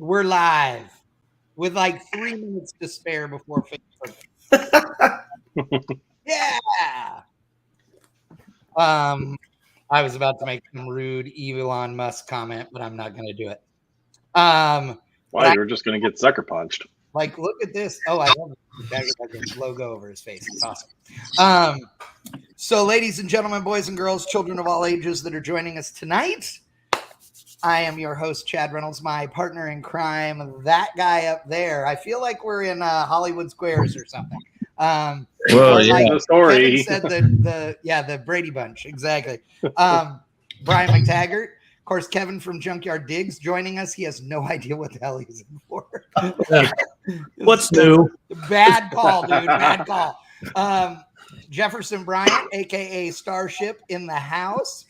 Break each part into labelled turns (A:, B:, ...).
A: We're live with like 3 minutes to spare before Facebook. Yeah. I was about to make some rude Elon Musk comment, but I'm not going to do it.
B: Why? You're just going to get sucker punched.
A: Like, look at this. Oh, I love it. That logo over his face. It's awesome. So, ladies and gentlemen, boys and girls, children of all ages that are joining us tonight, I am your host, Chad Reynolds, my partner in crime, that guy up there. I feel like we're in Hollywood Squares or something.
B: Well, yeah.
A: Like
B: The story.
A: Kevin said the Brady Bunch, exactly. Brian McTaggart, of course, Kevin from Junkyard Digs joining us. He has no idea what the hell he's in for.
C: What's new?
A: Bad call, dude. Bad call. Jefferson Bryant, aka Starship, in the house,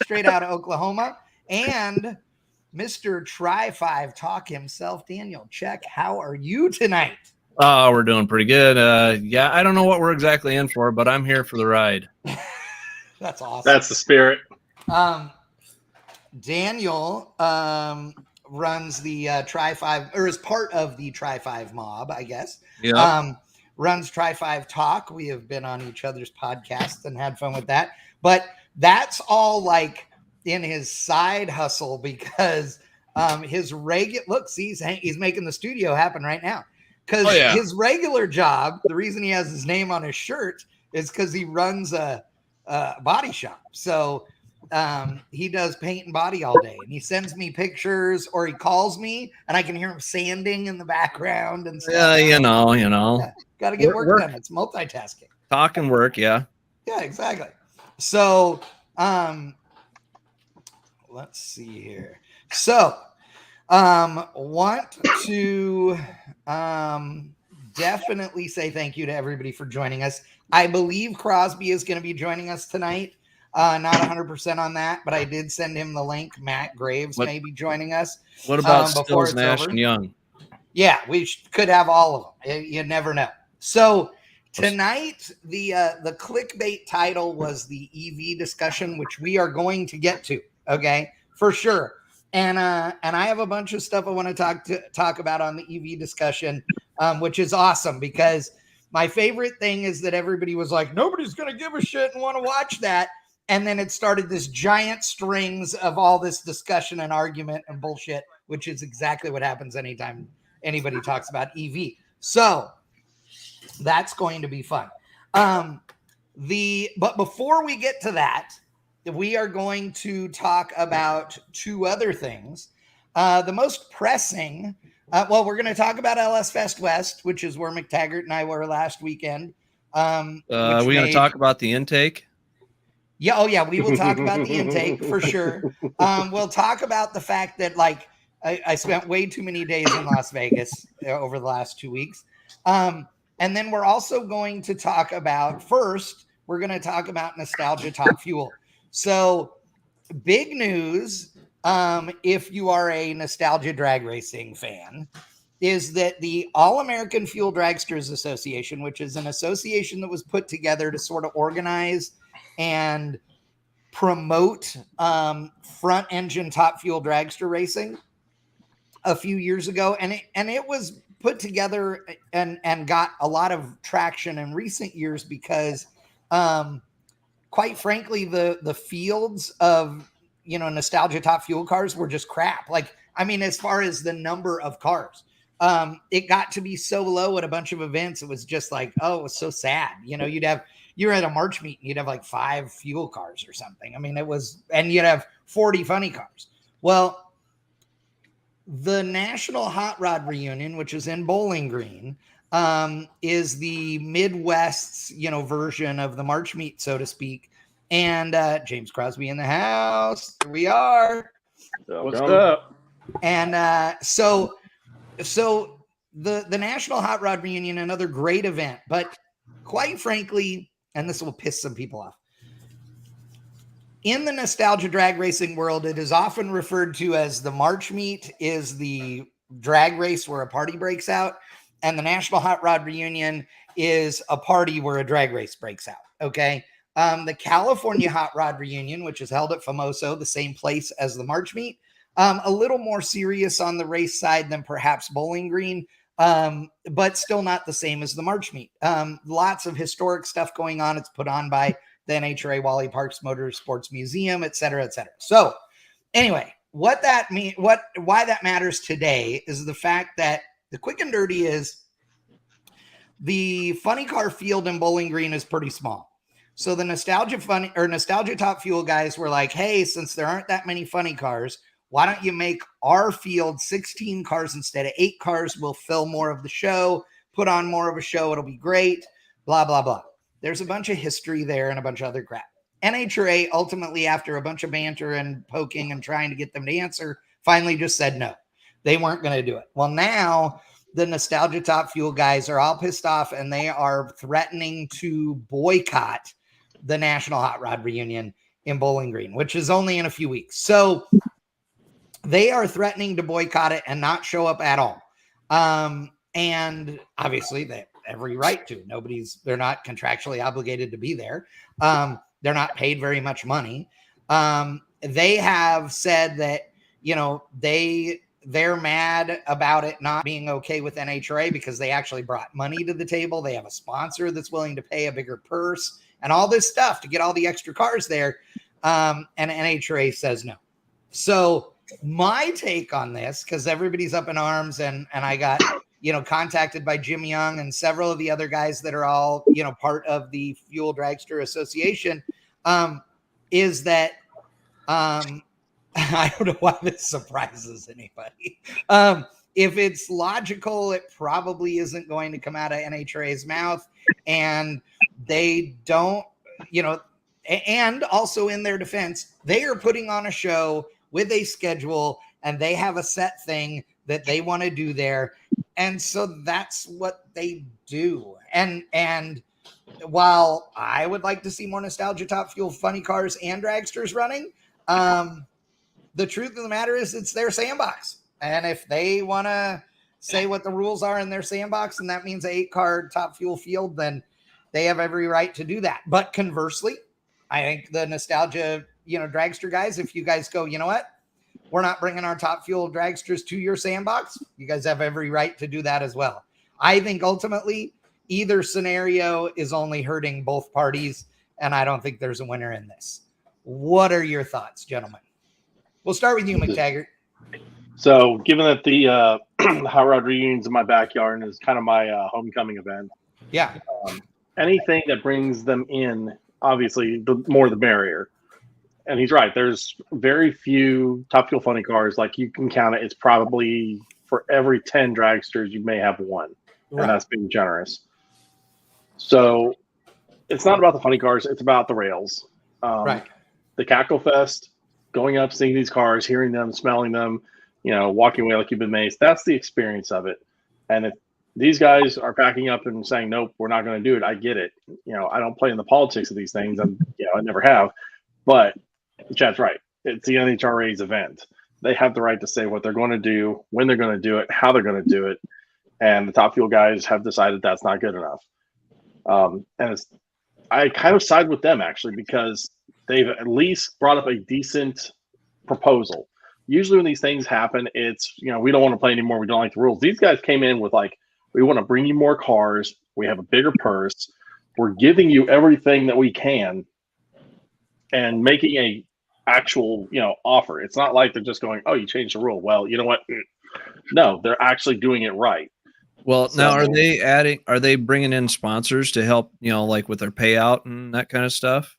A: straight out of Oklahoma, and Mr. Try-5 Talk himself, Daniel Check. How are you tonight?
C: Oh, we're doing pretty good. Yeah, I don't know what we're exactly in for, but I'm here for the ride.
A: That's awesome.
B: That's the spirit.
A: Daniel runs the Try-5, or is part of the Try-5 mob, I guess.
C: Yeah.
A: Runs Try-5 Talk. We have been on each other's podcasts and had fun with that. But that's all like in his side hustle because his regular he's making the studio happen right now. Because his regular job, the reason he has his name on his shirt is because he runs a body shop. So he does paint and body all day, and he sends me pictures, or he calls me, and I can hear him sanding in the background and stuff.
C: Yeah, you know.
A: Yeah, got to get work done. It's multitasking.
C: Talk and work, yeah.
A: Yeah, exactly. So, let's see here. So, want to definitely say thank you to everybody for joining us. I believe Crosby is going to be joining us tonight. Not 100% on that, but I did send him the link. Matt Graves may be joining us.
C: What about Stills, Nash, and Young?
A: Yeah, we could have all of them. You never know. So tonight, the clickbait title was the EV discussion, which we are going to get to. Okay, for sure. And I have a bunch of stuff I want to talk about on the EV discussion, which is awesome because my favorite thing is that everybody was like, nobody's going to give a shit and want to watch that. And then it started this giant strings of all this discussion and argument and bullshit, which is exactly what happens anytime anybody talks about EV. So that's going to be fun. But before we get to that, we are going to talk about two other things. The most pressing, we're going to talk about LS Fest West, which is where McTaggart and I were last weekend.
C: We're going to talk about the intake.
A: Yeah. Oh, yeah. We will talk about the intake for sure. We'll talk about the fact that, like, I spent way too many days in Las Vegas over the last 2 weeks. And then we're also going to talk about, we're going to talk about Nostalgia Top Fuel. So big news, if you are a Nostalgia Drag Racing fan, is that the All-American Fuel Dragsters Association, which is an association that was put together to sort of organize and promote front engine top fuel dragster racing a few years ago, and it was put together and got a lot of traction in recent years because quite frankly the fields of nostalgia top fuel cars were just crap. Like, I mean, as far as the number of cars, it got to be so low at a bunch of events. It was just like, oh, it was so sad. You're at a March meet and you'd have like 5 fuel cars or something. I mean, and you'd have 40 funny cars. Well, the National Hot Rod Reunion, which is in Bowling Green, is the Midwest's, version of the March meet, so to speak. And James Crosby in the house. Here we are.
B: What's up?
A: And so the National Hot Rod Reunion, another great event, but quite frankly, and this will piss some people off, in the nostalgia drag racing world, it is often referred to as the March meet is the drag race where a party breaks out, and the National Hot Rod Reunion is a party where a drag race breaks out. Okay. The California Hot Rod Reunion, which is held at Famoso, the same place as the March meet, A little more serious on the race side than perhaps Bowling Green, but still not the same as the March meet. Lots of historic stuff going on. It's put on by the NHRA Wally Parks Motorsports Museum, et cetera, et cetera. So anyway, why that matters today is the fact that the quick and dirty is the funny car field in Bowling Green is pretty small. So the Nostalgia Top Fuel guys were like, hey, since there aren't that many funny cars, why don't you make our field 16 cars instead of 8 cars? We'll fill more of the show, put on more of a show. It'll be great, blah, blah, blah. There's a bunch of history there and a bunch of other crap. NHRA ultimately, after a bunch of banter and poking and trying to get them to answer, finally just said no. They weren't going to do it. Well, now the Nostalgia Top Fuel guys are all pissed off and they are threatening to boycott the National Hot Rod Reunion in Bowling Green, which is only in a few weeks. So they are threatening to boycott it and not show up at all. And obviously they have every right to. They're not contractually obligated to be there. They're not paid very much money. They have said that, they're mad about it not being okay with NHRA because they actually brought money to the table. They have a sponsor that's willing to pay a bigger purse and all this stuff to get all the extra cars there. And NHRA says no. So my take on this, because everybody's up in arms and I got, contacted by Jim Young and several of the other guys that are all, part of the Fuel Dragster Association, is that I don't know why this surprises anybody. If it's logical, it probably isn't going to come out of NHRA's mouth. And they don't, and also in their defense, they are putting on a show with a schedule and they have a set thing that they want to do there. And so that's what they do. And while I would like to see more Nostalgia Top Fuel funny cars and dragsters running, the truth of the matter is it's their sandbox. And if they want to say what the rules are in their sandbox, and that means an 8-car Top Fuel field, then they have every right to do that. But conversely, I think the Nostalgia, dragster guys, if you guys go, you know what, we're not bringing our Top Fuel dragsters to your sandbox, you guys have every right to do that as well. I think ultimately either scenario is only hurting both parties, and I don't think there's a winner in this. What are your thoughts, gentlemen? We'll start with you, McTaggart.
B: So, given that the Hot Rod Reunion's in my backyard and is kind of my homecoming event,
A: yeah,
B: anything that brings them in, obviously, the more the merrier. And he's right. There's very few Top Fuel funny cars. Like, you can count it. It's probably for every 10 dragsters, you may have one. Right. And that's being generous. So, it's not about the funny cars. It's about the rails.
A: Right.
B: The Cackle Fest, going up, seeing these cars, hearing them, smelling them, walking away like you've been amazed. That's the experience of it. And if these guys are backing up and saying, nope, we're not going to do it, I get it. I don't play in the politics of these things. I never have. But Chad's right. It's the NHRA's event. They have the right to say what they're going to do, when they're going to do it, how they're going to do it. And the Top Fuel guys have decided that's not good enough. I kind of side with them, actually, because they've at least brought up a decent proposal. Usually when these things happen, it's, we don't want to play anymore. We don't like the rules. These guys came in with we want to bring you more cars. We have a bigger purse. We're giving you everything that we can and making a actual, offer. It's not like they're just going, oh, you changed the rule. Well, you know what? No, they're actually doing it right.
C: Well, so, now are they bringing in sponsors to help, with their payout and that kind of stuff?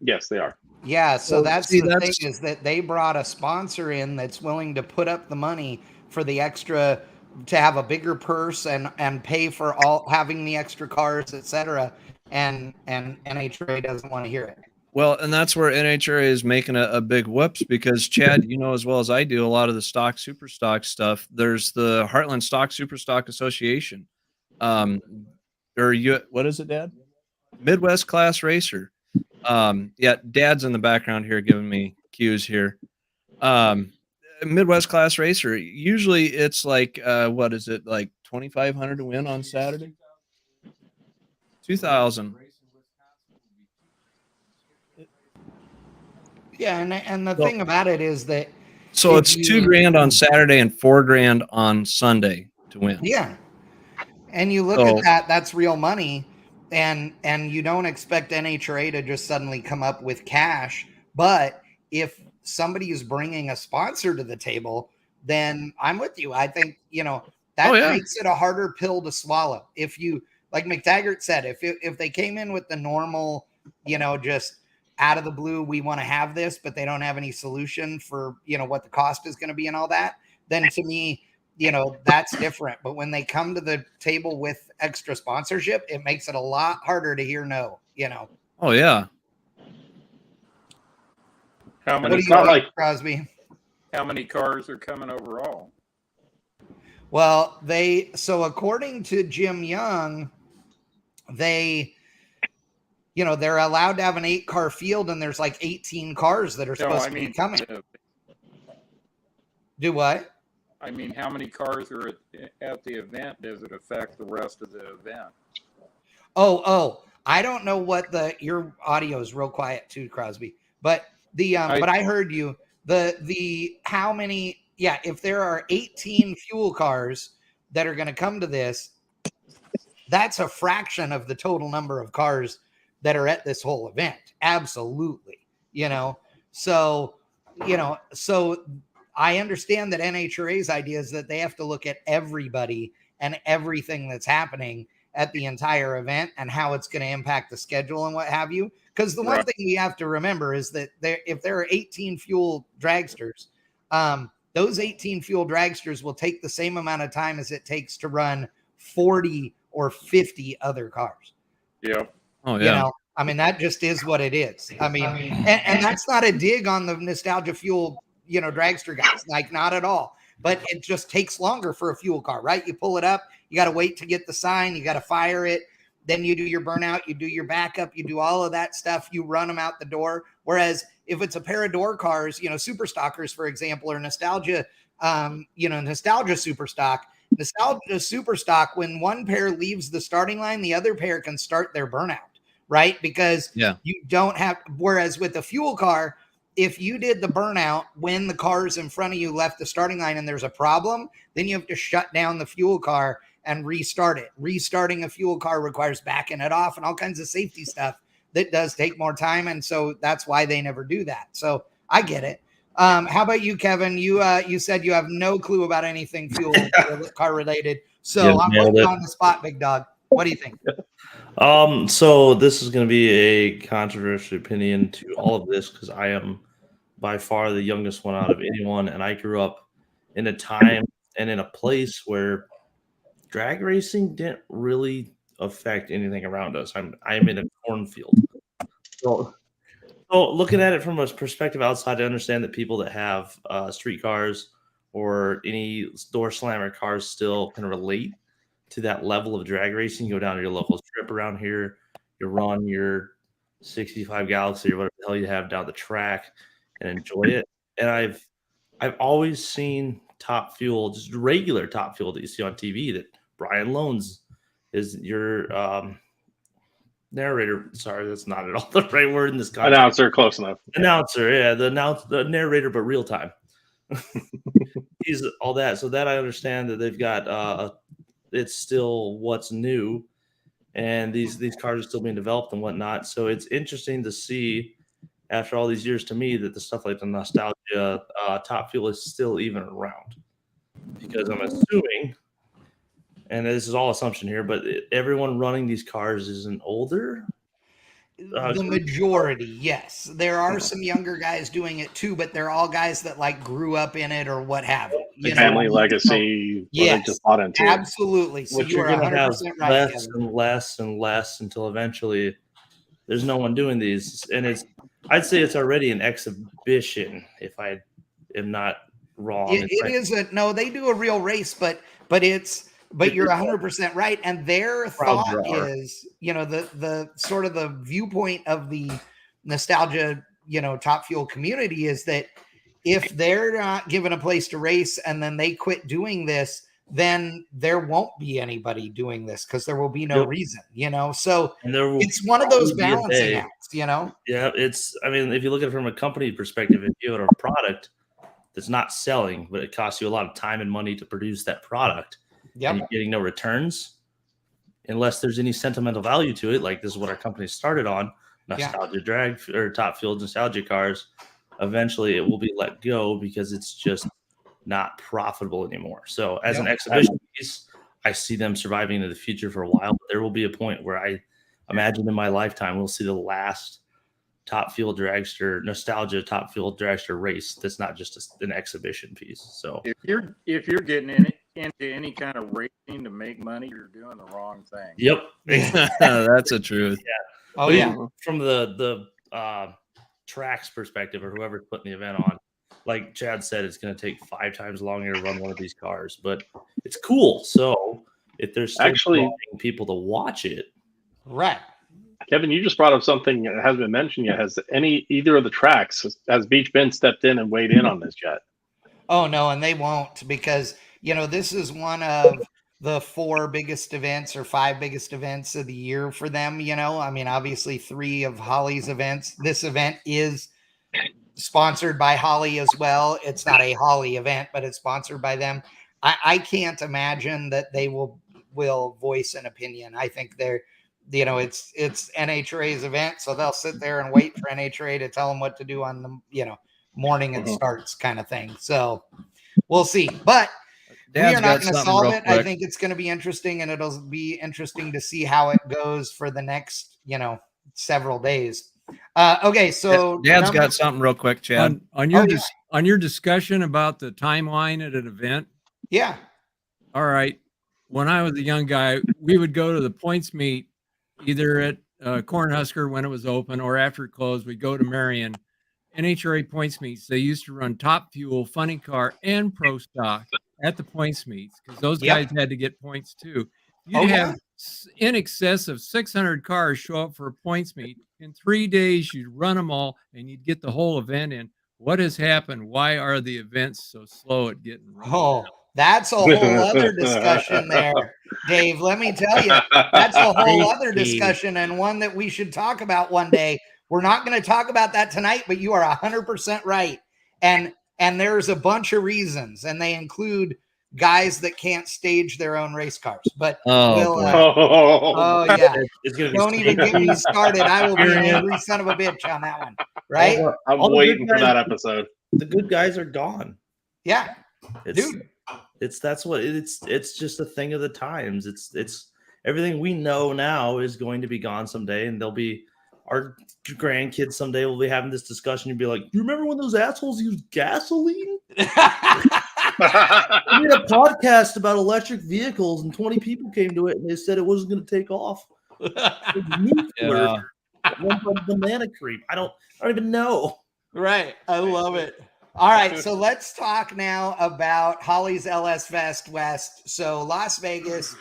B: Yes, they are.
A: Yeah, so that's the thing, is that they brought a sponsor in that's willing to put up the money for the extra, to have a bigger purse and pay for all having the extra cars, etc. And NHRA doesn't want to hear it.
C: Well, and that's where NHRA is making a big whoops, because Chad, as well as I do, a lot of the stock, super stock stuff. There's the Heartland Stock Super Stock Association, what is it, Dad? Midwest Class Racer. Yeah, Dad's in the background here giving me cues here. Midwest Class Racer. Usually it's like what is it, like $2,500 to win on Saturday? 2,000.
A: Yeah, and the thing about it is that
C: So it's $2,000 on Saturday and $4,000 on Sunday to win.
A: Yeah. And you look at that, that's real money. And you don't expect NHRA to just suddenly come up with cash. But if somebody is bringing a sponsor to the table, then I'm with you. I think, that makes it a harder pill to swallow. If you, like McTaggart said, if they came in with the normal, just out of the blue, we want to have this, but they don't have any solution for, what the cost is going to be and all that, then to me, that's different. But when they come to the table with extra sponsorship, it makes it a lot harder to hear no,
C: Oh, yeah.
D: How many,
A: Crosby?
D: How many cars are coming overall?
A: Well, according to Jim Young, they're allowed to have an 8-car field, and there's like 18 cars that are supposed to be coming. Do what?
D: I mean, how many cars are at the event? Does it affect the rest of the event?
A: Oh, I don't know what your audio is real quiet too, Crosby. But but I heard you. The how many? Yeah, if there are 18 fuel cars that are going to come to this, that's a fraction of the total number of cars that are at this whole event. Absolutely, So I understand that NHRA's idea is that they have to look at everybody and everything that's happening at the entire event and how it's going to impact the schedule and what have you. Because the one thing we have to remember is that if there are 18 fuel dragsters, those 18 fuel dragsters will take the same amount of time as it takes to run 40 or 50 other cars.
D: Yeah.
C: Oh, yeah.
A: I mean, that just is what it is. I mean, and that's not a dig on the Nostalgia Fuel, dragster guys, like not at all. But it just takes longer for a fuel car, right? You pull it up, you got to wait to get the sign, you got to fire it. Then you do your burnout, you do your backup, you do all of that stuff, you run them out the door. Whereas if it's a pair of door cars, super stockers, for example, or nostalgia, nostalgia super stock, when one pair leaves the starting line, the other pair can start their burnout, right? Because you don't have, whereas with a fuel car, if you did the burnout when the cars in front of you left the starting line and there's a problem, then you have to shut down the fuel car and restart it. Restarting a fuel car requires backing it off and all kinds of safety stuff that does take more time. And so that's why they never do that. So I get it. How about you, Kevin? You said you have no clue about anything fuel car related. So I'm putting you on the spot, big dog. What do you think?
E: So this is going to be a controversial opinion to all of this because I am by far the youngest one out of anyone, and I grew up in a time and in a place where drag racing didn't really affect anything around us. I'm in a cornfield. So looking at it from a perspective outside, I understand that people that have street cars or any door slammer cars still can relate to that level of drag racing. You go down to your local strip around here, you run your 65 Galaxy or whatever the hell you have down the track and enjoy it. And I've always seen Top Fuel, just regular Top Fuel that you see on TV, that Brian Loans is your narrator. Sorry, that's not at all the right word in this context.
B: Announcer, close enough.
E: Announcer, yeah, the narrator, but real time. He's all that. So that I understand that they've got it's still what's new, and these cars are still being developed and whatnot. So it's interesting to see after all these years to me that the stuff like the nostalgia Top Fuel is still even around, because I'm assuming, and this is all assumption here, but everyone running these cars isn't older.
A: The majority, yes. There are some younger guys doing it too, but they're all guys that like grew up in it or what have you.
B: The family legacy.
A: Yes,
B: just bought into
A: absolutely. So
E: which
A: you are
E: you're going to have
A: 100% right,
E: less
A: Kevin.
E: and less and less until eventually there's no one doing these. And I'd say it's already an exhibition, if I am not wrong.
A: It is no, they do a real race, but you're 100% right. And their thought is, the sort of the viewpoint of the nostalgia, Top Fuel community is that if they're not given a place to race and then they quit doing this, then there won't be anybody doing this because there will be no reason, So it's one of those balancing acts,
E: Yeah, I mean, if you look at it from a company perspective, if you have a product that's not selling, but it costs you a lot of time and money to produce that product, and you're getting no returns unless there's any sentimental value to it. Like this is what our company started on, nostalgia drag or top fuel nostalgia cars. Eventually, it will be let go because it's just not profitable anymore. So as an exhibition piece, I see them surviving into the future for a while, but there will be a point where I imagine in my lifetime we'll see the last top fuel dragster nostalgia top fuel dragster race that's not just an exhibition piece. So
D: if you're getting into any kind of racing to make money, you're doing the wrong thing.
E: Yep.
C: That's the truth.
E: Yeah. Oh yeah. From the tracks perspective, or whoever's putting the event on, like Chad said, it's going to take 5 times longer to run one of these cars, but it's cool. So if there's still actually people to watch it,
A: right?
B: Kevin, you just brought up something that hasn't been mentioned yet. Has either of the tracks, has Beach Bend stepped in and weighed in on this yet?
A: Oh no, and they won't, because this is one of the 4 biggest events or 5 biggest events of the year for them. I mean, obviously 3 of Holly's events. This event is sponsored by Holly as well. It's not a Holly event, but it's sponsored by them. I can't imagine that they will voice an opinion. I think they're, it's NHRA's event, so they'll sit there and wait for NHRA to tell them what to do on the morning it starts kind of thing. So we'll see. But we are not going to solve it. I think it's going to be interesting, and it'll be interesting to see how it goes for the next, several days. Okay, so
C: Dad's got something real quick, Chad.
F: On your discussion about the timeline at an event.
A: Yeah.
F: All right. When I was a young guy, we would go to the points meet either at Cornhusker when it was open, or after it closed, we'd go to Marion. NHRA points meets. They used to run Top Fuel, Funny Car, and Pro Stock at the points meets because those guys had to get points too. You'd have in excess of 600 cars show up for a points meet. In 3 days, you'd run them all, and you'd get the whole event in. What has happened? Why are the events so slow at getting run?
A: Oh, that's a whole other discussion there, Dave. Let me tell you, that's a whole other discussion, and one that we should talk about one day. We're not going to talk about that tonight, but you are 100% right. And there's a bunch of reasons, and they include guys that can't stage their own race cars. But don't even get me started. I will be an angry son of a bitch on that one. Right?
B: I'm waiting for that episode.
E: The good guys are gone.
A: Yeah,
E: dude. It's just a thing of the times. It's everything we know now is going to be gone someday, and they'll be our grandkids someday will be having this discussion. You'll be like, "Do you remember when those assholes used gasoline?" I made a podcast about electric vehicles, and 20 people came to it, and they said it wasn't going to take off. Banana cream. I don't even know.
A: Right. I love it. All right. So let's talk now about Holly's LS Fest West. So Las Vegas,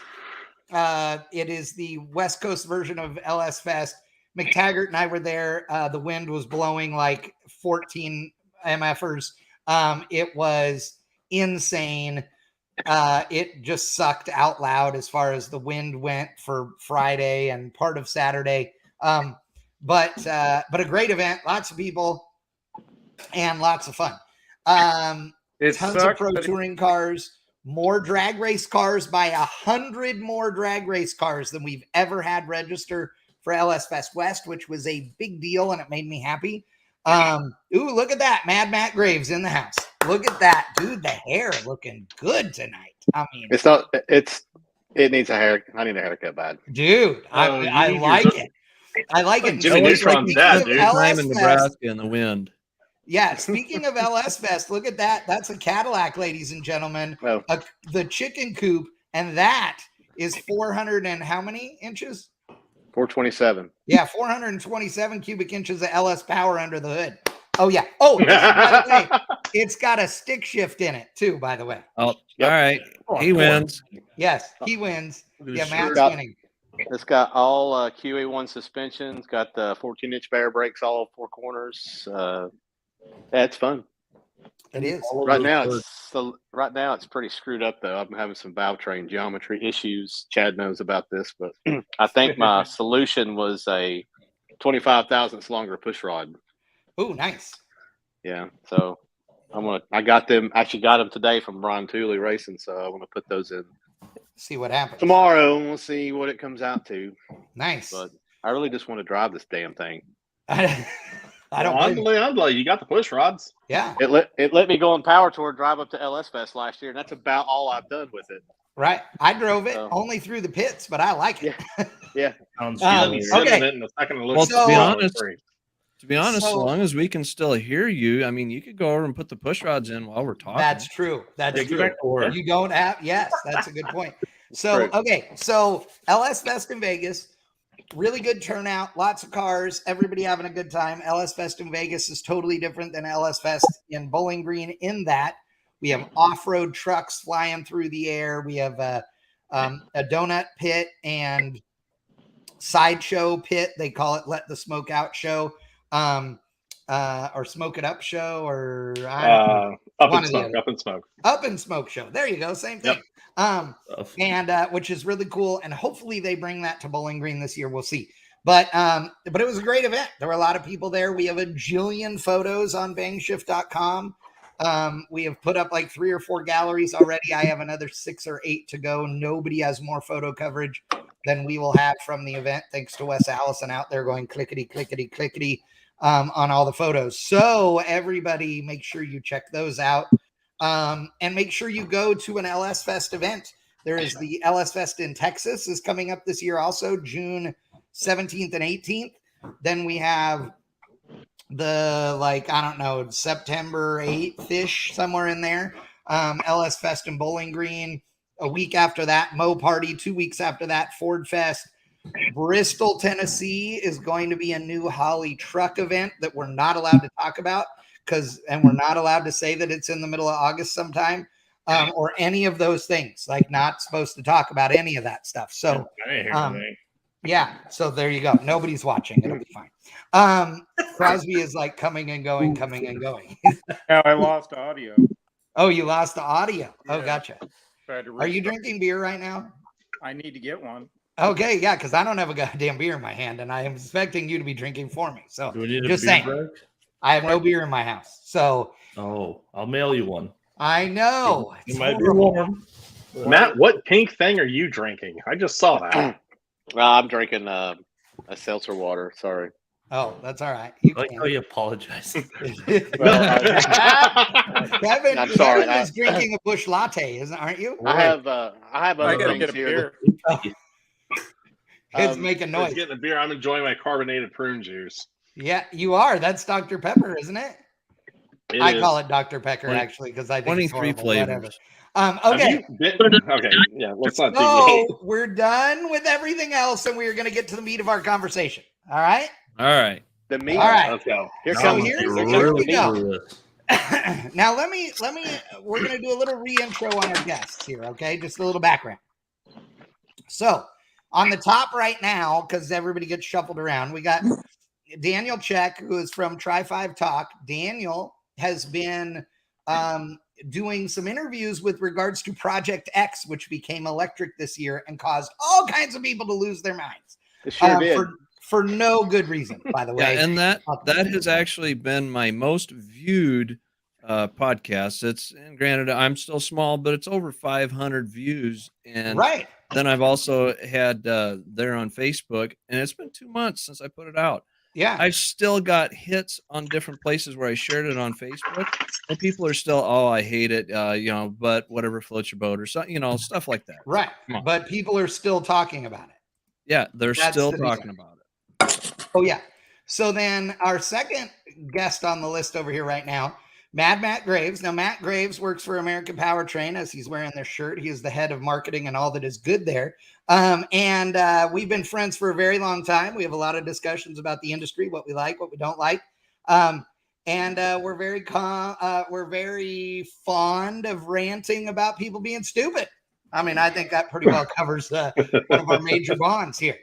A: it is the West Coast version of LS Fest. McTaggart and I were there. The wind was blowing like 14 MFers. It was insane. It just sucked out loud as far as the wind went for Friday and part of Saturday. But a great event, lots of people and lots of fun. Tons of pro touring cars, more drag race cars, by 100 more drag race cars than we've ever had register for LS Fest West, which was a big deal, and it made me happy. Ooh, look at that. Mad Matt Graves in the house. Look at that, dude. The hair looking good tonight. I mean,
G: it needs a hair. I need a haircut bad.
A: Dude, I like it. I like it.
B: Jimmy Neutron's dad, dude.
C: Time in Nebraska in the wind.
A: Yeah, speaking of LS Fest, look at that. That's a Cadillac, ladies and gentlemen.
G: Oh.
A: The chicken coop, and that is 400 and how many inches?
G: 427.
A: Yeah, 427 cubic inches of LS power under the hood. Oh, yeah. Oh, by the way, it's got a stick shift in it, too, by the way.
C: Oh, all right. He wins.
A: Yes, he wins. Yeah, Matt's winning.
G: It's got all QA1 suspensions, got the 14-inch bear brakes, all 4 corners. It's fun.
A: It is.
G: Right now it's pretty screwed up though. I'm having some valve train geometry issues. Chad knows about this, but I think my solution was a 25 thousandths longer push rod.
A: Oh, nice.
G: Yeah. So I got them. Actually, got them today from Ron Tooley Racing, so I want to put those in
A: See what happens
G: tomorrow, and we'll see what it comes out to.
A: Nice.
G: But I really just want to drive this damn thing.
A: I don't blame you.
B: I'm like, you got the push rods.
A: Yeah.
G: It let me go on Power Tour, drive up to LS Fest last year, and that's about all I've done with it.
A: Right. I drove it only through the pits, but I like it.
G: Yeah.
B: Sit in it in a second and look
C: Well,
B: at
C: to be
B: the
C: honest,
B: free.
C: To be honest,
A: So-
C: as long as we can still hear you, I mean, you could go over and put the push rods in while we're talking.
A: That's true. That's
E: Get
A: true.
E: back to work.
A: You don't have, yes, that's a good point. So,
G: true.
A: okay. So LS Fest in Vegas, really good turnout, lots of cars, everybody having a good time. LS Fest in Vegas is totally different than LS Fest in Bowling Green in that we have off-road trucks flying through the air. We have a donut pit and sideshow pit. They call it Let the Smoke Out show, or Smoke It Up show, or I don't know.
B: Up
A: One
B: and
A: or the
B: smoke,
A: other.
B: up and smoke.
A: Up and Smoke show. There you go. Same thing.
B: Yep.
A: And which is really cool. And hopefully they bring that to Bowling Green this year. We'll see. But it was a great event. There were a lot of people there. We have a jillion photos on bangshift.com. We have put up like 3 or 4 galleries already. I have another 6 or 8 to go. Nobody has more photo coverage than we will have from the event, thanks to Wes Allison out there going clickety, clickety, clickety on all the photos. So everybody make sure you check those out. And make sure you go to an LS Fest event. There is the LS Fest in Texas is coming up this year also, June 17th and 18th. Then we have the, like, I don't know, September 8th-ish, somewhere in there. LS Fest in Bowling Green. A week after that, Mo Party. 2 weeks after that, Ford Fest. Bristol, Tennessee is going to be a new Holly truck event that we're not allowed to talk about and we're not allowed to say that it's in the middle of August sometime, or any of those things. Like, not supposed to talk about any of that stuff. So, yeah. So there you go. Nobody's watching. It'll be fine. Crosby is like coming and going, coming and going.
D: Now I lost audio.
A: Oh, you lost the audio. Oh,
D: Yeah.
A: gotcha. Are you drinking beer right now?
D: I need to get one.
A: Okay, yeah, because I don't have a goddamn beer in my hand, and I am expecting you to be drinking for me. So
E: Do we need a
A: just
E: beer
A: saying,
E: break?
A: I have no beer in my house. So
E: Oh, I'll mail you one.
A: I know.
E: It
A: It's
E: might be
A: horrible.
E: warm.
B: Matt, what pink thing are you drinking? I just saw that.
G: I'm drinking a seltzer water. Sorry.
A: Oh, that's all right. You
E: I like
A: can.
E: how you apologize.
A: Kevin,
G: I'm sorry,
A: Kevin is drinking a bush latte, aren't you?
G: I have
D: I
G: other
D: gotta
G: things
D: get a
G: here.
D: beer.
A: It's making
B: I was
A: noise.
B: getting a beer. I'm enjoying my carbonated prune juice.
A: Yeah, you are. That's Dr. Pepper, isn't it? I call it Dr. Pepper, actually, because I think it's
C: 23
A: horrible. Whatever.
C: flavors.
A: Okay.
B: Okay. Yeah. Let's not
A: So we're done with everything else, and we are going to get to the meat of our conversation. All right.
C: All right.
G: The meat.
A: All right.
B: Let's go.
G: Here
A: So
G: comes
A: here's
G: here
A: the
G: comes
A: really
G: the
A: go.
G: meat.
A: Now let me we're going to do a little reintro on our guests here, okay? Just a little background. So on the top right now, because everybody gets shuffled around, we got Daniel Check, who is from Tri-5 Talk. Daniel has been doing some interviews with regards to Project X, which became electric this year and caused all kinds of people to lose their minds.
G: It sure did.
A: For no good reason, by the way.
C: Yeah, and that has actually been my most viewed podcast. And granted, I'm still small, but it's over 500 views. And
A: Right.
C: then I've also had there on Facebook, and it's been 2 months since I put it out.
A: Yeah.
C: I've still got hits on different places where I shared it on Facebook, and people are still, oh, I hate it, but whatever floats your boat or something, stuff like that.
A: Right.
C: Come on.
A: But people are still talking about it.
C: Yeah, they're
A: That's
C: still
A: the
C: talking
A: reason.
C: about it.
A: Oh, yeah. So then our second guest on the list over here right now, Matt Graves. Now, Matt Graves works for American Powertrain, as he's wearing their shirt. He is the head of marketing and all that is good there. And we've been friends for a very long time. We have a lot of discussions about the industry, what we like, what we don't like. And we're very fond of ranting about people being stupid. I mean, I think that pretty well covers one of our major bonds here.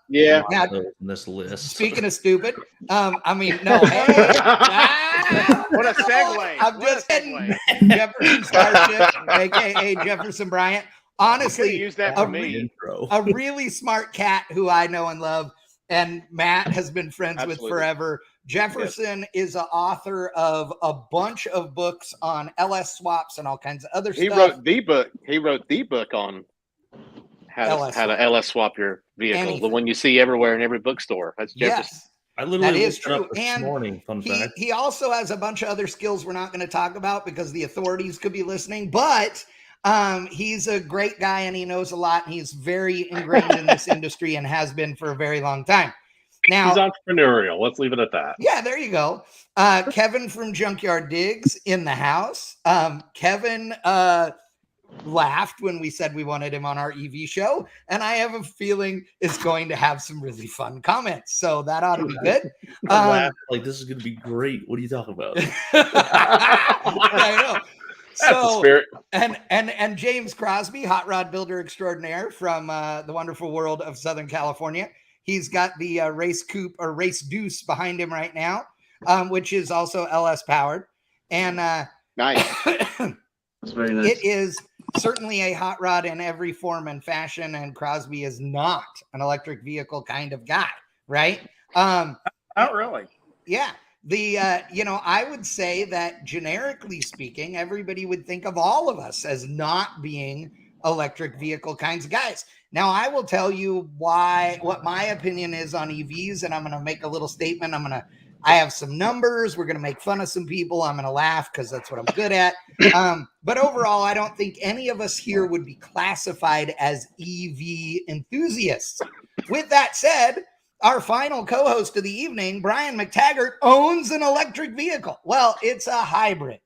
G: Yeah.
A: Now,
E: in this list.
A: speaking of stupid, I mean, no. Hey,
G: What a segue.
A: I'm
G: What a
A: just kidding.
G: segue.
A: Jefferson Starship, aka Jefferson Bryant. Honestly,
G: Use that for me.
E: Intro.
A: a really smart cat who I know and love, and Matt has been friends with
G: Absolutely.
A: forever. Jefferson is an author of a bunch of books on LS swaps and all kinds of other
G: He
A: stuff.
G: wrote the book. He wrote the book on how
A: LS
G: to LS swap your vehicle.
A: Anything.
G: The one you see everywhere in every bookstore. That's Jefferson.
A: Yes.
E: I literally
A: That is
E: looked it up
A: true.
E: this
A: And
E: morning. Fun fact.
A: he also has a bunch of other skills we're not going to talk about because the authorities could be listening, but he's a great guy and he knows a lot. And he's very ingrained in this industry and has been for a very long time. Now,
B: He's entrepreneurial. Let's leave it at that.
A: Yeah, there you go. Kevin from Junkyard Digs in the house. Kevin laughed when we said we wanted him on our EV show, and I have a feeling is going to have some really fun comments. So that ought to be good.
E: I laughed like this is going to be great. What are you talking about?
A: I know.
B: That's the spirit.
A: And James Crosby, hot rod builder extraordinaire from the wonderful world of Southern California. He's got the race coupe or race deuce behind him right now, which is also LS powered. And
G: Nice.
E: That's very nice.
A: it is certainly a hot rod in every form and fashion. And Crosby is not an electric vehicle kind of guy, right?
D: Not really.
A: Yeah. I would say that generically speaking, everybody would think of all of us as not being electric vehicle kinds of guys. Now, I will tell you what my opinion is on EVs, and I'm going to make a little statement. I have some numbers. We're going to make fun of some people. I'm going to laugh because that's what I'm good at. But overall, I don't think any of us here would be classified as EV enthusiasts. With that said, our final co-host of the evening, Brian McTaggart, owns an electric vehicle. Well, it's a hybrid.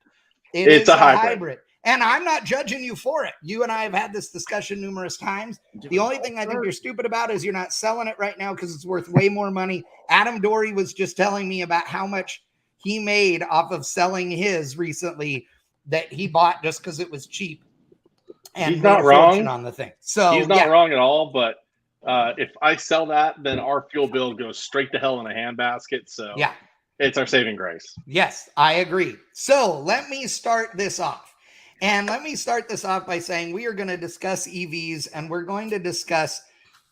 A: It's a hybrid. And I'm not judging you for it. You and I have had this discussion numerous times. The only thing I think you're stupid about is you're not selling it right now because it's worth way more money. Adam Dory was just telling me about how much he made off of selling his recently that he bought just because it was cheap. And
B: he's not wrong
A: on the thing. So
B: he's not wrong at all. But if I sell that, then our fuel bill goes straight to hell in a handbasket. So
A: yeah,
B: it's our saving grace.
A: Yes, I agree. So let me start this off. And let me start this off by saying we are going to discuss EVs and we're going to discuss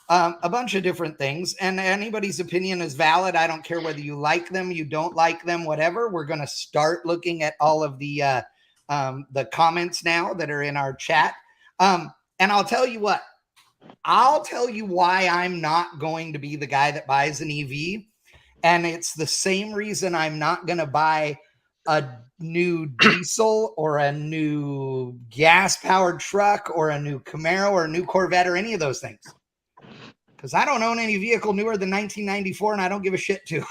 A: a bunch of different things. And anybody's opinion is valid. I don't care whether you like them, you don't like them, whatever. We're going to start looking at all of the comments now that are in our chat. And I'll tell you what. I'll tell you why I'm not going to be the guy that buys an EV. And it's the same reason I'm not going to buy a new diesel or a new gas-powered truck or a new Camaro or a new Corvette or any of those things. Because I don't own any vehicle newer than 1994 and I don't give a shit to.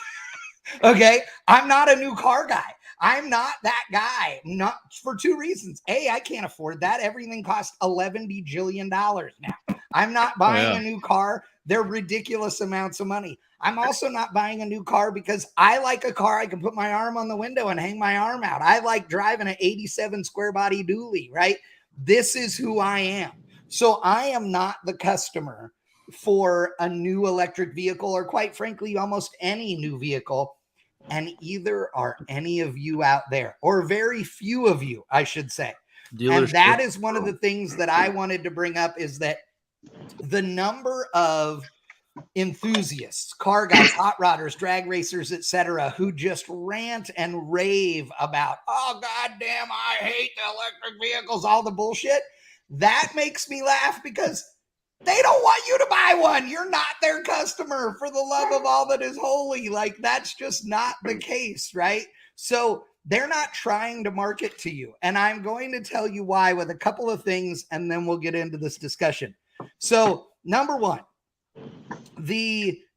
A: Okay? I'm not a new car guy. I'm not that guy. Not for two reasons. A, I can't afford that. Everything costs $11 bajillion now. I'm not buying a new car. They're ridiculous amounts of money. I'm also not buying a new car because I like a car I can put my arm on the window and hang my arm out. I like driving an 87 square body dually, right? This is who I am. So I am not the customer for a new electric vehicle or quite frankly, almost any new vehicle. And either are any of you out there or very few of you, I should say. And that is one of the things that I wanted to bring up is that the number of enthusiasts, car guys, hot rodders, drag racers, etc., who just rant and rave about, oh, goddamn, I hate the electric vehicles, all the bullshit. That makes me laugh because they don't want you to buy one. You're not their customer, for the love of all that is holy. Like, that's just not the case, right? So they're not trying to market to you. And I'm going to tell you why with a couple of things, and then we'll get into this discussion. So number one,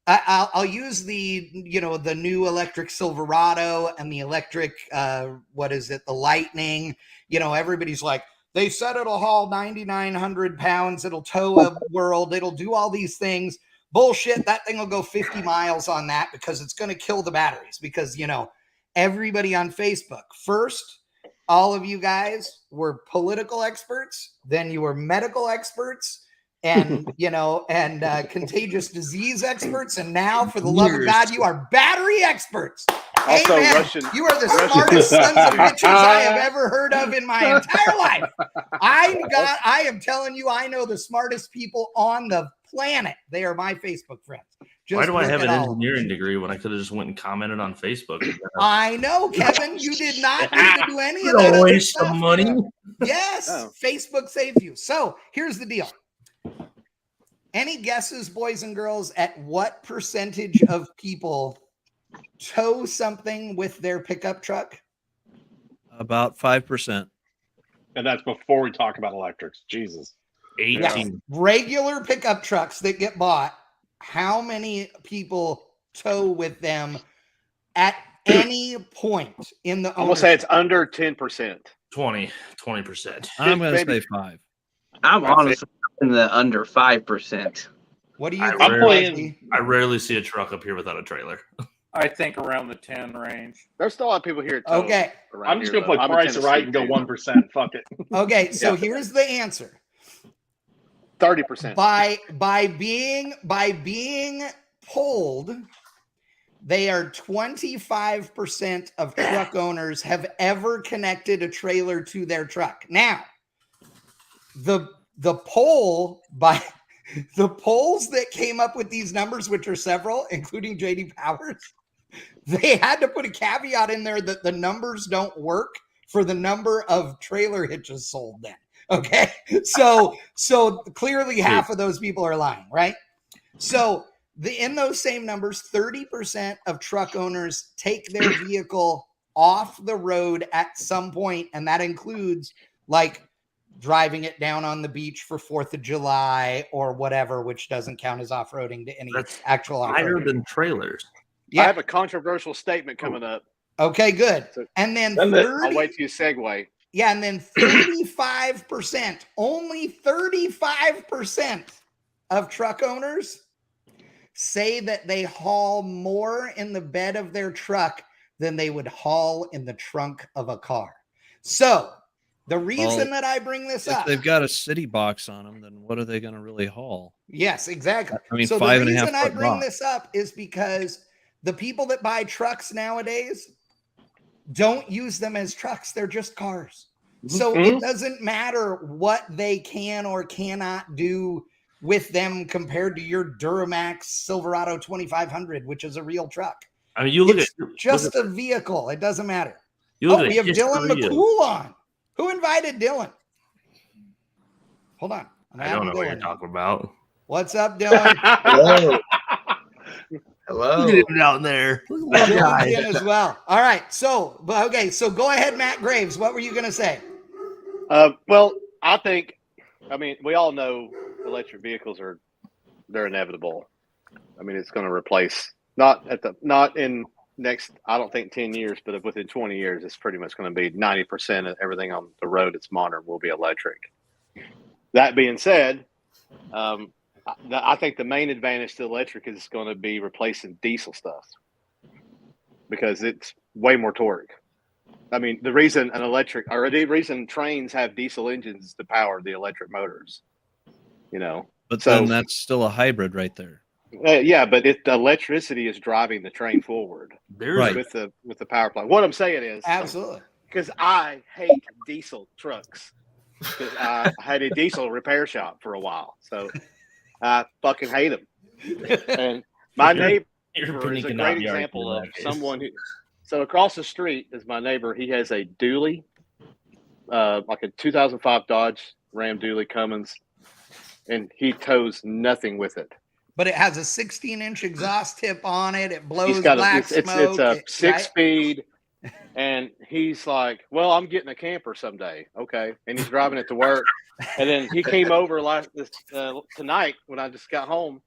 A: I'll use the new electric Silverado and the electric, the Lightning. Everybody's like, they said it'll haul 9,900 pounds. It'll tow a world. It'll do all these things. Bullshit. That thing will go 50 miles on that because it's going to kill the batteries because, everybody on Facebook, first, all of you guys were political experts. Then you were medical experts. And, contagious disease experts. And now, for the love of God, you are battery experts.
G: Also,
A: Amen. You are the smartest sons of bitches I have ever heard of in my entire life. I am telling you, I know the smartest people on the planet. They are my Facebook friends.
E: Why do I
A: look
E: have
A: at
E: an
A: all of them.
E: engineering degree when I could have just went and commented on Facebook?
A: I know, Kevin. You did not need to do any of
E: Don't
A: that other
E: waste
A: stuff.
E: some money.
A: Yes,
G: Oh.
A: Facebook saves you. So here's the deal. Any guesses, boys and girls, at what percentage of people tow something with their pickup truck?
C: About 5%.
B: And that's before we talk about electrics. Jesus.
E: 18.
A: Yes. Regular pickup trucks that get bought, how many people tow with them at any point in the
G: I'm gonna say it's under 10%.
E: 20%.
C: I'm going to
G: Maybe.
C: say 5.
H: I'm
G: I'd say-
H: honestly in the under 5%.
A: What do you
E: I
A: think,
B: rarely-
A: Leslie?
E: I rarely see a truck up here without a trailer.
D: I think around the 10 range.
G: There's still a lot of people here. Tow
A: Okay.
G: around
B: I'm just
G: here,
B: gonna play
G: though. I'm in
B: price it right and go
G: Tennessee,
B: 1%. Fuck it.
A: Okay, so
G: Yeah.
A: here's the answer.
G: 30%.
A: By being polled, they are 25% of truck owners have ever connected a trailer to their truck. Now, the poll by the polls that came up with these numbers, which are several, including JD Powers, they had to put a caveat in there that the numbers don't work for the number of trailer hitches sold then. Okay. So clearly half of those people are lying, right? So in those same numbers, 30% of truck owners take their vehicle off the road at some point, and that includes like driving it down on the beach for 4th of July or whatever, which doesn't count as off-roading to any
E: That's
A: actual
E: higher
A: off-roading.
E: than trailers.
G: I have a controversial statement coming up.
A: Okay, good.
G: So-
A: And then
B: Then
A: 30,
G: I'll wait till you segue.
A: yeah, and then 35%, only 35% of truck owners say that they haul more in the bed of their truck than they would haul in the trunk of a car. So the reason that I bring this
C: If
A: up,
C: they've got a city box on them, then what are they going to really haul?
A: yes, exactly.
C: I mean,
A: So the
C: 5.5
A: reason I
C: foot
A: bring
C: box.
A: this up is because the people that buy trucks nowadays don't use them as trucks. They're just cars. So it doesn't matter what they can or cannot do with them compared to your Duramax Silverado 2500, which is a real truck.
E: I mean, you look
A: It's
E: at
A: just a vehicle. It doesn't matter.
E: you look
A: Oh,
E: at
A: we have Dylan
E: history of-
A: McCool on. Who invited Dylan? Hold on. I'm
E: I don't know
A: adding
E: what you're
A: Dylan.
E: talking about.
A: What's up, Dylan?
H: Hello. Hello.
E: Look at him down there. Look at that
A: Dylan's
E: guy.
A: in as well. All right. So go ahead, Matt Graves. What were you going to say?
G: Well, I mean, we all know electric vehicles they're inevitable. I mean, it's going to replace not in next, I don't think 10 years, but within 20 years, it's pretty much going to be 90% of everything on the road that's modern will be electric. That being said, I think the main advantage to electric is going to be replacing diesel stuff because it's way more torque. I mean, the reason trains have diesel engines is to power the electric motors,
C: But
G: So-
C: then that's still a hybrid right there.
G: Yeah, but the electricity is driving the train forward
E: There's
C: Right.
G: with the power plant. What I'm saying is,
A: Absolutely.
G: because I hate diesel trucks, because I had a diesel repair shop for a while, so I fucking hate them. And my neighbor
E: your
G: is
E: opinion
G: a
E: cannot
G: great
E: be argued
G: example
E: in
G: of
E: that case.
G: someone who. So across the street is my neighbor. He has a dually, like a 2005 Dodge Ram dually Cummins, and he tows nothing with it.
A: But it has a 16-inch exhaust tip on it. It blows
G: He's got
A: black
G: it's
A: smoke.
G: a
A: Right?
G: 6-speed, and he's like, "Well, I'm getting a camper someday." Okay, and he's driving it to work, and then he came over tonight when I just got home,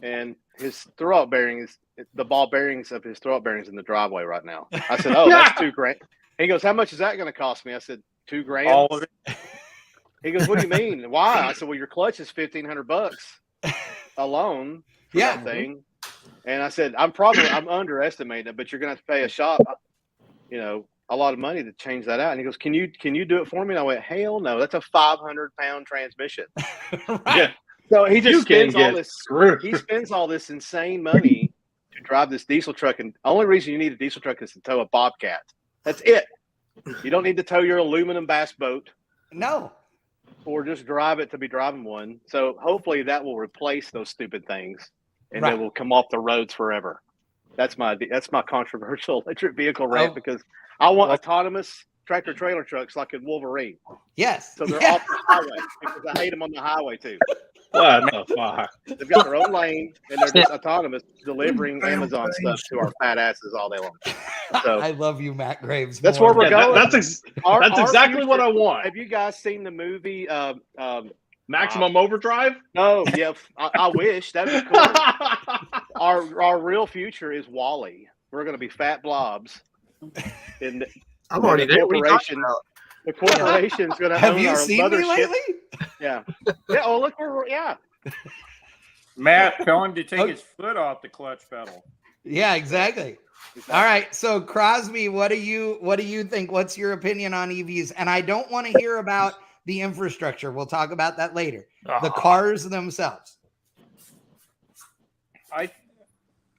G: and his throwout bearing the ball bearings of his throwout bearings in the driveway right now. I said, "Oh, that's $2,000." He goes, "How much is that going to cost me?" I said, $2,000.
D: All of it.
G: He goes, "What do you mean? Why?" I said, "Well, your clutch is $1,500 alone for
A: Yeah.
G: that thing." And I said, I'm underestimating it, but you're going to have to pay a shop, a lot of money to change that out." And he goes, "Can you do it for me?" And I went, "Hell no, that's a 500-pound transmission."
A: Right.
B: Yeah.
G: So he
B: You
G: just
B: can
G: spends all
B: get
G: this.
B: screwed.
G: He spends all this insane money to drive this diesel truck, and the only reason you need a diesel truck is to tow a Bobcat. That's it. You don't need to tow your aluminum bass boat.
A: No.
G: or just drive it to be driving one. So hopefully that will replace those stupid things, and they will come off the roads forever. That's my controversial electric vehicle rant because I want autonomous tractor trailer trucks like in Wolverine.
A: Yes.
G: So they're off the highway because I hate them on the highway too.
B: What the fuck?
G: They've got their own lane and they're just autonomous, delivering Amazon stuff to our fat asses all day long. So
A: I love you, Matt Graves.
G: that's where we're going.
B: That's exactly what I want.
G: Have you guys seen the movie
B: Maximum Overdrive?
G: No, yeah, I wish that'd be cool. Our real future is Wall-E. We're going to be fat blobs. And
H: I'm already there.
G: The corporation's going to
A: Have
G: own
A: you
G: our
A: seen me
G: mothership.
A: lately?
G: Yeah. Yeah. Oh, look, yeah.
D: Matt, tell him to take his foot off the clutch pedal.
A: Yeah, exactly. All right. So Crosby, what do you think? What's your opinion on EVs? And I don't want to hear about the infrastructure. We'll talk about that later. The cars themselves.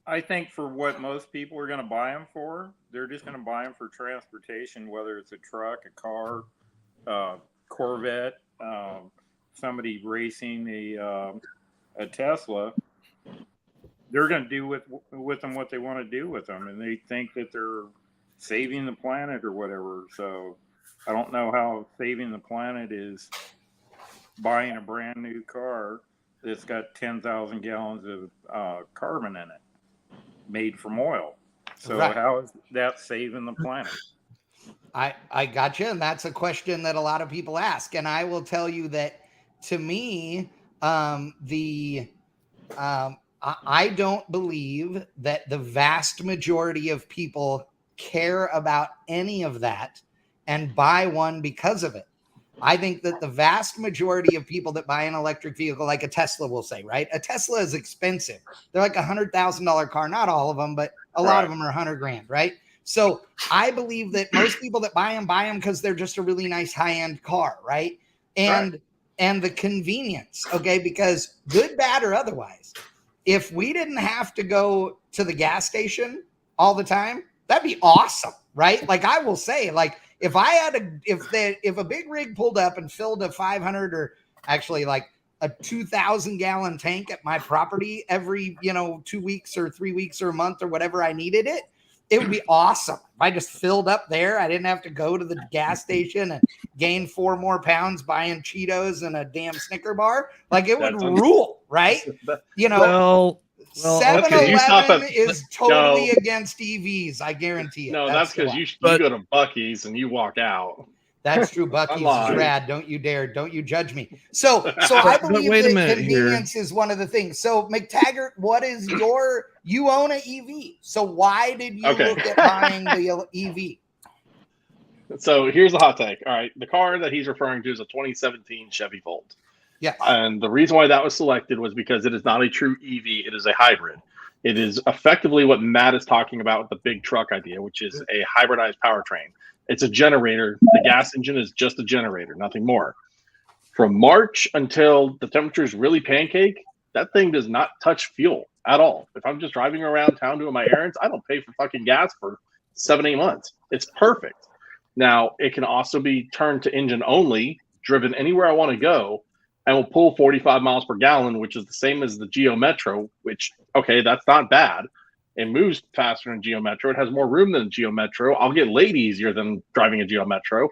D: I think for what most people are going to buy them for, they're just going to buy them for transportation, whether it's a truck, a car, Corvette, somebody racing a Tesla. They're going to do with them what they want to do with them, and they think that they're saving the planet or whatever. So I don't know how saving the planet is buying a brand new car that's got 10,000 gallons of carbon in it, made from oil. So how is that saving the planet?
A: I got you, and that's a question that a lot of people ask, and I will tell you that to me, I don't believe that the vast majority of people care about any of that and buy one because of it. I think that the vast majority of people that buy an electric vehicle, like a Tesla, will say, right? A Tesla is expensive. They're like $100,000 car. Not all of them, but a lot of them are $100,000, right? So I believe that most people that buy them because they're just a really nice high-end car, right? And the convenience, okay? Because good, bad, or otherwise, if we didn't have to go to the gas station all the time, that'd be awesome, right? Like I will say, like if I had if a big rig pulled up and filled a 500 or actually like a 2,000 gallon tank at my property every 2 weeks or 3 weeks or a month or whatever I needed it would be awesome. If I just filled up there, I didn't have to go to the gas station and gain 4 more pounds buying Cheetos and a damn Snicker bar. Like it would rule, right?
C: Well,
A: 7-Eleven is totally against EVs. I guarantee it.
B: No, that's because you go to Buc-ee's and you walk out.
A: That's true. Buc-ee's is rad. Don't you dare. Don't you judge me. So I believe that convenience is one of the things. So McTaggart, what is you own an EV. So why did you look at buying the EV?
B: So here's the hot take. All right. The car that he's referring to is a 2017 Chevy Volt.
A: Yeah.
B: And the reason why that was selected was because it is not a true EV. It is a hybrid. It is effectively what Matt is talking about with the big truck idea, which is a hybridized powertrain. It's a generator. The gas engine is just a generator, nothing more. From March until the temperatures really pancake, that thing does not touch fuel at all. If I'm just driving around town doing my errands, I don't pay for fucking gas for 7-8 months. It's perfect. Now, it can also be turned to engine only, driven anywhere I want to go, and will pull 45 miles per gallon, which is the same as the Geo Metro, which, okay, that's not bad. It moves faster than Geo Metro. It has more room than Geo Metro. I'll get laid easier than driving a Geo Metro.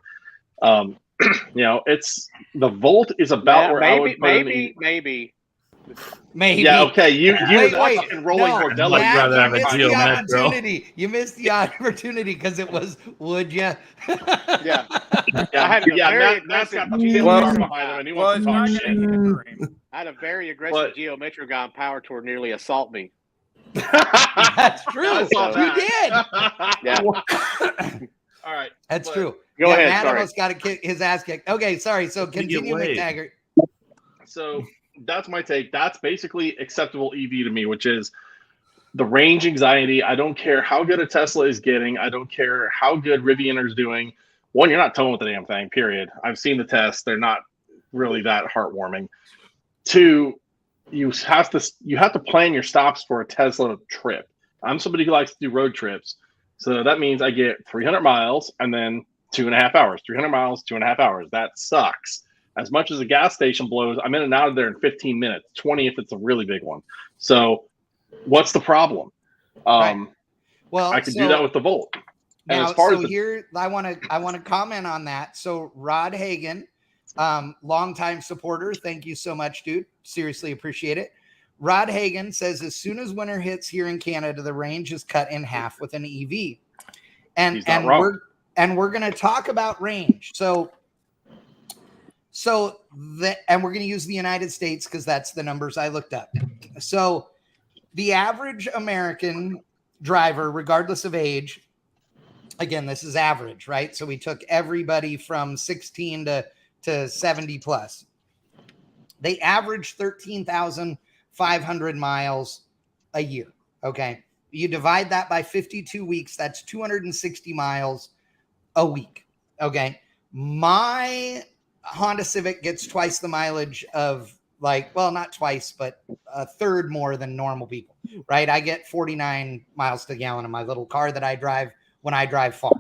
B: It's the Volt is about where I would
G: maybe.
B: Yeah, okay. You fucking rolling Bordello.
A: I'd
E: rather have a Geo Metro.
A: You missed the opportunity because it was, would you?
G: Yeah. Matt's got the behind him and he wants to talk shit. I had a very aggressive Geo Metro guy on Power Tour nearly assault me.
A: That's true. You did.
G: Yeah.
B: All right.
A: That's true.
G: Go ahead.
A: Matt almost got his ass kicked. Okay, sorry. So continue, McTaggart.
B: So that's my take. That's basically acceptable EV to me, which is the range anxiety. I don't care how good a Tesla is getting. I don't care how good Rivianer's doing. One, you're not towing with the damn thing, period. I've seen the tests. They're not really that heartwarming. Two, you have to plan your stops for a Tesla trip. I'm somebody who likes to do road trips. So that means I get 300 miles and then 2.5 hours, 300 miles, 2.5 hours. That sucks. As much as a gas station blows, I'm in and out of there in 15 minutes, 20 if it's a really big one. So what's the problem?
A: Right. Well,
B: I could do that with the Volt. And
A: now,
B: as far
A: so
B: as the,
A: here, I want to comment on that. So Rod Hagen, longtime supporter, thank you so much, dude. Seriously appreciate it. Rod Hagen says, as soon as winter hits here in Canada, the range is cut in half with an EV. And we're going to talk about range. And we're going to use the United States because that's the numbers I looked up. So the average American driver, regardless of age, again, this is average, right? So we took everybody from 16 to 70 plus. They average 13,500 miles a year. Okay. You divide that by 52 weeks. That's 260 miles a week. Okay. My Honda Civic gets twice the mileage of not twice, but a third more than normal people, right? I get 49 miles to the gallon in my little car that I drive when I drive far.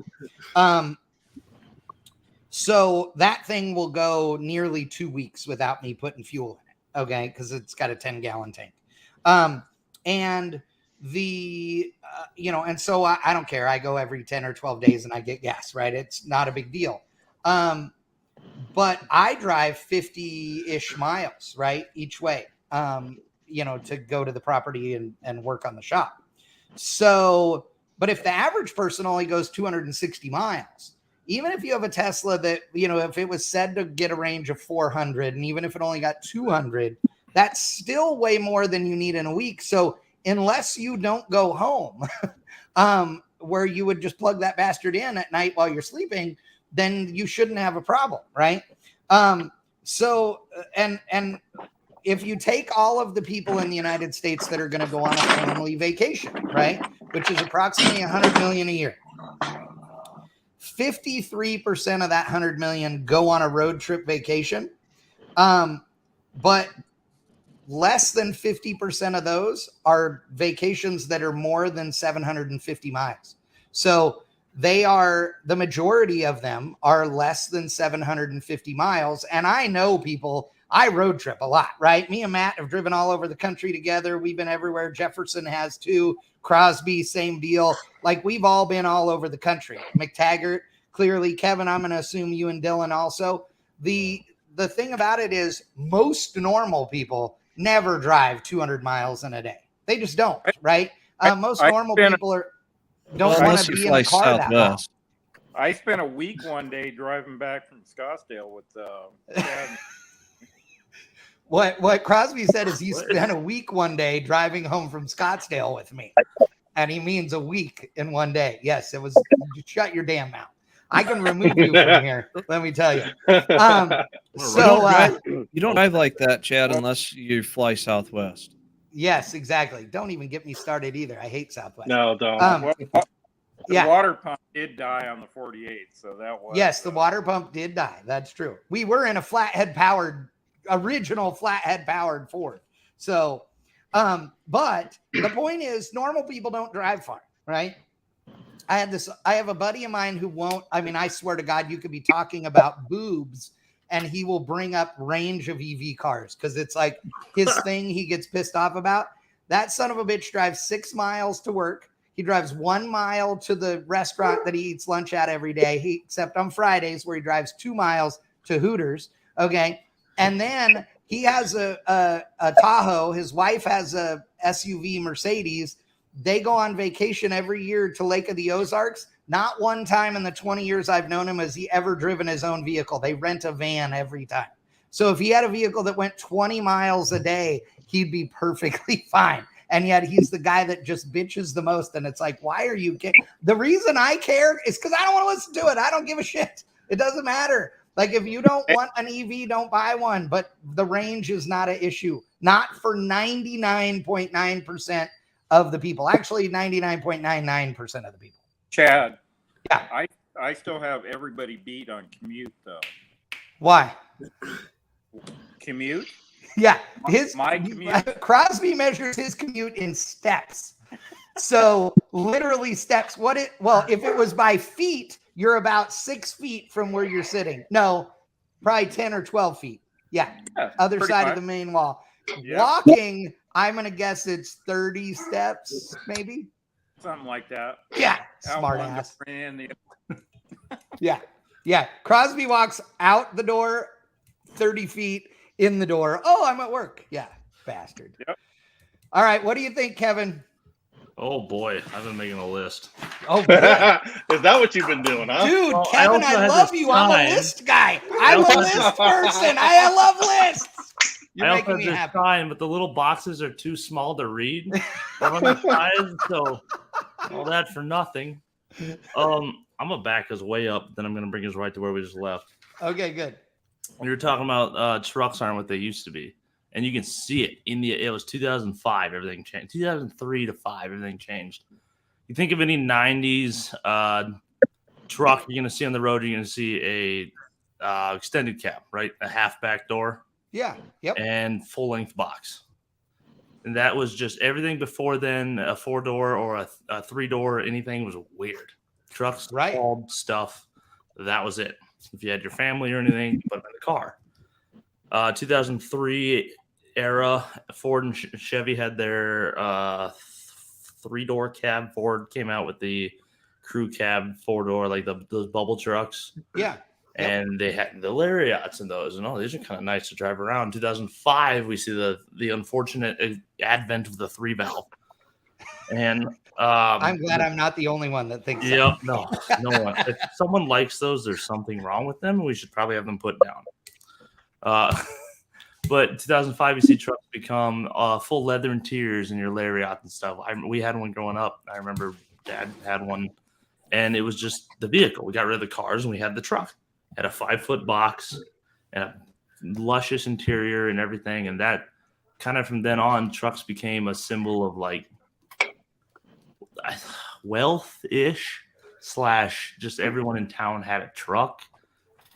A: So that thing will go nearly 2 weeks without me putting fuel in it. Okay. Cause it's got a 10-gallon tank. And the, and so I don't care. I go every 10 or 12 days and I get gas, right? It's not a big deal. But I drive 50-ish miles, right? Each way, to go to the property and work on the shop. So, but if the average person only goes 260 miles, even if you have a Tesla that, if it was said to get a range of 400, and even if it only got 200, that's still way more than you need in a week. So unless you don't go home, where you would just plug that bastard in at night while you're sleeping, then you shouldn't have a problem, right? And if you take all of the people in the United States that are going to go on a family vacation, right, which is approximately 100 million a year, 53% of that 100 million go on a road trip vacation, but less than 50% of those are vacations that are more than 750 miles. So the majority of them are less than 750 miles. And I know people, I road trip a lot, right? Me and Matt have driven all over the country together. We've been everywhere. Jefferson has too. Crosby, same deal. Like, we've all been all over the country. McTaggart, clearly. Kevin, I'm going to assume you and Dylan also. The thing about it is most normal people never drive 200 miles in a day. They just don't, right? Most normal people don't want to be in a car that long.
D: I spent a week one day driving back from Scottsdale with Chad.
A: What Crosby said is he spent a week one day driving home from Scottsdale with me. And he means a week in one day. Yes, it was. Shut your damn mouth. I can remove you from here. Let me tell you.
C: You don't drive like that, Chad, unless you fly Southwest.
A: Yes, exactly. Don't even get me started either. I hate Southwest.
B: No, don't.
D: The water pump did die on the 48, so that was.
A: Yes, the water pump did die. That's true. We were in a original flathead powered Ford. So, but the point is, normal people don't drive far, right? I have a buddy of mine who won't. I mean, I swear to God, you could be talking about boobs and he will bring up range of EV cars because it's like his thing he gets pissed off about. That son of a bitch drives 6 miles to work. He drives 1 mile to the restaurant that he eats lunch at every day, except on Fridays where he drives 2 miles to Hooters. Okay. And then he has a Tahoe. His wife has a SUV Mercedes. They go on vacation every year to Lake of the Ozarks. Not one time in the 20 years I've known him has he ever driven his own vehicle. They rent a van every time. So if he had a vehicle that went 20 miles a day, he'd be perfectly fine. And yet he's the guy that just bitches the most. And it's like, why are you the reason I care is because I don't want to listen to it. I don't give a shit. It doesn't matter. Like, if you don't want an EV, don't buy one. But the range is not an issue. Not for 99.9% of the people. Actually, 99.99% of the people.
D: Chad.
A: Yeah.
D: I still have everybody beat on commute, though.
A: Why?
D: Commute?
A: Yeah.
D: My commute.
A: Crosby measures his commute in steps. So literally steps. If it was by feet, you're about 6 feet from where you're sitting. No, probably 10 or 12 feet. Yeah.
D: Yeah,
A: Other
D: pretty
A: side
D: much.
A: of the main wall.
D: Yeah.
A: Walking, I'm going to guess it's 30 steps, maybe.
D: Something like that.
A: Yeah.
D: Out
A: Smart
D: one
A: ass.
D: door, in the
A: Yeah. Yeah. Crosby walks out the door, 30 feet in the door. Oh, I'm at work. Yeah. Bastard.
D: Yep.
A: All right. What do you think, Kevin?
E: Oh boy, I've been making a list.
A: Oh, good.
B: Is that what you've been doing, huh?
A: Dude,
E: Well, I
A: Kevin,
E: also
A: I
E: had
A: love
E: this
A: you. I'm a
E: time.
A: list guy. I'm a
E: also had
A: list person. I love lists. You're
E: I also
A: making
E: have
A: me
E: this
A: happy.
E: sign, but the little boxes are too small to read. They're on the sides, so all that for nothing. I'm gonna back us way up, then I'm gonna bring us right to where we just left.
A: Okay, good.
E: When you're talking about trucks aren't what they used to be, and you can see it in the. It was 2005, everything changed. 2003 to 5, everything changed. You think of any 90s truck you're gonna see on the road, you're gonna see a extended cab, right? A half back door.
A: Yeah. Yep.
E: And full length box. And that was just everything before then. A 4-door or a 3-door, anything was weird. Trucks,
A: Right.
E: hauled stuff. That was it. If you had your family or anything, you put them in the car. 2003 era, Ford and Chevy had their 3-door cab. Ford came out with the crew cab 4-door, like those bubble trucks.
A: Yeah. Yep.
E: And they had the Lariats and those, and these are kind of nice to drive around. 2005, we see the unfortunate advent of the 3-valve. And
A: I'm glad I'm not the only one that thinks
E: yep, no one. If someone likes those, there's something wrong with them. We should probably have them put down. But 2005, you see trucks become full leather interiors in your Lariat and stuff. We had one growing up. I remember Dad had one, and it was just the vehicle. We got rid of the cars and we had the truck. Had a 5-foot box and a luscious interior and everything. And that kind of from then on, trucks became a symbol of like wealth-ish / just everyone in town had a truck.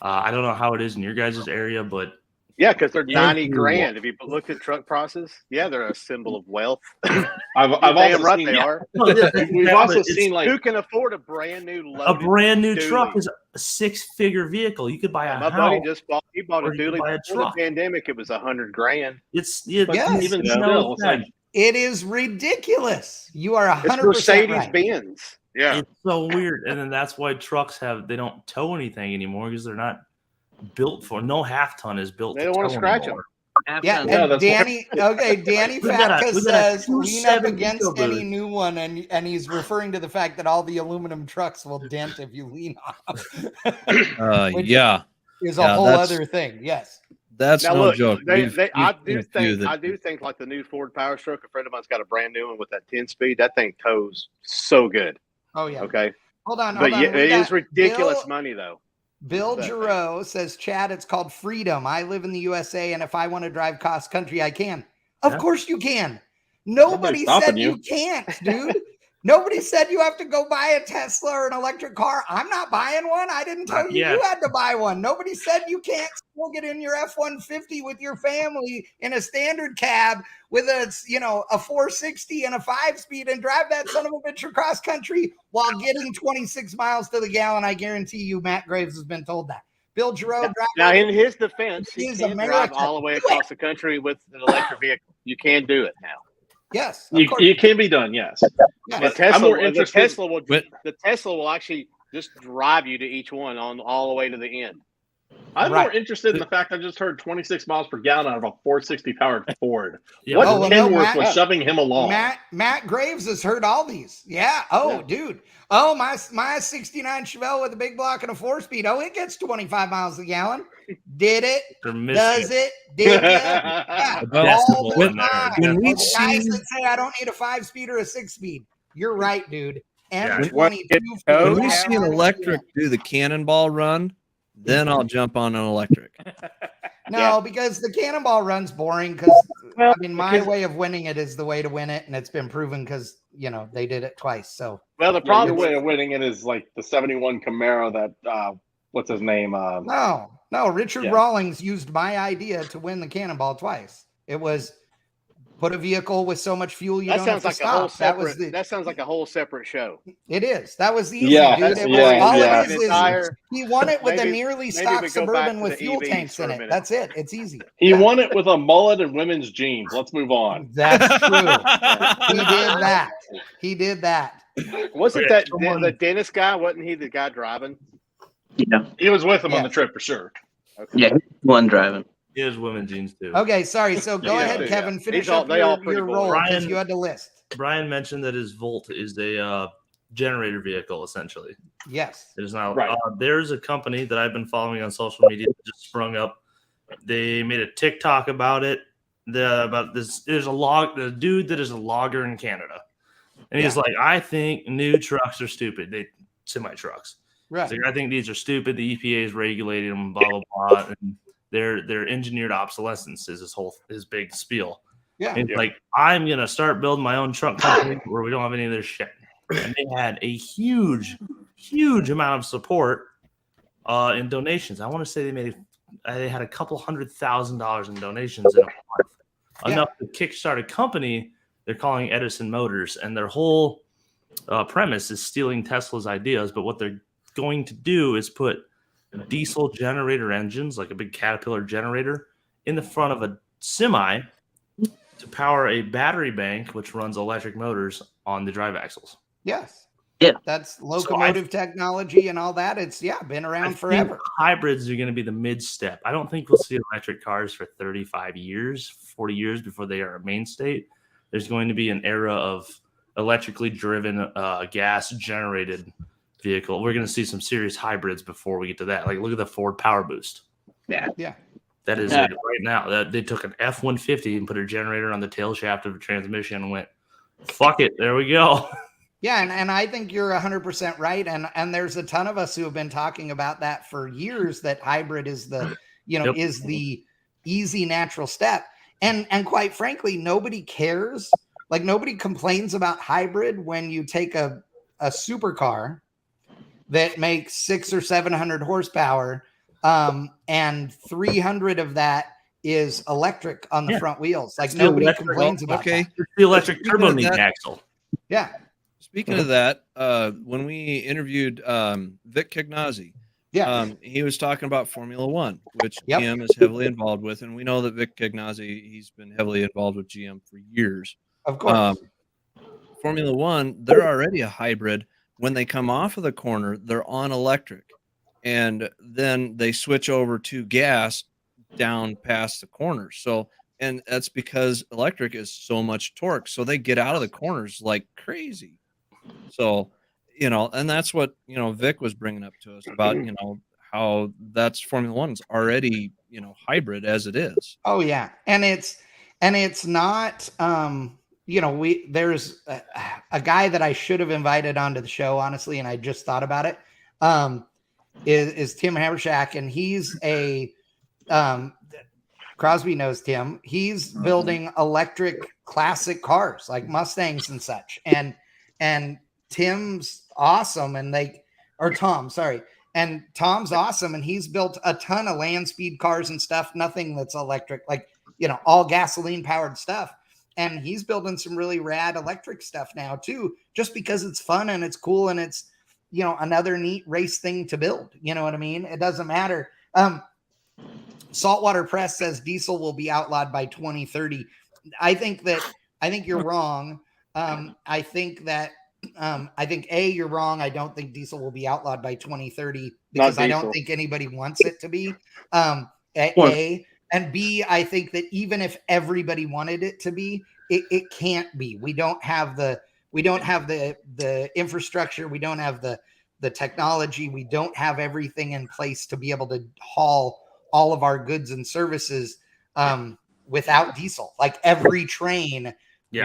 E: I don't know how it is in your guys' area, but
G: Yeah, because they're 90 grand. If you look at truck prices, yeah, they're a symbol of wealth.
B: I've
G: Damn
B: also
G: right
B: seen,
G: they are.
B: we've also seen like
G: Who can afford a brand new
E: a brand new
G: dually?
E: truck is a 6-figure vehicle. You could buy a
G: My
E: house.
G: buddy just bought a
E: or you could
G: dually
E: buy a
G: before the
E: truck.
G: pandemic. It was $100 grand.
E: It's
A: Yes.
B: even
E: you know,
B: still, it's like
A: It is ridiculous. You are 100%
G: It's Mercedes
A: right.
G: Benz. Yeah.
E: it's so weird. And then that's why trucks they don't tow anything anymore because they're not built for. No half ton is built.
G: They don't want to scratch
E: anymore.
A: Yeah,
B: Yeah,
A: and
B: that's
A: Danny. Okay, Danny
E: We got a-
A: Fatka
E: we got a
A: says lean up
E: 270
A: against
E: Eco
A: any
E: Boost.
A: new one, and he's referring to the fact that all the aluminum trucks will dent if you lean on them. Which
C: Yeah,
A: is a
C: Yeah,
A: whole
C: that's-
A: other thing. Yes.
C: that's
G: Now
C: no
G: look,
C: joke.
G: I
C: We've seen a few that-
G: do think like the new Ford PowerStroke. A friend of mine's got a brand new one with that 10-speed. That thing tows so good.
A: Oh yeah.
G: Okay,
A: Hold on.
G: but
A: Hold
G: yeah,
A: on.
G: it
A: We
G: is
A: got
G: ridiculous money though.
A: Bill
G: that thing.
A: Giroux says, Chad, it's called freedom. I live in the USA, and if I want to drive cross country, I can. Of
E: Yeah.
A: course you can. Nobody
B: Nobody's stopping
A: said you can't, dude. Nobody said you have to go buy a Tesla or an electric car. I'm not buying one. I didn't tell
E: Not
A: you
E: yet.
A: you had to buy one. Nobody said you can't still get in your F-150 with your family in a standard cab with a 460 and a 5-speed and drive that son of a bitch across country while getting 26 miles to the gallon. I guarantee you Matt Graves has been told that. Bill Giroux
G: Now, in his defense, he
A: He's
G: can
A: America.
G: drive all the way across the country with an electric vehicle. You can do it now.
A: Yes, of course.
B: it can be done. Yes.
A: Yes.
G: The
B: I'm
G: Tesla,
B: more interested-
G: the Tesla will actually just drive you to each one on all the way to the end.
B: I'm
A: Right.
B: more interested in the fact I just heard 26 miles per gallon out of a 460 powered Ford.
E: Yeah,
B: What
A: Oh, well,
B: Kenworth
A: no, Matt-
B: was shoving him along?
A: Matt Graves has heard all these. Yeah. Oh,
B: Yeah.
A: dude. Oh, my 69 Chevelle with a big block and a 4-speed. Oh, it gets 25 miles a gallon. Did it?
E: they're missing
A: Does it? Did it? Yeah.
C: Well,
A: All the
E: when-
A: time.
C: when we
A: Or the guys
C: see-
A: that say I don't need a 5-speed or a 6-speed. You're right, dude.
E: Yeah.
A: M22.
C: When we
A: Yeah.
C: see an electric do the cannonball run, then I'll jump on an electric.
A: No,
G: Yeah.
A: because the cannonball run's boring because
G: Well,
A: my
G: because-
A: way of winning it is the way to win it, and it's been proven because they did it twice. So
G: Well, the
B: Your
G: problem
B: way of winning it is like the 71 Camaro that what's his name?
A: no, Richard
B: Yeah.
A: Rawlings used my idea to win the cannonball twice. It was put a vehicle with so much fuel you
G: That
A: don't
G: sounds
A: have to
G: like a whole
A: stop. That was
G: separate.
A: the.
G: That sounds like a whole separate show.
A: It is. That was easy,
B: Yeah,
A: dude.
G: That's
A: It
G: boring.
A: was all
B: yeah.
A: it is
G: Entire.
A: he won it with a
G: Maybe-
A: nearly
G: maybe
A: stock
G: we go back
A: Suburban
G: to
A: with
G: the
A: fuel
G: EVs
A: tanks
G: for
A: in
G: a
A: it.
G: minute.
A: That's it. It's easy.
B: He
A: Yeah.
B: won it with a mullet and women's jeans. Let's move on.
A: That's true. He did that. He did that.
G: Wasn't
E: Okay,
G: that the dentist guy? Wasn't he the guy driving?
H: Yeah.
B: He was with him on
A: Yeah.
B: the trip for sure.
G: Okay.
H: Yeah. One driving.
E: He has women jeans too.
A: Okay, sorry. So go
G: Yeah,
A: ahead,
G: yeah.
A: Kevin. Finish
G: They all
A: up
G: pretty
A: your
G: boring.
A: role because
E: Brian-
A: you had to list.
E: Brian mentioned that his Volt is a generator vehicle, essentially.
A: Yes.
E: It is not.
B: Right.
E: There's a company that I've been following on social media that just sprung up. They made a TikTok about it. About this, there's the dude that is a logger in Canada, and he's like, I think new trucks are stupid. Semi trucks.
A: Right.
E: Like, I think these are stupid. The EPA is regulating them, blah blah blah, and they're engineered obsolescence is his big spiel.
A: Yeah.
E: And like, I'm gonna start building my own truck company where we don't have any of this shit. And they had a huge amount of support in donations. I want to say they had a couple $100,000 in donations in a month.
A: Yeah.
E: Enough to kickstart a company they're calling Edison Motors, and their whole premise is stealing Tesla's ideas. But what they're going to do is put diesel generator engines, like a big Caterpillar generator, in the front of a semi to power a battery bank, which runs electric motors on the drive axles.
A: Yes.
H: Yeah.
A: That's locomotive technology and all that. It's been around forever.
E: Hybrids are going to be the mid step. I don't think we'll see electric cars for 35 years, 40 years before they are a mainstay. There's going to be an era of electrically driven, gas generated vehicle. We're going to see some serious hybrids before we get to that. Like, look at the Ford Power Boost.
H: Yeah.
A: Yeah.
E: That is it right now. That they took an F-150 and put a generator on the tail shaft of a transmission and went, fuck it, there we go.
A: Yeah, and I think you're 100% right. And there's a ton of us who have been talking about that for years, that hybrid is the, is the easy natural step. And quite frankly, nobody cares. Like, nobody complains about hybrid when you take a supercar that makes 600 or 700 horsepower, and 300 of that is electric on the front wheels. Like, nobody complains about that.
E: It's the electric turbo knee axle.
A: Yeah.
C: Speaking of that, when we interviewed Vic Kignazzi, he was talking about Formula One, which GM is heavily involved with. And we know that Vic Kignazzi, he's been heavily involved with GM for years.
A: Of course.
C: Formula One, they're already a hybrid. When they come off of the corner, they're on electric. And then they switch over to gas down past the corner. So, and that's because electric is so much torque. So they get out of the corners like crazy. So, and that's what, Vic was bringing up to us about, how that's Formula One's already, hybrid as it is.
A: Oh yeah. And it's not, there's a guy that I should have invited onto the show, honestly. And I just thought about it, is Tim Habershack. And he's Crosby knows Tim. He's building electric classic cars like Mustangs and such. And Tim's awesome. And Tom's awesome. And he's built a ton of land speed cars and stuff. Nothing that's electric, like, all gasoline powered stuff. And he's building some really rad electric stuff now too, just because it's fun and it's cool. And it's, another neat race thing to build. You know what I mean? It doesn't matter. Saltwater Press says diesel will be outlawed by 2030. I think you're wrong. I think you're wrong. I don't think diesel will be outlawed by 2030 because I don't think anybody wants it to be. And B, I think that even if everybody wanted it to be, it can't be. We don't have the infrastructure. We don't have the technology. We don't have everything in place to be able to haul all of our goods and services without diesel. Like, every train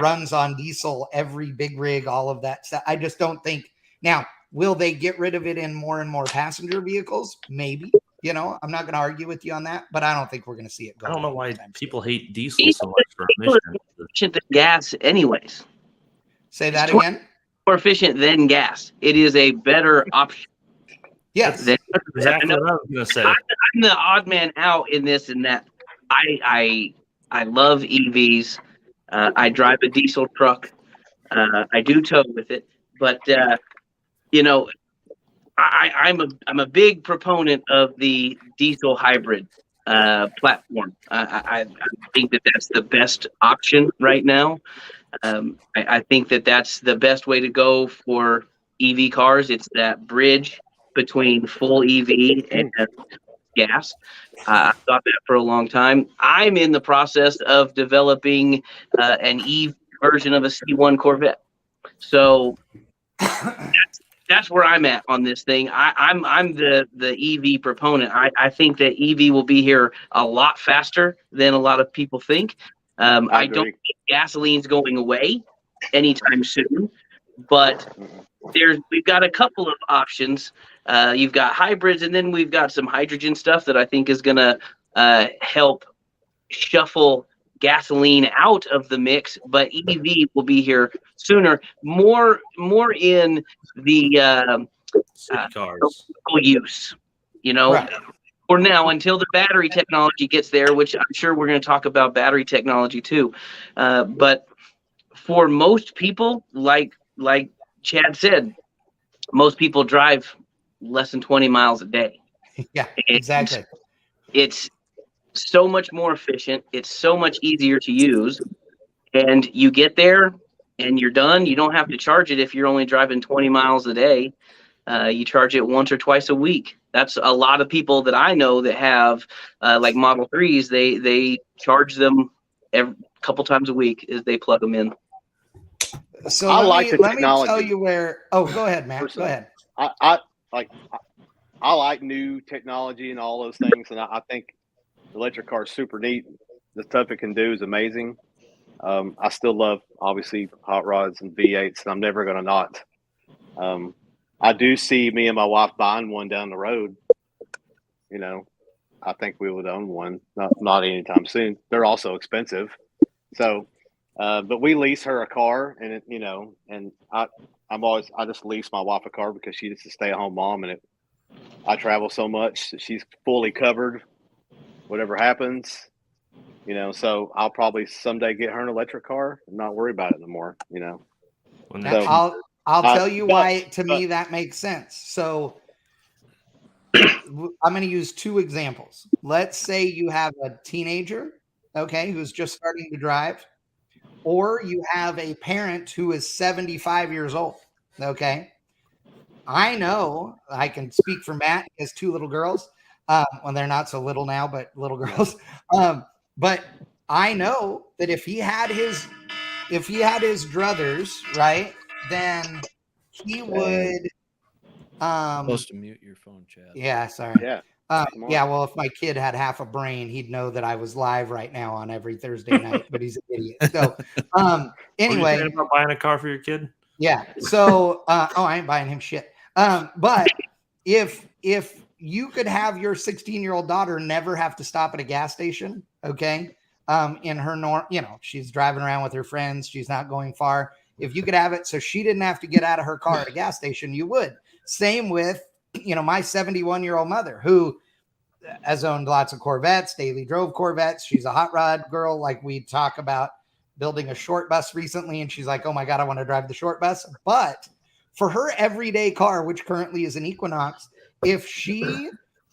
A: runs on diesel, every big rig, all of that stuff. I just don't think. Now, will they get rid of it in more and more passenger vehicles? Maybe. I'm not going to argue with you on that, but I don't think we're going to see it go.
E: I don't know why people hate diesel so much for emissions.
H: More efficient than gas, anyways.
A: Say that again.
H: More efficient than gas. It is a better option.
A: Yes,
E: that's exactly what I was going to say.
H: I'm the odd man out in this and that. I love EVs. I drive a diesel truck. I do tow with it, but you know, I'm a big proponent of the diesel hybrid platform. I think that that's the best option right now. I think that that's the best way to go for EV cars. It's that bridge between full EV and gas. I've thought that for a long time. I'm in the process of developing an EV version of a C1 Corvette. So that's where I'm at on this thing. I'm the EV proponent. I think that EV will be here a lot faster than a lot of people think. I don't think gasoline's going away anytime soon, but we've got a couple of options. You've got hybrids, and then we've got some hydrogen stuff that I think is going to help shuffle gasoline out of the mix, but EV will be here sooner, more in the
E: City cars.
H: use,
A: Right.
H: for now until the battery technology gets there, which I'm sure we're going to talk about battery technology too. But for most people, like Chad said, most people drive less than 20 miles a day.
A: Yeah,
H: And
A: exactly.
H: it's so much more efficient. It's so much easier to use. And you get there and you're done. You don't have to charge it if you're only driving 20 miles a day. You charge it once or twice a week. That's a lot of people that I know that have like Model 3s. They charge them a couple times a week as they plug them in.
A: So
G: I
A: let
G: like
A: me,
G: the
A: let me tell
G: technology.
A: you where. Oh, go ahead, Matt. Go ahead.
G: I like new technology and all those things, and I think the electric car is super neat. The stuff it can do is amazing. I still love, obviously, hot rods and V8s, and I'm never going to not. I do see me and my wife buying one down the road. I think we would own one, not anytime soon. They're also expensive. So, but we lease her a car, and and I just lease my wife a car because she's just a stay-at-home mom, and I travel so much that she's fully covered, whatever happens. So I'll probably someday get her an electric car and not worry about it no more.
E: When
A: Now,
E: that
A: I'll tell you why to
G: but-
A: me that makes sense. So I'm going to use two examples. Let's say you have a teenager, okay, who's just starting to drive, or you have a parent who is 75 years old, okay? I know I can speak for Matt. He has two little girls. Well, they're not so little now, but little girls. But I know that if he had his druthers, right, then he would.
C: Supposed to mute your phone, Chad.
A: Yeah, sorry.
G: Yeah.
A: Yeah, well, if my kid had half a brain, he'd know that I was live right now on every Thursday night, but he's an idiot. So, anyway.
E: Were you thinking about buying a car for your kid?
A: Yeah. So, I ain't buying him shit. But if you could have your 16-year-old daughter never have to stop at a gas station, okay, in her she's driving around with her friends, she's not going far. If you could have it so she didn't have to get out of her car at a gas station, you would. Same with, my 71-year-old mother who has owned lots of Corvettes, daily drove Corvettes. She's a hot rod girl. Like we talk about building a short bus recently, and she's like, oh my God, I want to drive the short bus. But for her everyday car, which currently is an Equinox, if she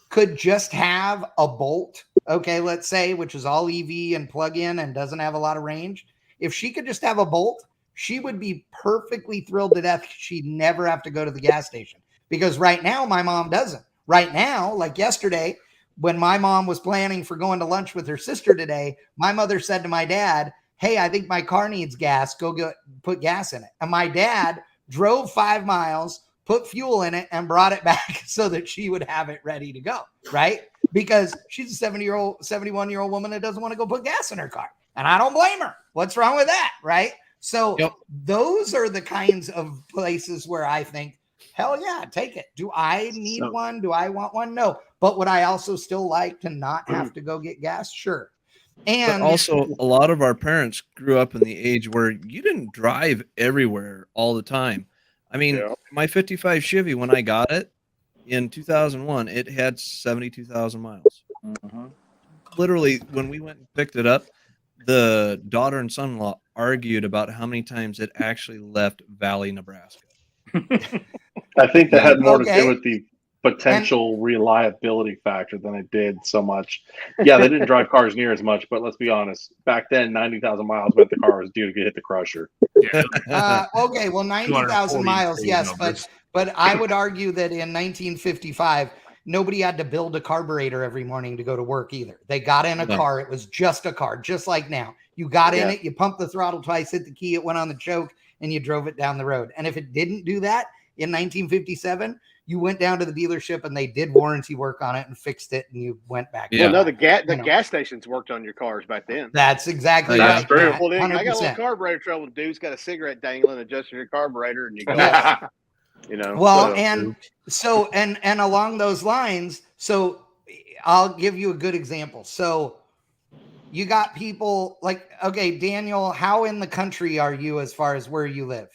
A: could just have a Bolt, okay, let's say, which is all EV and plug-in and doesn't have a lot of range, if she could just have a Bolt, she would be perfectly thrilled to death. She'd never have to go to the gas station. Because right now, my mom doesn't. Right now, like yesterday, when my mom was planning for going to lunch with her sister today, my mother said to my dad, hey, I think my car needs gas. Go put gas in it. And my dad drove 5 miles, put fuel in it, and brought it back so that she would have it ready to go, right? Because she's a 71-year-old woman that doesn't want to go put gas in her car. And I don't blame her. What's wrong with that, right? So those are the kinds of places where I think, hell yeah, take it. Do I need one? Do I want one? No. But would I also still like to not have to go get gas? Sure. And
C: but also, a lot of our parents grew up in the age where you didn't drive everywhere all the time. I mean, my 55 Chevy, when I got it in 2001, it had 72,000 miles.
D: Mm-hmm.
C: Literally, when we went and picked it up, the daughter and son-in-law argued about how many times it actually left Valley, Nebraska.
B: I think that had more to
A: Okay.
B: do with the potential reliability factor than it did so much. Yeah, they didn't drive cars near as much, but let's be honest. Back then, 90,000 miles meant the car was due to hit the crusher.
A: Okay, well, 90,000 miles, yes, but I would argue that in 1955, nobody had to build a carburetor every morning to go to work either. They got in a car. It was just a car, just like now. You got in it, you pumped the throttle twice, hit the key, it went on the choke, and you drove it down the road. And if it didn't do that in 1957, you went down to the dealership and they did warranty work on it and fixed it, and you went back.
G: Well, no, the gas stations worked on your cars back then.
A: That's exactly
B: That's
A: right.
B: true.
A: Matt,
G: Well, then, I got a
A: 100%.
G: little carburetor trouble. Dude's got a cigarette dangling, adjusting your carburetor, and you go.
A: Well, and along those lines, so I'll give you a good example. So you got people like, okay, Daniel, how in the country are you as far as where you live?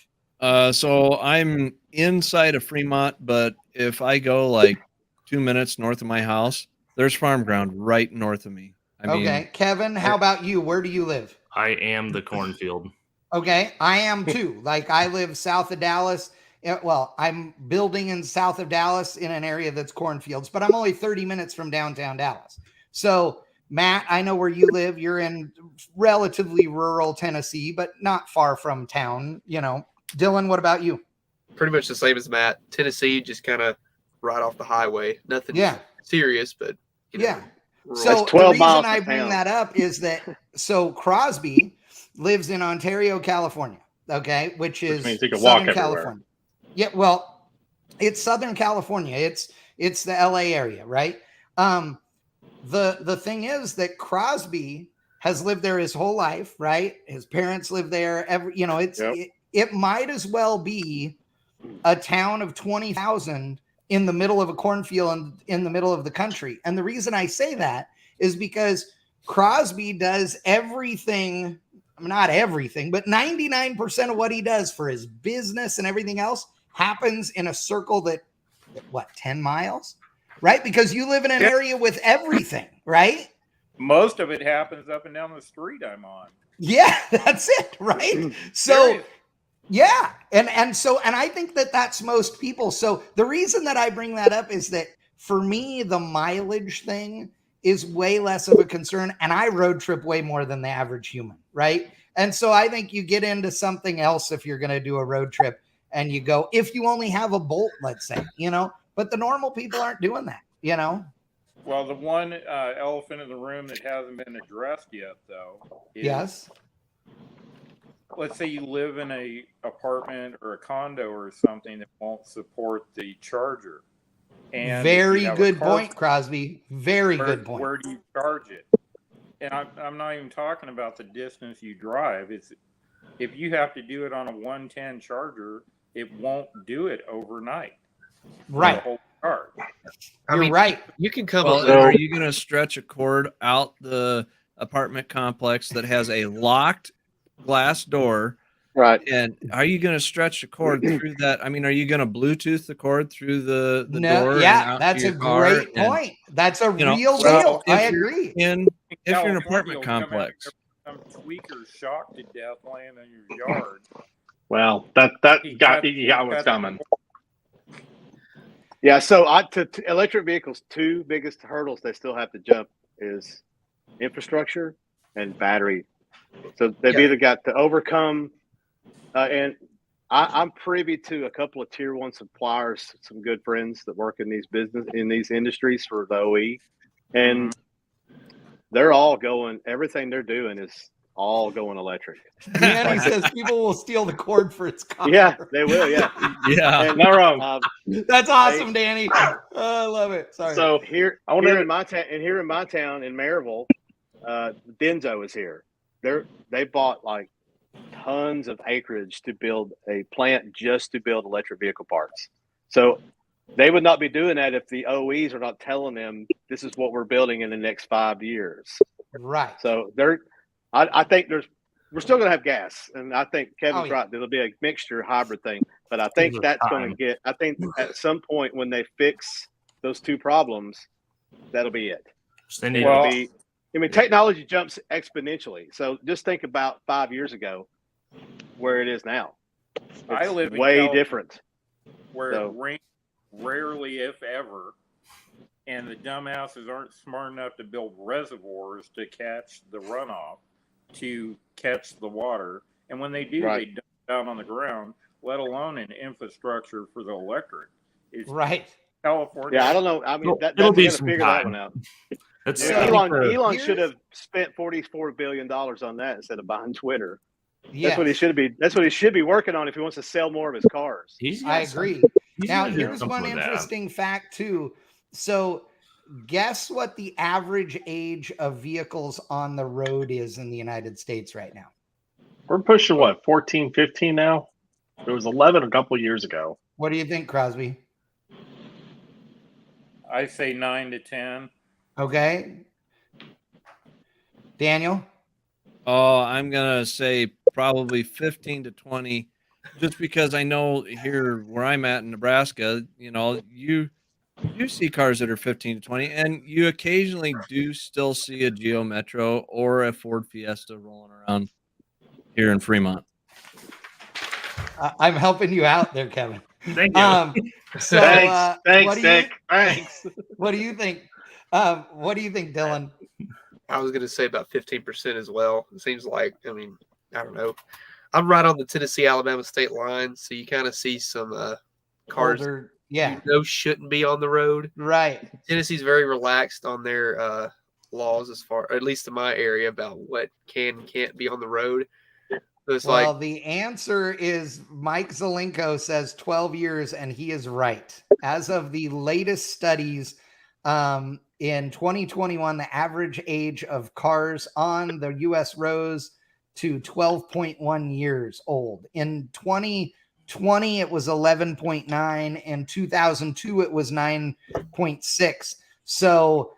C: So I'm inside of Fremont, but if I go like 2 minutes north of my house, there's farm ground right north of me. I mean,
A: Kevin, how about you? Where do you live?
I: I am the cornfield.
A: Okay, I am too. Like I live south of Dallas. Well, I'm building in south of Dallas in an area that's cornfields, but I'm only 30 minutes from downtown Dallas. So, Matt, I know where you live. You're in relatively rural Tennessee, but not far from town, you know. Dylan, what about you?
J: Pretty much the same as Matt. Tennessee, just kind of right off the highway. Nothing serious, but rural.
A: So
G: 12
A: the
G: miles
A: reason I bring that up is that Crosby lives in Ontario, California, okay, which is
B: means he can
A: Southern
B: walk
A: California. Yeah, well, it's Southern California. It's the LA area, right? The thing is that Crosby has lived there his whole life, right? His parents live there. It might as well be a town of 20,000 in the middle of a cornfield and in the middle of the country. And the reason I say that is because Crosby does everything, not everything, but 99% of what he does for his business and everything else happens in a circle that, 10 miles? Right? Because you live in an area with everything, right?
D: Most of it happens up and down the street I'm on.
A: Yeah, that's it, right? So, yeah. And I think that that's most people. So the reason that I bring that up is that for me, the mileage thing is way less of a concern. And I road trip way more than the average human, right? And so I think you get into something else if you're going to do a road trip and you go, if you only have a Bolt, let's say, but the normal people aren't doing that,
D: Well, the one elephant in the room that hasn't been addressed yet, though, is
A: yes.
D: Let's say you live in a apartment or a condo or something that won't support the charger. And
A: very good point, Crosby. Very good point.
D: Where do you charge it? And I'm not even talking about the distance you drive. It's if you have to do it on a 110 charger, it won't do it overnight.
A: Right.
D: The whole charge.
A: You're right.
J: You can come.
C: Well, are you going to stretch a cord out the apartment complex that has a locked glass door?
G: Right.
C: And are you going to stretch the cord through that? I mean, are you going to Bluetooth the cord through the door?
A: Yeah, that's a great point. That's a real deal. I agree.
C: If you're in an apartment complex,
D: some tweaker shocked to death laying in your yard.
B: Well, that got what's coming.
G: Yeah, so to electric vehicles, two biggest hurdles they still have to jump is infrastructure and battery. So they've either got to overcome, and I'm privy to a couple of tier one suppliers, some good friends that work in these industries for the OE, and they're all going. Everything they're doing is all going electric.
A: Danny says people will steal the cord for its car.
G: Yeah, they will. Yeah,
B: yeah, not wrong.
A: That's awesome, Danny. I love it. Sorry.
G: So here in my town, in Maryville, Denso is here. They bought like tons of acreage to build a plant just to build electric vehicle parts. So they would not be doing that if the OEs are not telling them this is what we're building in the next 5 years.
A: Right.
G: So I think we're still going to have gas, and I think Kevin's right. There'll be a mixture hybrid thing, but I think that's going to get. I think at some point when they fix those two problems, that'll be it. I mean, technology jumps exponentially. So just think about 5 years ago, where it is now.
D: I
G: It's
D: live in
G: way
D: California,
G: different.
D: where
G: So-
D: it rains rarely, if ever, and the dumbasses aren't smart enough to build reservoirs to catch the runoff, to catch the water. And when they do,
G: Right.
D: they dump it out on the ground, let alone an infrastructure for the electric. It's
A: Right.
D: California.
G: Yeah, I don't know. I mean,
I: Well,
G: that,
I: it'll
G: they
I: be
G: got to
I: some
G: figure that
I: time.
G: one out.
I: It's,
G: I mean,
I: I think
G: Elon
A: Here's-
G: should have spent $44 billion on that instead of buying Twitter.
A: Yes.
G: That's what he should be. That's what he should be working on if he wants to sell more of his cars.
I: he's got
A: I
I: some-
A: agree.
I: he's
A: Now,
I: gonna do
A: here's
I: something
A: one
I: with that.
A: interesting fact, too. So, guess what the average age of vehicles on the road is in the United States right now?
B: We're pushing what, 14, 15 now? It was 11 a couple years ago.
A: What do you think, Crosby?
D: I say 9 to 10.
A: Okay. Daniel?
C: Oh, I'm gonna say probably 15 to 20, just because I know here where I'm at in Nebraska, you see cars that are 15 to 20, and you occasionally do still see a Geo Metro or a Ford Fiesta rolling around here in Fremont.
A: I'm helping you out there, Kevin.
I: Thank you.
A: So,
B: Thanks,
A: what do you,
B: Dick. Thanks.
A: what do you think? What do you think, Dylan?
J: I was going to say about 15% as well. It seems like, I mean, I don't know. I'm right on the Tennessee-Alabama state line, so you kind of see some cars
A: Older, yeah,
J: you know shouldn't be on the road.
A: right.
J: Tennessee's very relaxed on their laws, as far, or at least in my area, about what can and can't be on the road. So it's
A: Well,
J: like,
A: the answer is Mike Zelenko says 12 years, and he is right. As of the latest studies, in 2021, the average age of cars on the U.S. rose to 12.1 years old. In 2020, it was 11.9. In 2002, it was 9.6. So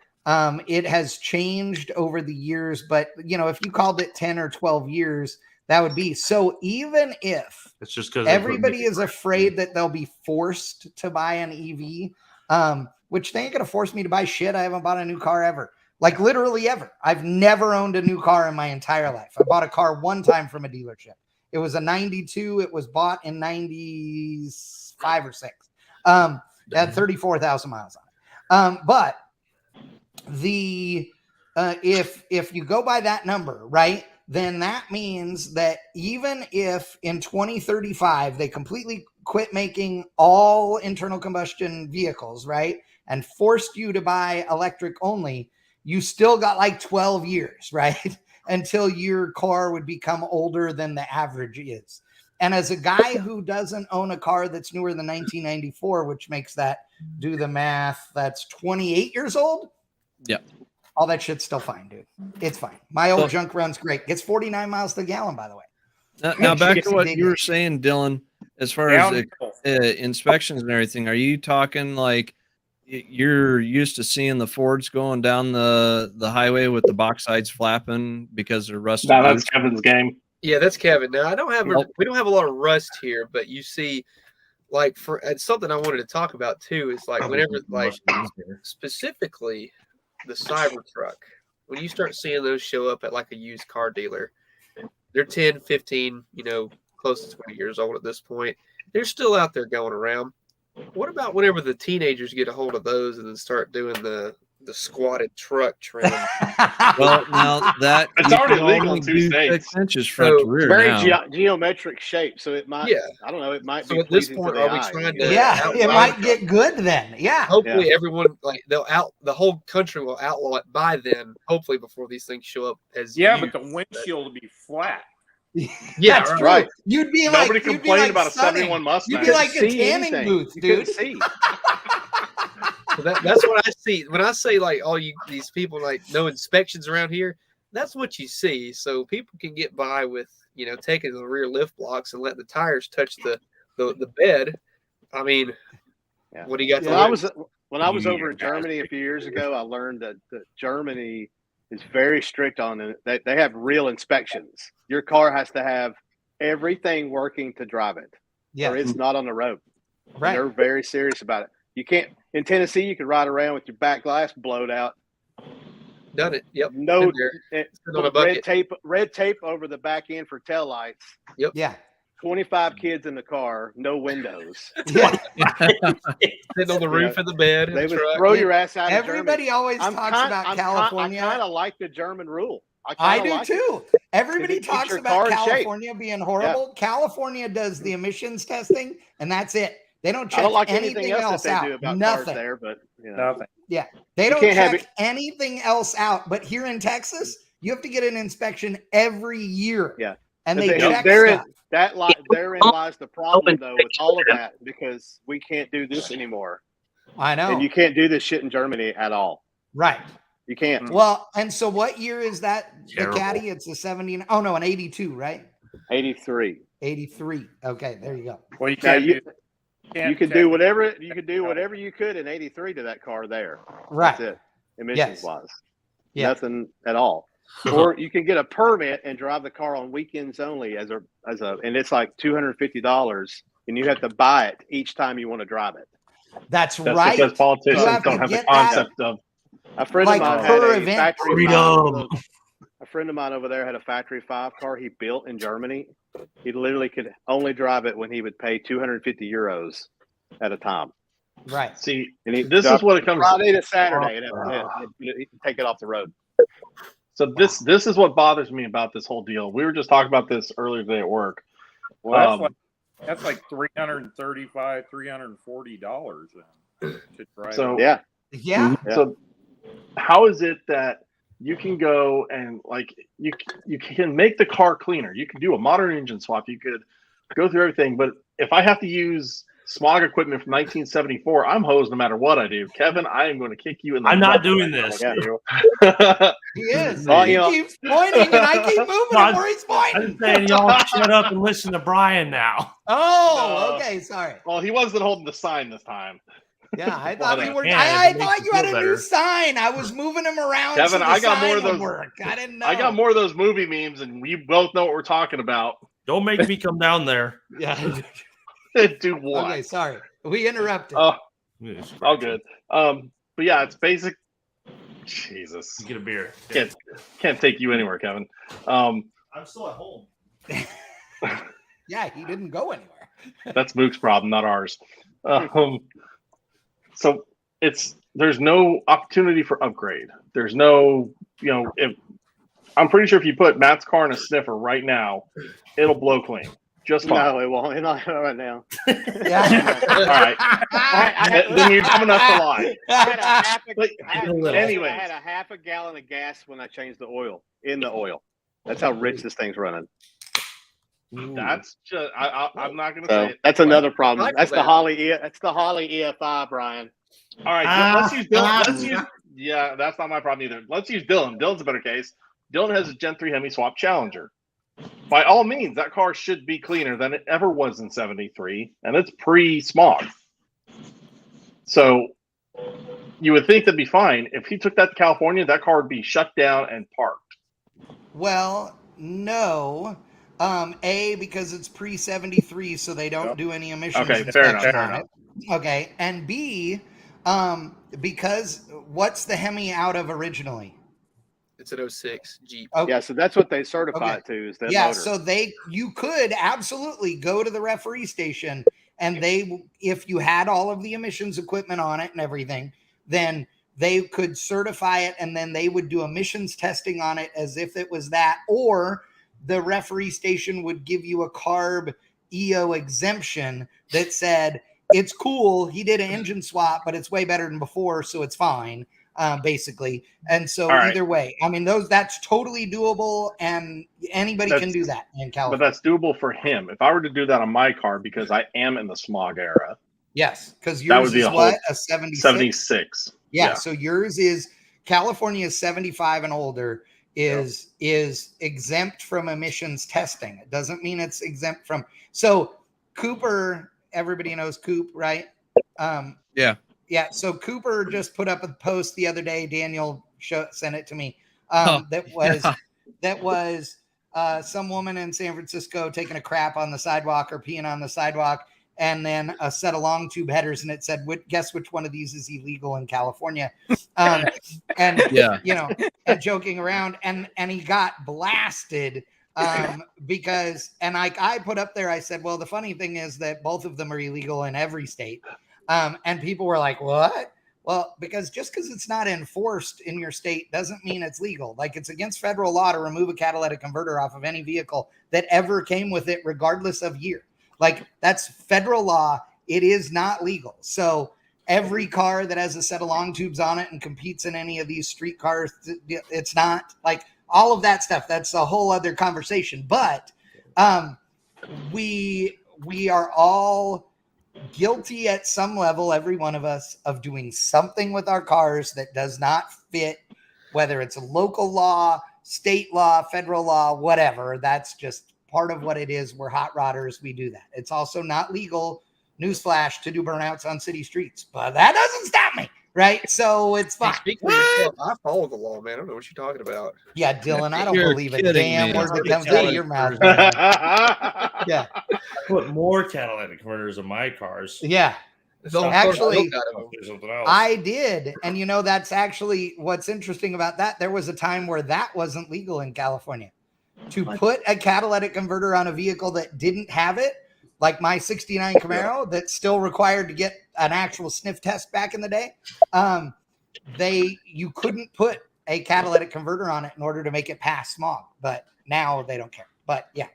A: it has changed over the years. But, if you called it 10 or 12 years, that would be. So even if
I: It's just because
A: everybody is afraid that they'll be forced to buy an EV, which they ain't going to force me to buy shit. I haven't bought a new car ever. Like literally ever. I've never owned a new car in my entire life. I bought a car one time from a dealership. It was a 92. It was bought in 95 or 6. It had 34,000 miles on it. But if you go by that number, right, then that means that even if in 2035 they completely quit making all internal combustion vehicles, right, and forced you to buy electric only, you still got like 12 years, right, until your car would become older than the average is. And as a guy who doesn't own a car that's newer than 1994, which makes that, do the math, that's 28 years old.
C: Yeah.
A: All that shit's still fine, dude. It's fine. My old junk runs great. Gets 49 miles to the gallon, by the way.
C: Now back to what you were saying, Dylan, as far as inspections and everything, are you talking like you're used to seeing the Fords going down the highway with the box sides flapping because they're rusted?
B: No, that's Kevin's game.
J: Yeah, that's Kevin. Now we don't have a lot of rust here, but you see, like, it's something I wanted to talk about too, is like whenever, like, specifically the Cybertruck, when you start seeing those show up at like a used car dealer, they're 10, 15, close to 20 years old at this point. They're still out there going around. What about whenever the teenagers get a hold of those and then start doing the squatted truck trim?
C: Well, now that
B: it's already legal in 2 states.
C: 6 inches front to rear.
G: Very
C: now.
G: geometric shape, so it might.
J: Yeah.
G: I don't know. It might
J: So
G: be
J: at this
G: pleasing
J: point,
G: to the
J: are we
G: eye.
J: trying to?
A: Yeah, it might get good then. Yeah.
J: Hopefully, everyone the whole country will outlaw it by then. Hopefully, before these things show up as
D: but the windshield will be flat.
J: Yeah,
A: that's true.
J: right.
A: You'd be
B: Nobody
A: like,
B: complained about a
A: Sunny.
B: 71 Mustang.
A: You'd be like a
G: See
A: tanning
G: anything.
A: booth,
G: You
A: dude.
G: couldn't see.
J: So that's what I see when I say like all these people like no inspections around here. That's what you see. So people can get by with taking the rear lift blocks and letting the tires touch the bed. I mean, what do you got?
G: When I was over in Germany a few years ago, I learned that Germany is very strict on it. They have real inspections. Your car has to have everything working to drive it, or it's not on the road.
A: Right.
G: They're very serious about it. You can't in Tennessee. You could ride around with your back glass blowed out.
J: Done it. Yep.
G: No
J: Been there. Sit on a bucket.
G: red tape over the back end for taillights.
A: Yeah.
G: 25 kids in the car, no windows.
A: Yeah.
J: Sitting on the roof of the bed. In
G: They
J: the
G: would
J: truck.
G: throw your ass out of
A: Everybody
G: Germany.
A: always talks about California.
G: I kind of like the German rule.
A: I do
G: like
A: too. Everybody
G: It keeps
A: talks
G: your
A: about
G: car in shape.
A: California being horrible. California does the emissions testing, and that's it. They don't
G: I
A: check
G: don't like
A: anything else
G: that they
A: out.
G: do about
A: Nothing.
G: cars there, but
D: Nothing.
A: Yeah, they
G: You
A: don't
G: can't have
A: check anything else out. But here in Texas, you have to get an inspection every year.
G: Yeah,
A: and they check
G: therein
A: stuff.
G: therein lies the problem, though, with all of that, because we can't do this anymore.
A: I know,
G: and you can't do this shit in Germany at all.
A: Right.
G: You can't.
A: Well, and so what year is that?
I: Terrible.
A: The Caddy? It's a 70. Oh no, an 82, right?
G: 83.
A: 83. Okay, there you go.
D: Well, you
G: Now,
D: can't.
G: you could do whatever you could in 83 to that car there.
A: Right.
G: That's it. Emissions wise.
A: Yeah.
G: Nothing at all. Or you can get a permit and drive the car on weekends only and it's like $250, and you have to buy it each time you want to drive it.
A: That's right.
B: Because politicians
A: have
B: don't
A: to
B: have the
A: get
B: concept of
G: a friend
A: like
G: of mine
A: per
G: had a
A: event.
G: factory
I: Freedom.
G: A friend of mine over there had a factory 5 car he built in Germany. He literally could only drive it when he would pay 250 euros at a time.
A: Right.
B: See,
G: And he
B: this is what it comes
G: Friday to Saturday, and he'd take it off the road.
B: So this is what bothers me about this whole deal. We were just talking about this earlier today at work.
D: Well, that's like $335, $340 to drive.
B: So
G: Yeah.
B: So how is it that you can go and like you can make the car cleaner? You can do a modern engine swap. You could go through everything, but if I have to use smog equipment from 1974, I'm hosed no matter what I do. Kevin, I am going to kick you in the
I: I'm not
B: nuts
I: doing
B: when I
I: this.
B: come
G: Yeah.
B: to
A: He is.
G: Well,
A: He keeps pointing, and I keep moving him where he's
I: I'm
A: pointing.
I: saying y'all shut up and listen to Brian now.
A: Oh,
B: No.
A: okay. Sorry.
B: Well, he wasn't holding the sign this time.
A: Yeah, I thought you were.
I: Yeah,
A: I
I: it makes
A: thought
I: you
A: you had a
I: feel
A: new
I: better.
A: sign. I was moving him around.
B: Kevin,
A: so the
B: I got more
A: sign
B: of
A: would
B: those-
A: work. I didn't know.
B: I got more of those movie memes, and we both know what we're talking about.
I: Don't make me come down there.
A: Yeah.
B: Do what?
A: Okay. Sorry. We interrupted.
B: Oh, all good. But yeah, it's basic. Jesus,
I: Get a beer.
B: can't take you anywhere, Kevin.
I: I'm still at home.
A: Yeah, he didn't go anywhere.
B: That's Mook's problem, not ours. So there's no opportunity for upgrade. There's no, if I'm pretty sure if you put Matt's car in a sniffer right now, it'll blow clean. Just fine.
G: No, it won't. It's not right now.
A: Yeah.
B: All right. Then you're dumb enough to lie. Anyways.
G: I had a half a gallon of gas when I changed the oil in the oil. That's how rich this thing's running.
B: That's just I'm not gonna
G: So
B: say it.
G: that's another problem.
J: Like
G: That's the
J: that.
G: Holly. That's the Holly EFI, Brian.
B: All right, let's use Dylan. Yeah, that's not my problem either. Let's use Dylan. Dylan's a better case. Dylan has a Gen 3 Hemi swap Challenger. By all means, that car should be cleaner than it ever was in 73, and it's pre-smog. So you would think that'd be fine. If he took that to California, that car would be shut down and parked.
A: Well, no. Because it's pre-73, so they don't do any emissions inspection on it. Okay, and B, because what's the Hemi out of originally?
J: It's an 06 Jeep.
A: Okay.
G: Yeah, so that's what they certify it to is that motor.
A: So you could absolutely go to the referee station, and if you had all of the emissions equipment on it and everything, then they could certify it, and then they would do emissions testing on it as if it was that, or the referee station would give you a CARB EO exemption that said, it's cool, he did an engine swap, but it's way better than before, so it's fine, basically. And so either way, I mean, that's totally doable, and anybody can do that in California.
B: But that's doable for him. If I were to do that on my car, because I am in the smog era.
A: Yes, because yours is what? A 76?
B: 76.
A: Yeah, so yours is, California is 75 and older, is exempt from emissions testing. It doesn't mean it's exempt from. So Cooper, everybody knows Coop, right? Yeah. So Cooper just put up a post the other day. Daniel sent it to me. That was some woman in San Francisco taking a crap on the sidewalk or peeing on the sidewalk, and then a set of long tube headers, and it said, "Guess which one of these is illegal in California?" And
C: Yeah.
A: and joking around, and he got blasted because, and I put up there, I said, well, the funny thing is that both of them are illegal in every state, and people were like, what? Well, because just because it's not enforced in your state doesn't mean it's legal. Like, it's against federal law to remove a catalytic converter off of any vehicle that ever came with it, regardless of year. Like, that's federal law. It is not legal. So every car that has a set of long tubes on it and competes in any of these street cars, it's not like all of that stuff. That's a whole other conversation. But we are all guilty at some level, every one of us, of doing something with our cars that does not fit, whether it's a local law, state law, federal law, whatever. That's just part of what it is. We're hot rodders. We do that. It's also not legal, newsflash, to do burnouts on city streets, but that doesn't stop me, right? So it's fine.
J: Hey, speak for yourself. I follow the law, man. I don't know what you're talking about.
A: Yeah, Dylan, I don't
C: You're
A: believe a
C: kidding
A: damn
C: me.
A: word that
I: That's
A: comes out of your mouth. Man. Yeah,
I: I put more catalytic converters in my cars.
A: yeah.
J: Don't
A: Actually,
J: look at 'em.
I: Do something else.
A: I did. And you know, that's actually what's interesting about that. There was a time where that wasn't legal in California. To put a catalytic converter on a vehicle that didn't have it, like my 69 Camaro, that's still required to get an actual sniff test back in the day. You couldn't put a catalytic converter on it in order to make it pass smog, but now they don't care. But yeah.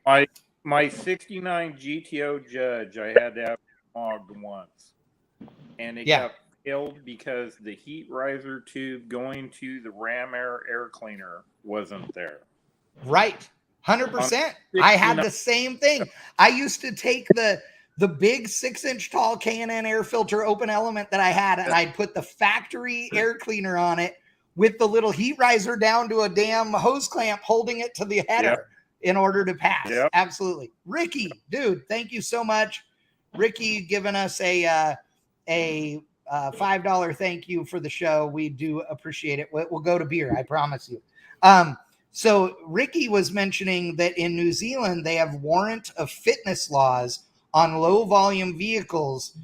D: My 69 GTO Judge, I had to have smogged once. And it got failed because the heat riser tube going to the ram air cleaner wasn't there.
A: Right. 100%. I had the same thing. I used to take the big 6-inch tall K&N air filter open element that I had, and I'd put the factory air cleaner on it with the little heat riser down to a damn hose clamp holding it to the header in order to pass.
D: Yep.
A: Absolutely. Ricky, dude, thank you so much. Ricky giving us a $5 thank you for the show. We do appreciate it. We'll go to beer, I promise you. So Ricky was mentioning that in New Zealand, they have warrant of fitness laws on low volume vehicles.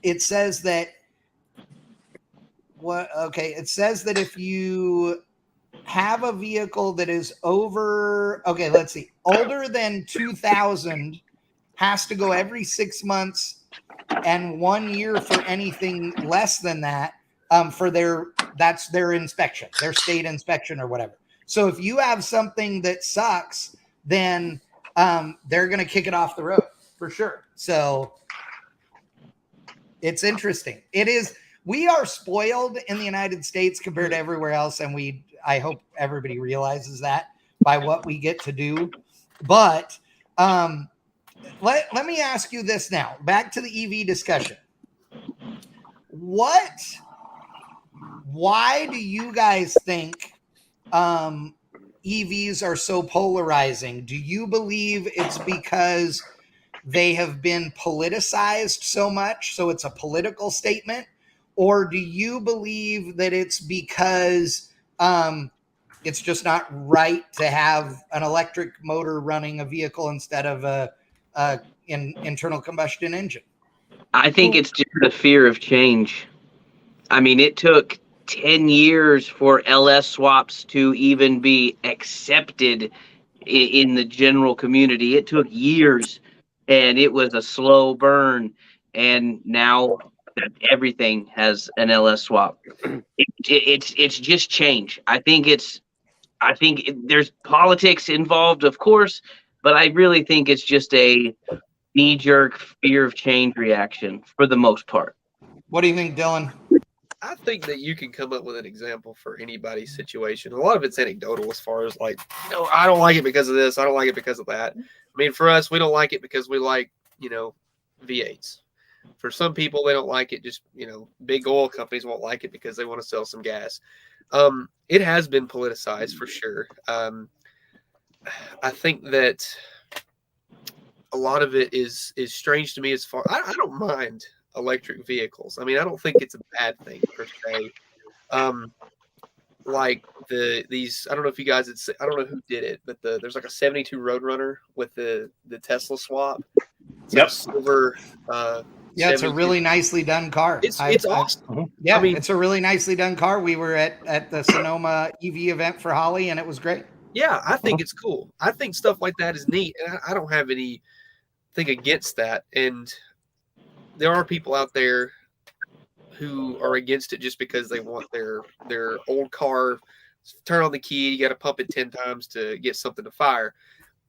A: It says that it says that if you have a vehicle that is older than 2000, has to go every 6 months, and 1 year for anything less than that, that's their inspection, their state inspection or whatever. So if you have something that sucks, then they're going to kick it off the road for sure. So it's interesting. It is. We are spoiled in the United States compared to everywhere else, and I hope everybody realizes that by what we get to do. But let me ask you this now. Back to the EV discussion. Why do you guys think EVs are so polarizing? Do you believe it's because they have been politicized so much, so it's a political statement? Or do you believe that it's because it's just not right to have an electric motor running a vehicle instead of an internal combustion engine?
H: I think it's just the fear of change. I mean, it took 10 years for LS swaps to even be accepted in the general community. It took years, and it was a slow burn. And now everything has an LS swap. It's just change. I think there's politics involved, of course, but I really think it's just a knee-jerk fear of change reaction for the most part.
A: What do you think, Dylan?
J: I think that you can come up with an example for anybody's situation. A lot of it's anecdotal as far as like, I don't like it because of this. I don't like it because of that. I mean, for us, we don't like it because we like, V8s. For some people, they don't like it. Just, big oil companies won't like it because they want to sell some gas. It has been politicized for sure. I think that a lot of it is strange to me as far. I don't mind electric vehicles. I mean, I don't think it's a bad thing per se. Like these, I don't know if you guys I don't know who did it, but there's like a 72 Roadrunner with the Tesla swap.
B: Yep.
J: silver.
A: Yeah, it's a
J: 72.
A: really nicely done car.
J: It's awesome.
A: Yeah,
J: I mean,
A: it's a really nicely done car. We were at the Sonoma EV event for Holly, and it was great.
J: yeah, I think it's cool. I think stuff like that is neat, and I don't have anything against that. And there are people out there who are against it just because they want their old car. Turn on the key, you got to pump it 10 times to get something to fire.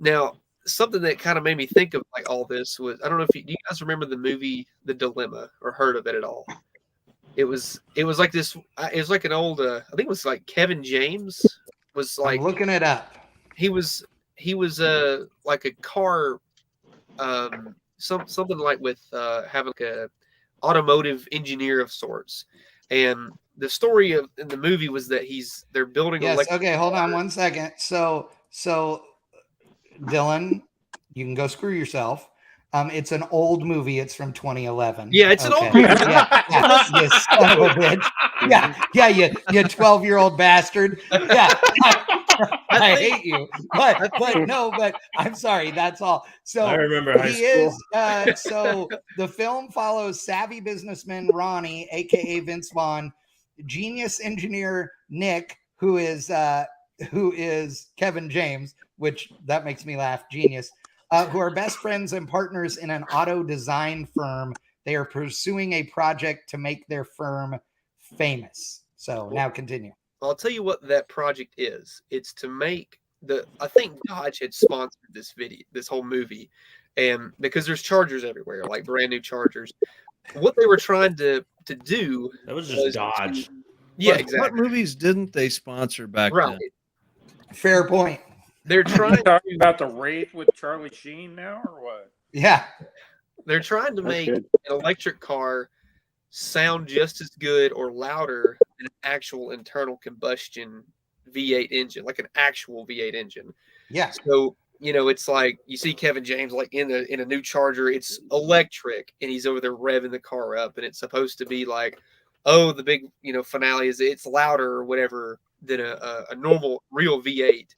J: Now, something that kind of made me think of like all this was, I don't know if do you guys remember the movie The Dilemma or heard of it at all? It was like this. It was like an old. I think it was like Kevin James was like
A: I'm looking it up.
J: he was like a car, something like with having like a automotive engineer of sorts, and the story of in the movie was that they're building.
A: Yes. Okay. Hold on one second. So Dylan, you can go screw yourself. It's an old movie. It's from 2011.
J: Yeah, it's an old movie.
A: Yeah, you son of a bitch. Yeah, you 12-year-old bastard. Yeah, I hate you. But I'm sorry. That's all. So
I: I remember high school.
A: So the film follows savvy businessman Ronnie, aka Vince Vaughn, genius engineer Nick, who is Kevin James, which that makes me laugh. Genius. Who are best friends and partners in an auto design firm. They are pursuing a project to make their firm famous. So now continue.
J: I'll tell you what that project is. It's to make I think Dodge had sponsored this whole movie, and because there's Chargers everywhere, like brand new Chargers. What they were trying to do
I: That was just Dodge.
J: Yeah,
C: What
J: exactly.
C: movies didn't they sponsor back then?
A: Fair point.
J: They're trying
D: talking about the Wraith with Charlie Sheen now, or what?
A: Yeah.
J: They're trying to make
G: good.
J: an electric car sound just as good or louder than an actual internal combustion V8 engine, like an actual V8 engine.
A: Yeah.
J: So, it's like you see Kevin James like in a new Charger, it's electric, and he's over there revving the car up, and it's supposed to be like, oh, the big, finale is it's louder or whatever than a normal real V8.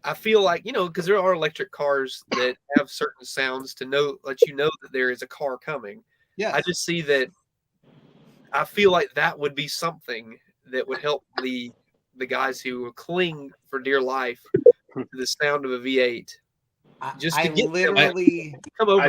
J: I feel like, because there are electric cars that have certain sounds to let you know that there is a car coming.
A: Yeah.
J: I just see that. I feel like that would be something that would help the guys who cling for dear life to the sound of a V8. Just to get
A: literally
J: come over.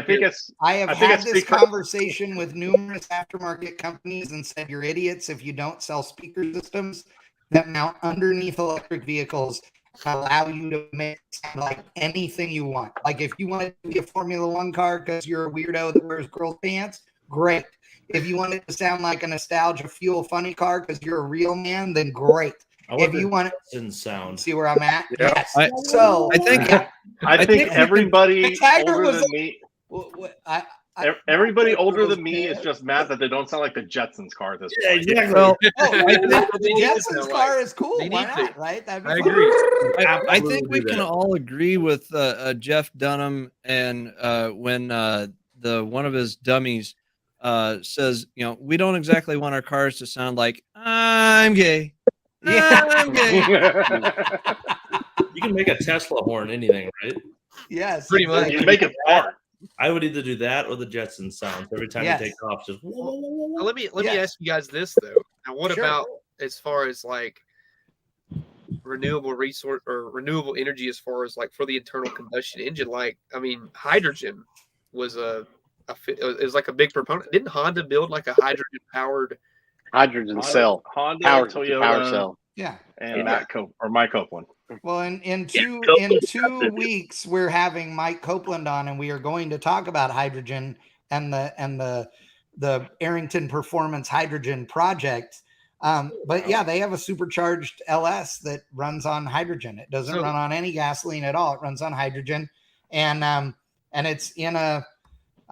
A: I have had this conversation with numerous aftermarket companies and said, you're idiots if you don't sell speaker systems that mount underneath electric vehicles allow you to make it sound like anything you want. Like if you want to be a Formula One car because you're a weirdo that wears girls' pants, great. If you want it to sound like a nostalgia fuel funny car because you're a real man, then great. If you want it,
I: sound.
A: See where I'm at?
D: Yeah.
A: Yes.
B: I think everybody older than me. Everybody older than me is just mad that they don't sound like the Jetsons car at this point.
I: Exactly.
C: Well,
A: the Jetsons car is cool. Why not? Right? That'd be
J: I
A: fun.
J: agree.
C: I think we can all agree with Jeff Dunham, and when one of his dummies says, we don't exactly want our cars to sound like I'm gay.
A: Yeah.
C: I'm gay.
I: You can make a Tesla horn anything, right?
A: Yes.
J: Pretty much.
A: exactly.
B: You make it hard.
I: I would either do that or the Jetsons sounds every time
A: Yes.
I: you take off. Just
J: Now, let me
A: Yeah.
J: ask you guys this though. Now, what
A: Sure.
J: about as far as like renewable resource or renewable energy as far as like for the internal combustion engine? Like, I mean, hydrogen was it was like a big proponent. Didn't Honda build like a hydrogen powered
G: Hydrogen cell.
B: Honda,
G: Power
B: Toyota,
G: cell.
A: Yeah.
B: and Mike Copeland.
A: Well, in two
H: Copeland.
A: weeks, we're having Mike Copeland on, and we are going to talk about hydrogen and the Arrington Performance Hydrogen Project. But yeah, they have a supercharged LS that runs on hydrogen. It doesn't run on any gasoline at all. It runs on hydrogen, and it's in a,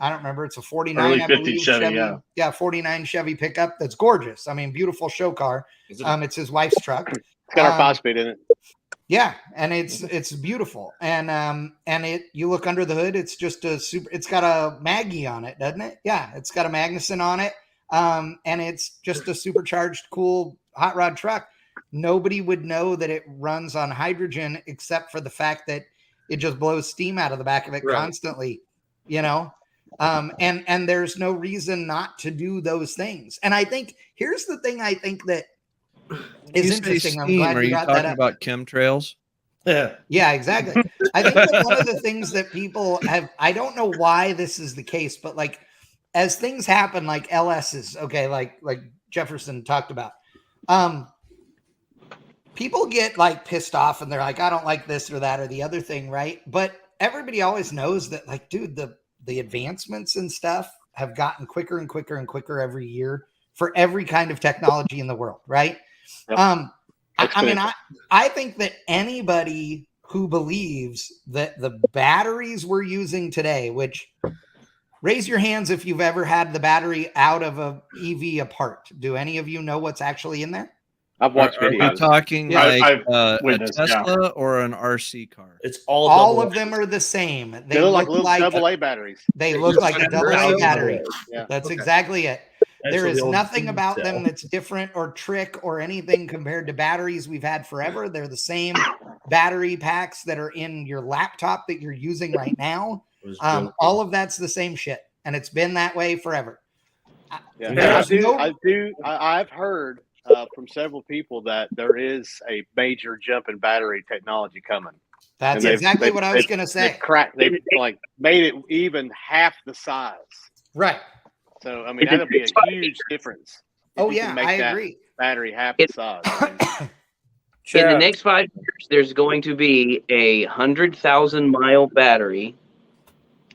A: I don't remember, it's a 49,
B: Early
A: I
B: 50s
A: believe,
B: Chevy, yeah.
A: 49 Chevy pickup that's gorgeous. I mean, beautiful show car. It's his wife's truck.
G: It's got our 5-speed in it.
A: Yeah, and it's beautiful, and you look under the hood, it's just it's got a Maggie on it, doesn't it? Yeah, it's got a Magnuson on it, and it's just a supercharged, cool hot rod truck. Nobody would know that it runs on hydrogen except for the fact that it just blows steam out of the back of it
J: Right.
A: constantly. you know, and there's no reason not to do those things. And I think here's the thing I think that is interesting. I'm glad
C: Are
A: you
C: you
A: brought that
C: talking
A: up.
C: about chemtrails?
E: Yeah.
A: Yeah, exactly. I think that one of the things that people have, I don't know why this is the case, but like as things happen, like LS's, okay, like Jefferson talked about, people get like pissed off and they're like, I don't like this or that or the other thing, right? But everybody always knows that, like, dude, the advancements and stuff have gotten quicker and quicker and quicker every year for every kind of technology in the world, right?
G: Yep.
A: I mean, I think that anybody who believes that the batteries we're using today, which raise your hands if you've ever had the battery out of a EV apart. Do any of you know what's actually in there?
G: I've watched
C: Are we
G: videos.
C: talking
A: Yeah.
C: like
B: I've
C: a
B: witnessed,
C: Tesla or an RC car?
E: It's all
A: All
E: double
A: of them are the same.
G: They look like little AA batteries.
A: They
J: Yeah,
A: look
J: you
A: like a
J: just
A: double
J: got
A: A
J: those.
A: battery.
G: Yeah.
A: That's
J: Okay.
A: exactly it. There
E: Actually,
A: is
E: the old
A: nothing
E: bean
A: about them
E: cell.
A: that's different or trick or anything compared to batteries we've had forever. They're the same battery packs that are in your laptop that you're using right now.
E: It was joking.
A: All of that's the same shit, and it's been that way forever.
G: Yeah,
A: There's
G: I've heard from several people that there is a major jump in battery technology coming.
A: That's
G: And
A: exactly what I was going to say.
G: They've like made it even half the size.
A: Right.
G: So I mean, that'll be a huge difference. if
A: Oh
G: you can
A: yeah,
G: make
A: I
G: that
A: agree.
G: battery half the size. I mean,
H: In the next 5 years, there's going to be a 100,000-mile battery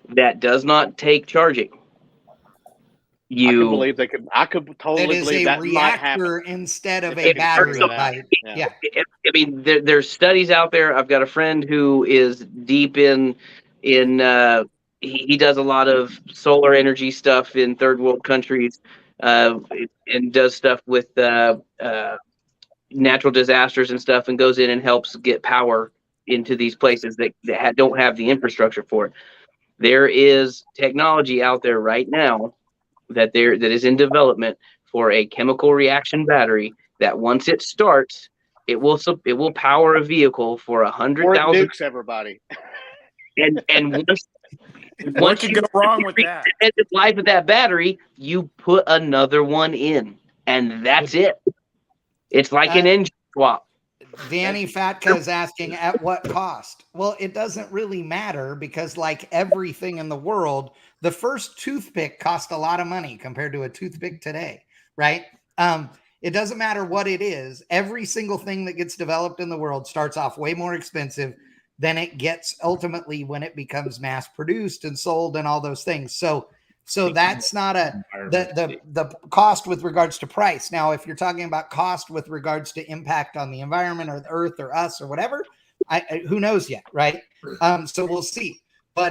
H: that does not take charging.
G: I could
A: That
G: totally
A: is
G: believe
A: a
G: that might happen.
A: reactor instead of
G: If
A: a
G: they can
A: battery.
G: figure that out.
A: Type.
G: Yeah.
H: I mean, there's studies out there. I've got a friend who is deep in he does a lot of solar energy stuff in third world countries, and does stuff with natural disasters and stuff, and goes in and helps get power into these places that don't have the infrastructure for it. There is technology out there right now that is in development for a chemical reaction battery that once it starts, it will power a vehicle for
G: Or it
H: 100,000.
G: nukes everybody.
H: And
D: What
H: once
D: could
H: you
D: go wrong with that?
H: end the life of that battery, you put another one in, and that's it. It's like an engine swap.
A: Danny Fatka is asking, at what cost? Well, it doesn't really matter because, like everything in the world, the first toothpick cost a lot of money compared to a toothpick today, right? It doesn't matter what it is. Every single thing that gets developed in the world starts off way more expensive than it gets ultimately when it becomes mass produced and sold and all those things. So that's not the cost with regards to price. Now, if you're talking about cost with regards to impact on the environment or the earth or us or whatever, who knows yet, right? So we'll see. But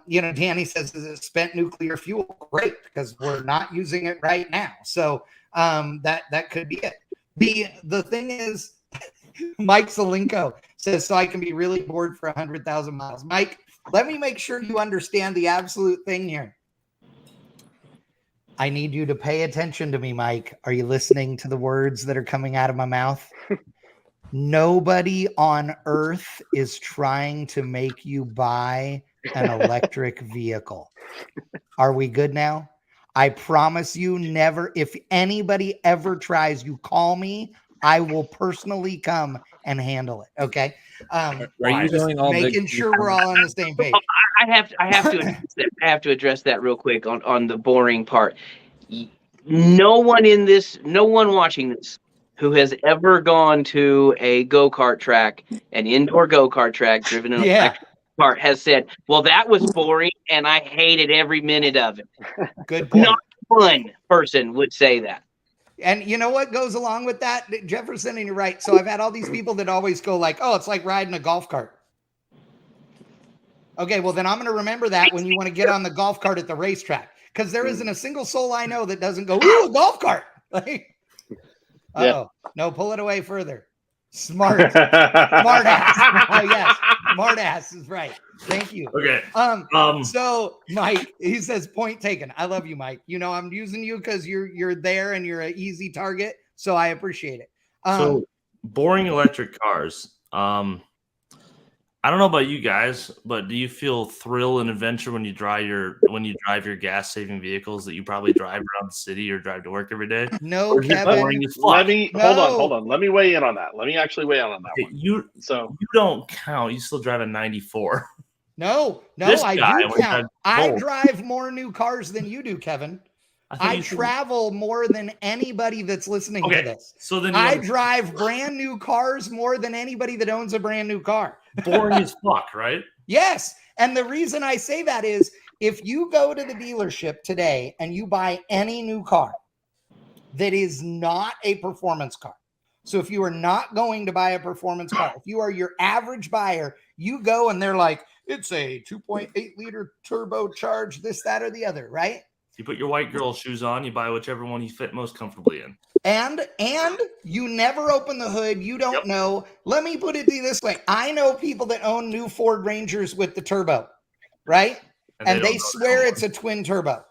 A: Danny says, is it spent nuclear fuel? Great, because we're not using it right now. So that could be it. The thing is, Mike Zelenko says, so I can be really bored for 100,000 miles. Mike, let me make sure you understand the absolute thing here. I need you to pay attention to me, Mike. Are you listening to the words that are coming out of my mouth? Nobody on earth is trying to make you buy an electric vehicle. Are we good now? I promise you never. If anybody ever tries, you call me. I will personally come and handle it. Okay.
C: Are you doing all
A: making sure we're all on the same page?
H: I have to address that real quick on the boring part. No one watching this who has ever gone to a go-kart track, an indoor go-kart track driven an electric car, has said, well, that was boring and I hated every minute of it.
A: Good point.
H: Not one person would say that.
A: And you know what goes along with that, Jefferson, and you're right. So I've had all these people that always go like, oh, it's like riding a golf cart. Okay, well, then I'm going to remember that when you want to get on the golf cart at the racetrack, because there isn't a single soul I know that doesn't go, ooh, a golf cart. Like, no, pull it away further. Smart ass. Oh, yes. Smart ass is right. Thank you.
E: Okay.
A: So Mike, he says, point taken. I love you, Mike. I'm using you because you're there and you're an easy target. So I appreciate it.
E: So boring electric cars.
I: I don't know about you guys, but do you feel thrill and adventure when you drive your gas saving vehicles that you probably drive around the city or drive to work every day?
A: No,
I: Or is it
A: Kevin.
I: boring as fuck?
B: Let me
A: No.
B: hold on. Let me weigh in on that. Let me actually weigh in on that
I: Okay,
B: one.
I: you don't count. You still drive a 94.
A: No,
I: This
A: I
I: guy,
A: do
I: when he
A: count.
I: drives
A: I
I: Volt.
A: drive more new cars than you do, Kevin. I travel more than anybody that's listening to this.
I: So then
A: I drive brand new cars more than anybody that owns a brand new car.
I: boring as fuck, right?
A: Yes. And the reason I say that is if you go to the dealership today and you buy any new car that is not a performance car. So if you are not going to buy a performance car, if you are your average buyer, you go and they're like, it's a 2.8 liter turbocharged, this, that, or the other, right?
I: You put your white girl shoes on, you buy whichever one you fit most comfortably in.
A: And you never open the hood. You don't know. Let me put it this way. I know people that own new Ford Rangers with the turbo, right? And they swear it's a twin turbo.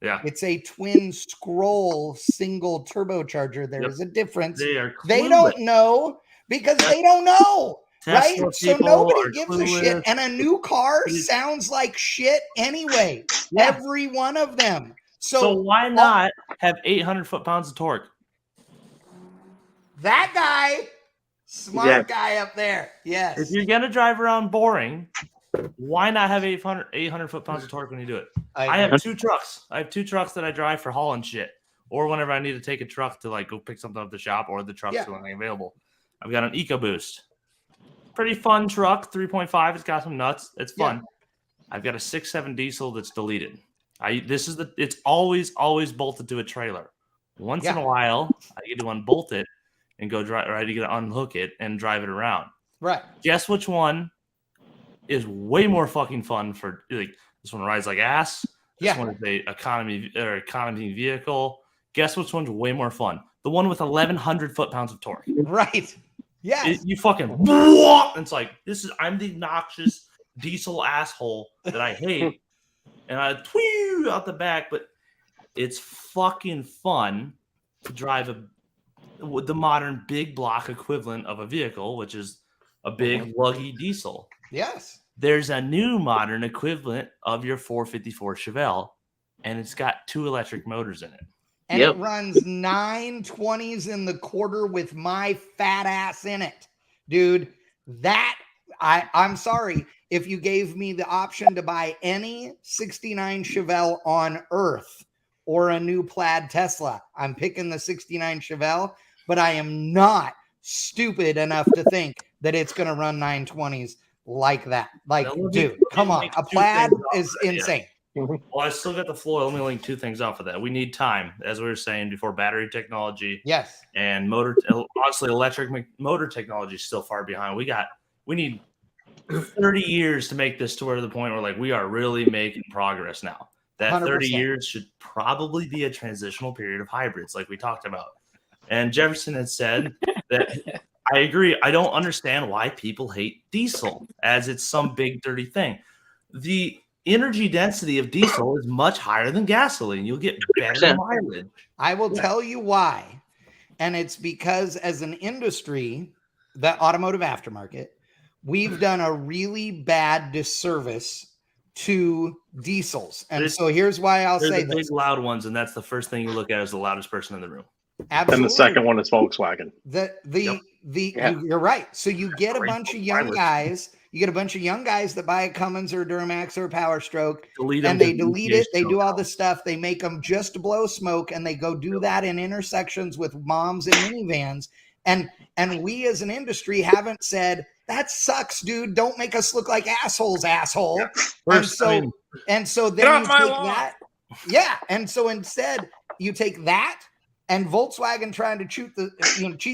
I: Yeah.
A: It's a twin scroll single turbocharger. There is a difference. They don't know because they don't know. Right? So nobody gives a shit. And a new car sounds like shit anyway. Every one of them.
I: So why not have 800 foot-pounds of torque?
A: That guy, smart guy up there. Yes.
I: If you're going to drive around boring, why not have 800 foot-pounds of torque when you do it? I have two trucks. I have two trucks that I drive for hauling shit. Or whenever I need to take a truck to like go pick something up at the shop or the truck's still available. I've got an EcoBoost. Pretty fun truck, 3.5. It's got some nuts. It's fun. Yeah. I've got a 6.7 diesel that's deleted. It's always bolted to a trailer. Once in a while, I get to unbolt it and go drive, or I get to unhook it and drive it around.
A: Right.
I: Guess which one is way more fucking fun for like this one rides like ass. This one is a economy vehicle. Guess which one's way more fun? The one with 1,100 foot-pounds of torque.
A: Right. Yeah.
I: You fucking it's like I'm the obnoxious diesel asshole that I hate. And I tweet out the back, but it's fucking fun to drive the modern big block equivalent of a vehicle, which is a big luggy diesel.
A: Yes.
I: There's a new modern equivalent of your 454 Chevelle, and it's got 2 electric motors in it.
A: And it runs 920s in the quarter with my fat ass in it. Dude, I'm sorry. If you gave me the option to buy any 69 Chevelle on earth or a new plaid Tesla, I'm picking the 69 Chevelle, but I am not stupid enough to think that it's going to run 920s like that. Like, dude, come on. A plaid is insane.
I: Well, I still got the floor. Let me link 2 things off of that. We need time, as we were saying before, battery technology.
A: Yes.
I: And motor. Honestly, electric motor technology is still far behind. We need 30 years to make this to where the point where like we are really making progress now. That 30 100%. Years should probably be a transitional period of hybrids, like we talked about. And Jefferson had said that I agree. I don't understand why people hate diesel as it's some big dirty thing. The energy density of diesel is much higher than gasoline. You'll get better mileage.
A: I will tell you why. And it's because as an industry, the automotive aftermarket, we've done a really bad disservice to diesels. And so here's why I'll say
I: the big loud ones, and that's the first thing you look at as the loudest person in the room.
A: Absolutely.
B: And the second one is Volkswagen.
A: You're right. So you get a bunch of young guys. You get a bunch of young guys that buy a Cummins or a Duramax or a Power Stroke, and they delete it. They do all this stuff. They make them just blow smoke, and they go do that in intersections with moms and minivans. And we as an industry haven't said, that sucks, dude. Don't make us look like assholes, asshole. Yeah. And so then you take that. Yeah. And so instead you take that and Volkswagen trying to cheat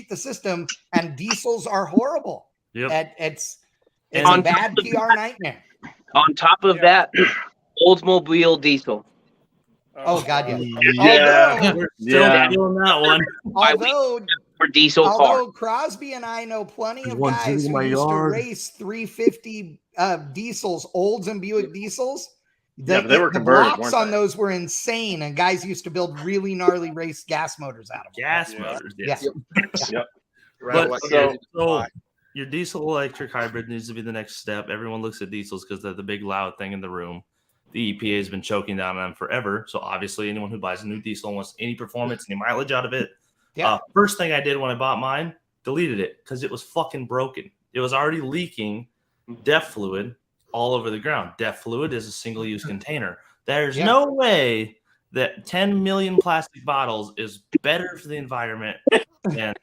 A: the system, and diesels are horrible.
I: Yep.
A: It's a bad PR nightmare.
H: On top of that, Oldsmobile diesel.
A: Oh God,
I: we're still doing that one.
H: For diesel
A: although Crosby and I know plenty of guys who used to race 350 diesels, Olds and Buick diesels.
B: They were converted.
A: The blocks on those were insane, and guys used to build really gnarly race gas motors out of them.
I: Gas motors, yes.
A: Yeah.
B: Yep.
I: But Your diesel electric hybrid needs to be the next step. Everyone looks at diesels because they're the big loud thing in the room. The EPA has been choking down on them forever. So obviously anyone who buys a new diesel and wants any performance, any mileage out of it. First thing I did when I bought mine, deleted it because it was fucking broken. It was already leaking DEF fluid all over the ground. DEF fluid is a single-use container. There's no way that 10 million plastic bottles is better for the environment than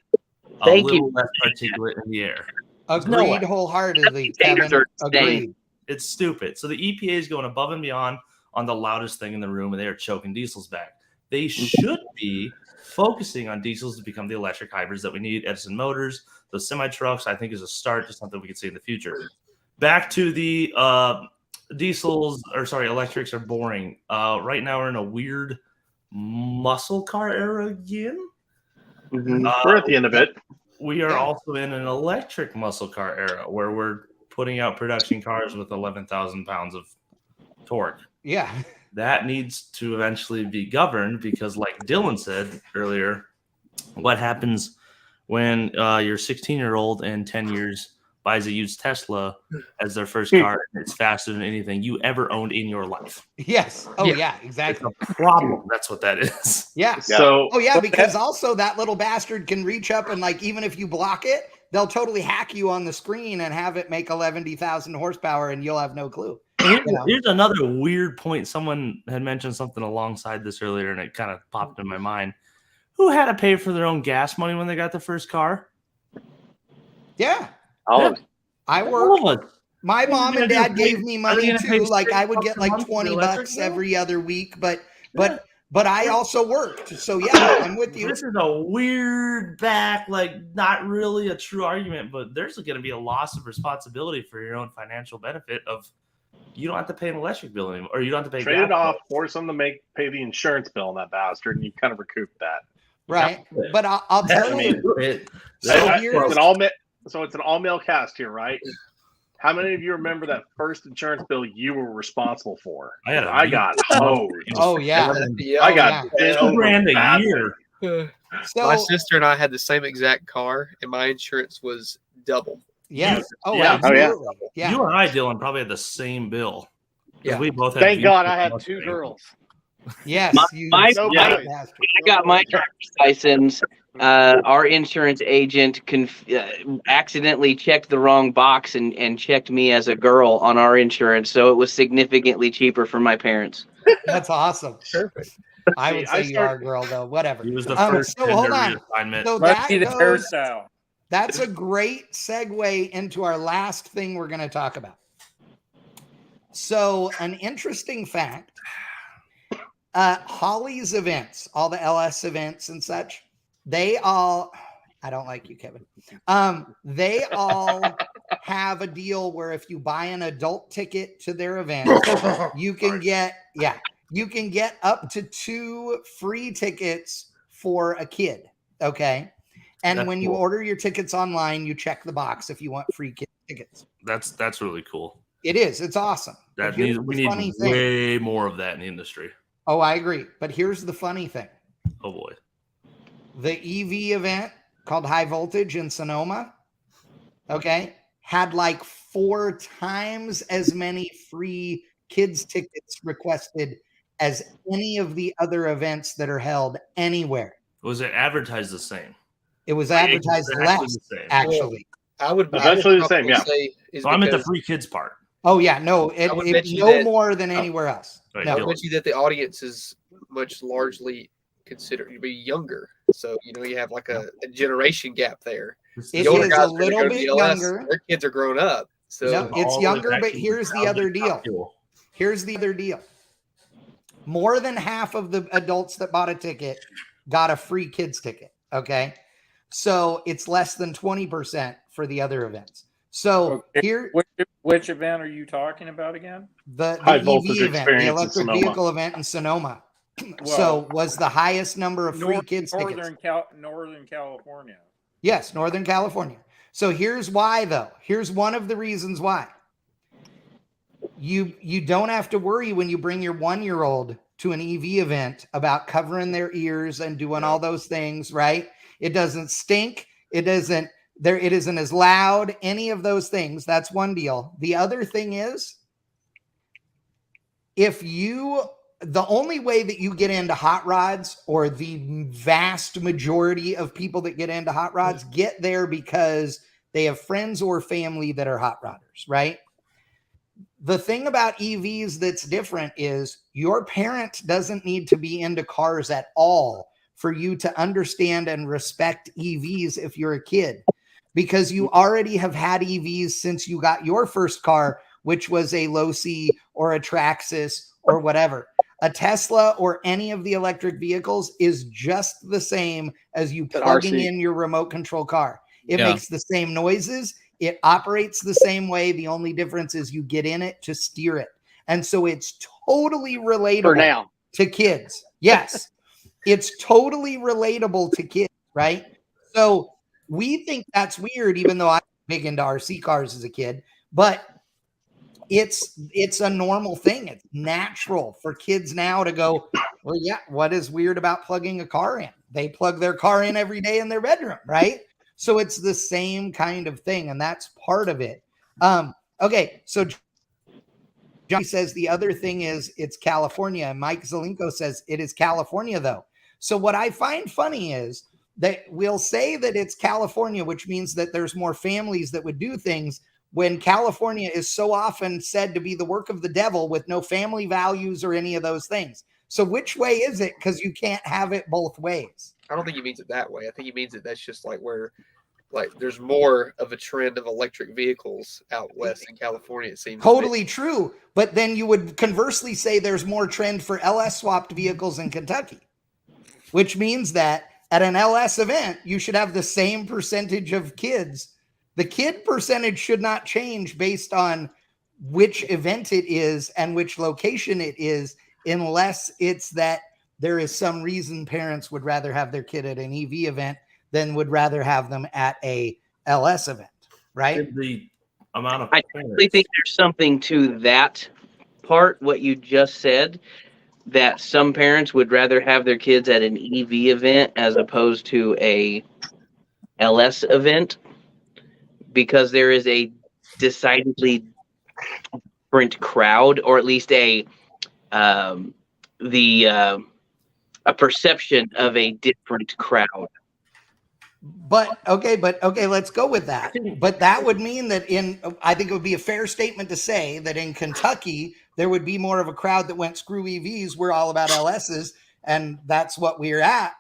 I: a little less particulate in the air.
A: Agreed wholeheartedly, Kevin. Agreed.
I: It's stupid. So the EPA is going above and beyond on the loudest thing in the room, and they are choking diesels back. They should be focusing on diesels to become the electric hybrids that we need. Edison Motors, those semi-trucks, I think is a start to something we can see in the future. Back to the electrics are boring. Right now we're in a weird muscle car era again.
B: We're at the end of it.
I: We are also in an electric muscle car era where we're putting out production cars with 11,000 pounds of torque.
A: Yeah.
I: That needs to eventually be governed because, like Dylan said earlier, what happens when your 16-year-old in 10 years buys a used Tesla as their first car and it's faster than anything you ever owned in your life?
A: Yes. Oh, yeah, exactly.
I: It's a problem. That's what that is.
A: Yeah.
B: So,
A: because also that little bastard can reach up and, like, even if you block it, they'll totally hack you on the screen and have it make 11,000 horsepower and you'll have no clue.
I: Here's another weird point. Someone had mentioned something alongside this earlier and it kind of popped in my mind. Who had to pay for their own gas money when they got their first car?
A: Yeah. I
I: All
A: work.
I: of us.
A: My mom and dad gave me money
I: gonna pay
A: too. Like
I: straight
A: I would get like
I: $20 for the
A: $20
I: electric bill?
A: every other week, but I also worked. So yeah, I'm with you.
I: This is a weird back, like not really a true argument, but there's going to be a loss of responsibility for your own financial benefit of you don't have to pay an electric bill anymore, or you don't have to pay
B: trade
I: gas
B: it off,
I: bill.
B: force them to pay the insurance bill on that bastard, and you kind of recoup that.
A: Right. But I'll tell you.
B: So it's an all-male cast here, right? How many of you remember that first insurance bill you were responsible for? I got hosed.
A: Oh yeah.
B: I got
I: $2,000 a year.
A: So
J: my sister and I had the same exact car, and my insurance was double.
A: Yes. Oh
I: Yeah.
A: absolutely. Yeah.
I: You and I, Dylan, probably had the same bill.
J: Yeah.
I: We both had
G: Thank God I had
I: Mustang.
G: 2 girls.
A: Yes.
H: I got my driver's license. Our insurance agent accidentally checked the wrong box and checked me as a girl on our insurance, so it was significantly cheaper for my parents.
A: That's awesome.
J: Perfect.
A: I would say you are a girl though. Whatever.
I: He was the first
A: so hold
I: gender
A: on.
I: reassignment.
A: So
D: Must be the hairstyle.
A: that's a great segue into our last thing we're going to talk about. So an interesting fact, Holly's events, all the LS events and such, they all, I don't like you, Kevin. They all have a deal where if you buy an adult ticket to their event, you can get up to 2 free tickets for a kid. Okay. And
I: That's
A: when you
I: cool.
A: order your tickets online, you check the box if you want free kid tickets.
I: That's really cool.
A: It is. It's awesome.
I: That
A: But here's
I: we
A: the
I: need
A: funny thing.
I: way more of that in the industry.
A: Oh, I agree. But here's the funny thing.
I: Oh boy.
A: The EV event called High Voltage in Sonoma, okay, had like 4 times as many free kids tickets requested as any of the other events that are held anywhere.
I: Was it advertised the same?
A: It was advertised
I: Exactly
A: less,
I: the same.
A: actually.
J: I would
B: Eventually the same, yeah.
I: So I'm at the free kids part.
A: Oh, yeah. No,
J: I would
A: it
J: bet you
A: no
J: that-
A: more than anywhere else.
I: Right,
A: No.
J: I bet you that the audience is much largely considered to be younger. So, you have like a generation gap there.
A: It
J: The older
A: is
J: guys
A: a
J: are gonna
A: little
J: go to
A: bit
J: the LS,
A: younger.
J: Their kids are grown up. So
A: No, it's
I: All
A: younger,
I: is
A: but
I: actually
A: here's the other deal.
I: cool.
A: Here's the other deal. More than half of the adults that bought a ticket got a free kids ticket. Okay. So it's less than 20% for the other events. So
D: Okay.
A: here,
D: Which event are you talking about again?
A: the
B: High
A: EV
B: voltage
A: event, the
B: experience in
A: electric
B: Sonoma.
A: vehicle event in Sonoma.
D: Well,
A: So was the highest number of free kids tickets.
D: Northern California.
A: Yes, Northern California. So here's why, though. Here's one of the reasons why. You don't have to worry when you bring your 1-year-old to an EV event about covering their ears and doing all those things, right? It doesn't stink. It doesn't it isn't as loud, any of those things. That's one deal. The other thing is, the only way that you get into hot rods, or the vast majority of people that get into hot rods get there because they have friends or family that are hot rodders, right? The thing about EVs that's different is your parent doesn't need to be into cars at all for you to understand and respect EVs if you're a kid, because you already have had EVs since you got your first car, which was a Losi or a Traxxas or whatever. A Tesla or any of the electric vehicles is just the same as you plugging in your remote control car. It makes the same noises. It operates the same way. The only difference is you get in it to steer it. And so it's totally relatable to kids. Yes, it's totally relatable to kids, right? So we think that's weird, even though I was big into RC cars as a kid. But it's a normal thing. It's natural for kids now to go, well, yeah, what is weird about plugging a car in? They plug their car in every day in their bedroom, right? So it's the same kind of thing, and that's part of it. Okay, so Johnny says the other thing is it's California, and Mike Zelenko says it is California, though. So what I find funny is that we'll say that it's California, which means that there's more families that would do things, when California is so often said to be the work of the devil with no family values or any of those things. So which way is it? Because you can't have it both ways.
J: I don't think he means it that way. I think he means it that's just like where, like, there's more of a trend of electric vehicles out west in California, it seems.
A: Totally true. But then you would conversely say there's more trend for LS swapped vehicles in Kentucky, which means that at an LS event, you should have the same percentage of kids. The kid percentage should not change based on which event it is and which location it is, unless it's that there is some reason parents would rather have their kid at an EV event than would rather have them at a LS event, right?
I: The amount of
H: I actually think there's something to that part, what you just said, that some parents would rather have their kids at an EV event as opposed to a LS event, because there is a decidedly different crowd, or at least a perception of a different crowd.
A: But okay, let's go with that. But that would mean that I think it would be a fair statement to say that in Kentucky, there would be more of a crowd that went screw EVs. We're all about LSs, and that's what we're at.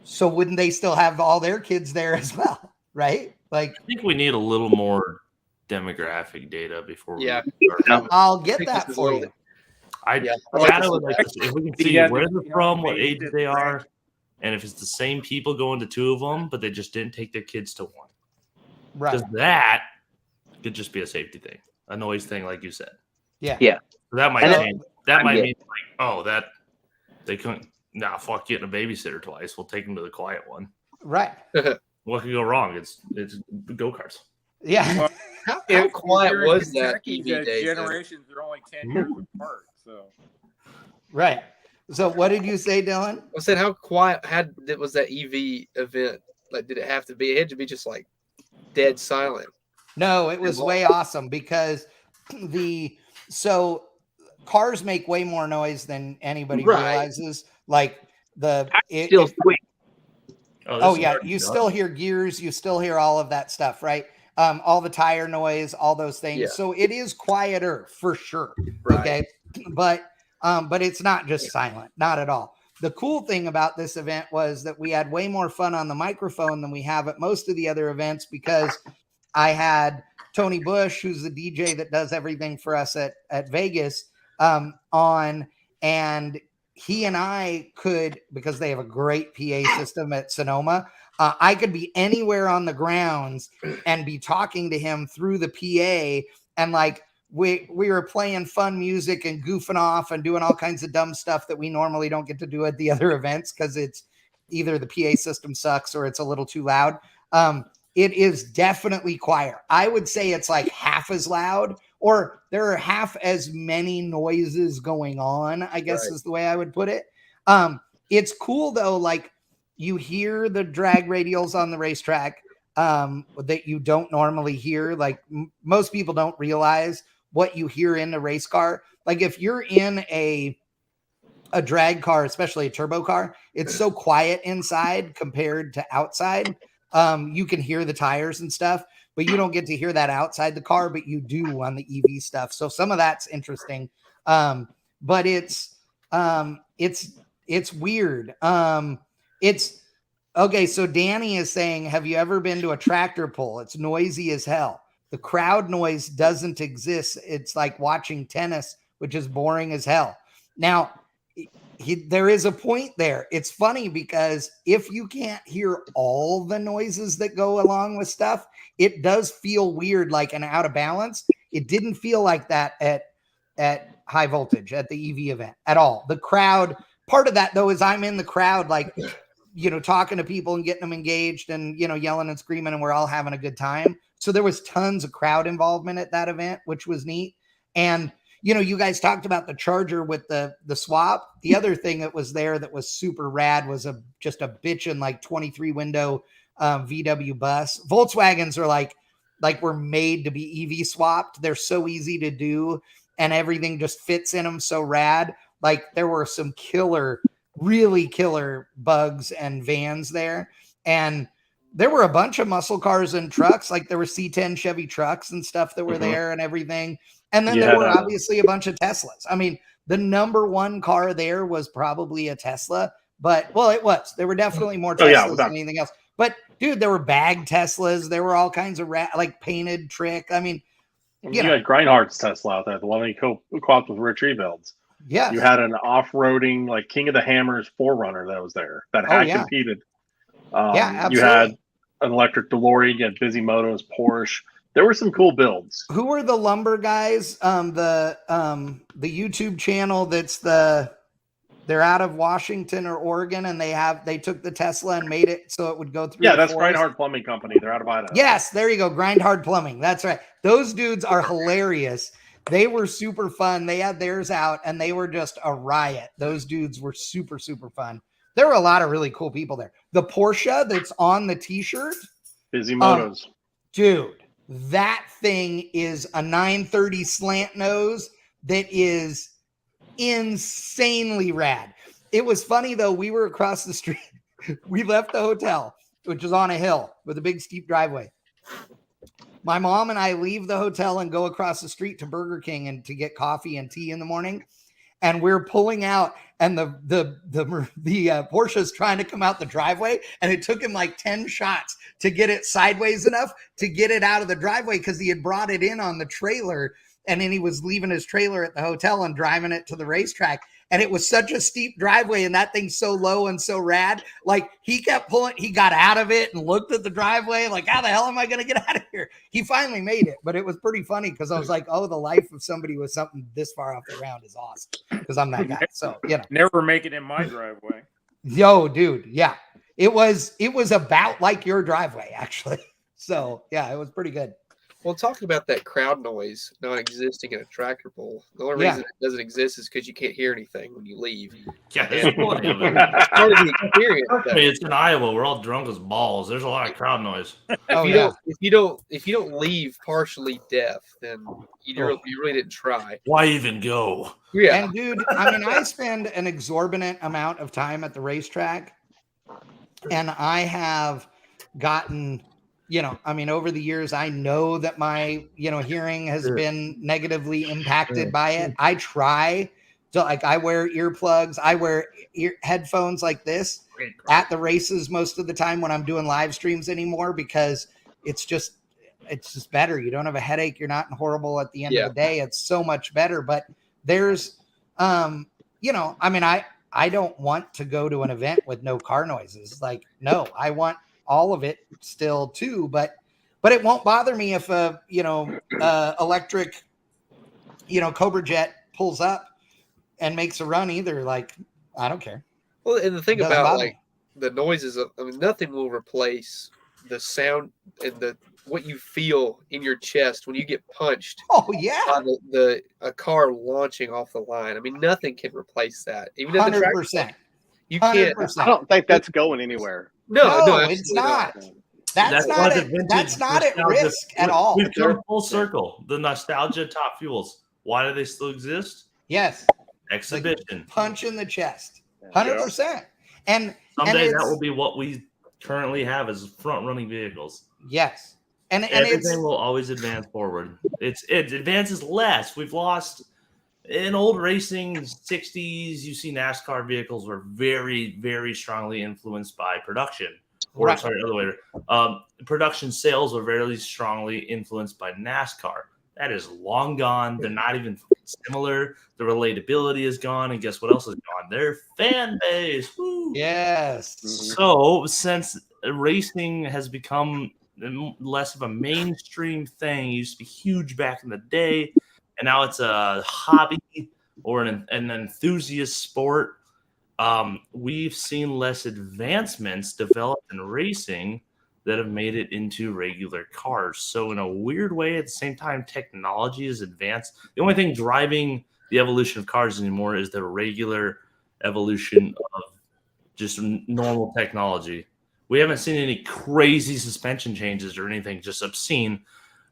A: So wouldn't they still have all their kids there as well? Right? Like,
I: I think we need a little more demographic data before we
A: I'll get that for you.
I: If we can see where they're from, what age they are, and if it's the same people going to two of them, but they just didn't take their kids to one.
A: Right.
I: Because that could just be a safety thing, a noise thing, like you said.
A: Yeah.
I: So that might change. That might mean like, oh, that they couldn't. Nah, fuck getting a babysitter twice. We'll take them to the quiet one.
A: Right.
I: What could go wrong? It's go-karts.
A: Yeah.
J: How quiet was that EV day?
D: Generations are only 10 years apart. So.
A: Right. So what did you say, Dylan?
J: I said, how quiet was that EV event? Like, did it have to be? It had to be just like dead silent.
A: No, it was way awesome because cars make way more noise than anybody realizes. Like you still hear gears, you still hear all of that stuff, right? All the tire noise, all those things. Yeah. So it is quieter for sure. Right. Okay. But it's not just silent, not at all. The cool thing about this event was that we had way more fun on the microphone than we have at most of the other events, because I had Tony Bush, who's the DJ that does everything for us at Vegas, on, and he and I could, because they have a great PA system at Sonoma, I could be anywhere on the grounds and be talking to him through the PA, and like we were playing fun music and goofing off and doing all kinds of dumb stuff that we normally don't get to do at the other events because it's either the PA system sucks or it's a little too loud. It is definitely quieter. I would say it's like half as loud, or there are half as many noises going on, I guess is the way I would put it. It's cool though. Like, you hear the drag radials on the racetrack. that you don't normally hear. Like most people don't realize what you hear in a race car. Like if you're in a drag car, especially a turbo car, it's so quiet inside compared to outside. You can hear the tires and stuff, but you don't get to hear that outside the car, but you do on the EV stuff. So some of that's interesting. But it's weird. It's okay. So Danny is saying, have you ever been to a tractor pull? It's noisy as hell. The crowd noise doesn't exist. It's like watching tennis, which is boring as hell. Now, there is a point there. It's funny because if you can't hear all the noises that go along with stuff, it does feel weird, like an out of balance. It didn't feel like that at high voltage at the EV event at all. The crowd, part of that though, is I'm in the crowd, like, talking to people and getting them engaged and, yelling and screaming, and we're all having a good time. So there was tons of crowd involvement at that event, which was neat. And you guys talked about the Charger with the swap. The other thing that was there that was super rad was just a bitchin' like 23 window VW bus. Volkswagens are like were made to be EV swapped. They're so easy to do, and everything just fits in them so rad. Like there were some really killer bugs and vans there, and there were a bunch of muscle cars and trucks. Like there were C10 Chevy trucks and stuff that were there and everything. And then there were obviously a bunch of Teslas. I mean, the number one car there was probably a Tesla, but it was. There were definitely more Teslas than anything else. But dude, there were bag Teslas. There were all kinds of like painted trick. I mean,
B: you had Grindhart's Tesla out there, the one that he co-opted with Rich Rebuilds.
A: Yes.
B: You had an off-roading, like King of the Hammers 4Runner that was there that had competed.
A: Absolutely.
B: You had an electric DeLorean, you had Bisimoto's Porsche. There were some cool builds.
A: Who were the lumber guys? The YouTube channel they're out of Washington or Oregon, and they took the Tesla and made it so it would go through.
B: Yeah, that's Grindhard Plumbing Company. They're out of Idaho.
A: Yes, there you go. Grindhard Plumbing. That's right. Those dudes are hilarious. They were super fun. They had theirs out and they were just a riot. Those dudes were super, super fun. There were a lot of really cool people there. The Porsche that's on the t-shirt.
B: Bisimoto's.
A: Dude, that thing is a 930 slant nose that is insanely rad. It was funny though. We were across the street. We left the hotel, which is on a hill with a big steep driveway. My mom and I leave the hotel and go across the street to Burger King and to get coffee and tea in the morning. And we're pulling out, and the Porsche's trying to come out the driveway, and it took him like 10 shots to get it sideways enough to get it out of the driveway because he had brought it in on the trailer, and then he was leaving his trailer at the hotel and driving it to the racetrack. And it was such a steep driveway, and that thing's so low and so rad. Like he kept pulling, he got out of it and looked at the driveway, like, how the hell am I going to get out of here? He finally made it, but it was pretty funny because I was like, oh, the life of somebody with something this far off the ground is awesome because I'm that guy. So,
D: never make it in my driveway.
A: Yo, dude. Yeah. It was about like your driveway, actually. So, yeah, it was pretty good.
J: Well, talking about that crowd noise not existing in a tractor pull, the only reason it doesn't exist is because you can't hear anything when you leave.
I: Yeah, there's plenty of it.
J: It's part of the experience.
I: I mean, it's in Iowa. We're all drunk as balls. There's a lot of crowd noise.
J: If you don't leave partially deaf, then you really didn't try.
I: Why even go?
J: Yeah,
A: and dude, I mean, I spend an exorbitant amount of time at the racetrack, and I have gotten. Over the years, I know that my, hearing has been negatively impacted by it. I try to, I wear earplugs. I wear headphones like this at the races most of the time when I'm doing live streams anymore, because it's just better. You don't have a headache. You're not horrible at the end of the day. It's so much better. But there's, I don't want to go to an event with no car noises. Like, no, I want all of it still too, but it won't bother me if electric, Cobra Jet pulls up and makes a run either. Like, I don't care.
J: Well, and the thing about like the noises, nothing will replace the sound and what you feel in your chest when you get punched.
A: Oh yeah,
J: by a car launching off the line. I mean, nothing can replace that. Even
A: 100%.
J: You can't.
A: 100%.
G: I don't think that's going anywhere.
A: No, it's not. That's not
I: why
A: at
I: nostalgia-
A: risk at all.
I: We've come full circle. The nostalgia top fuels. Why do they still exist?
A: Yes.
I: Exhibition.
A: Punch in the chest. 100%. And
I: someday that will be what we currently have as front running vehicles.
A: Yes. And
I: everything will always advance forward. It advances less. We've lost in old racing 60s. You see NASCAR vehicles were very, very strongly influenced by production. Or
A: Right.
I: sorry, other way. Production sales were very strongly influenced by NASCAR. That is long gone. They're not even similar. The relatability is gone. And guess what else is gone? Their fan base. Woo.
A: Yes.
I: So since racing has become less of a mainstream thing, it used to be huge back in the day, and now it's a hobby or an enthusiast sport. We've seen less advancements developed in racing that have made it into regular cars. So in a weird way, at the same time, technology is advanced. The only thing driving the evolution of cars anymore is the regular evolution of just normal technology. We haven't seen any crazy suspension changes or anything just obscene,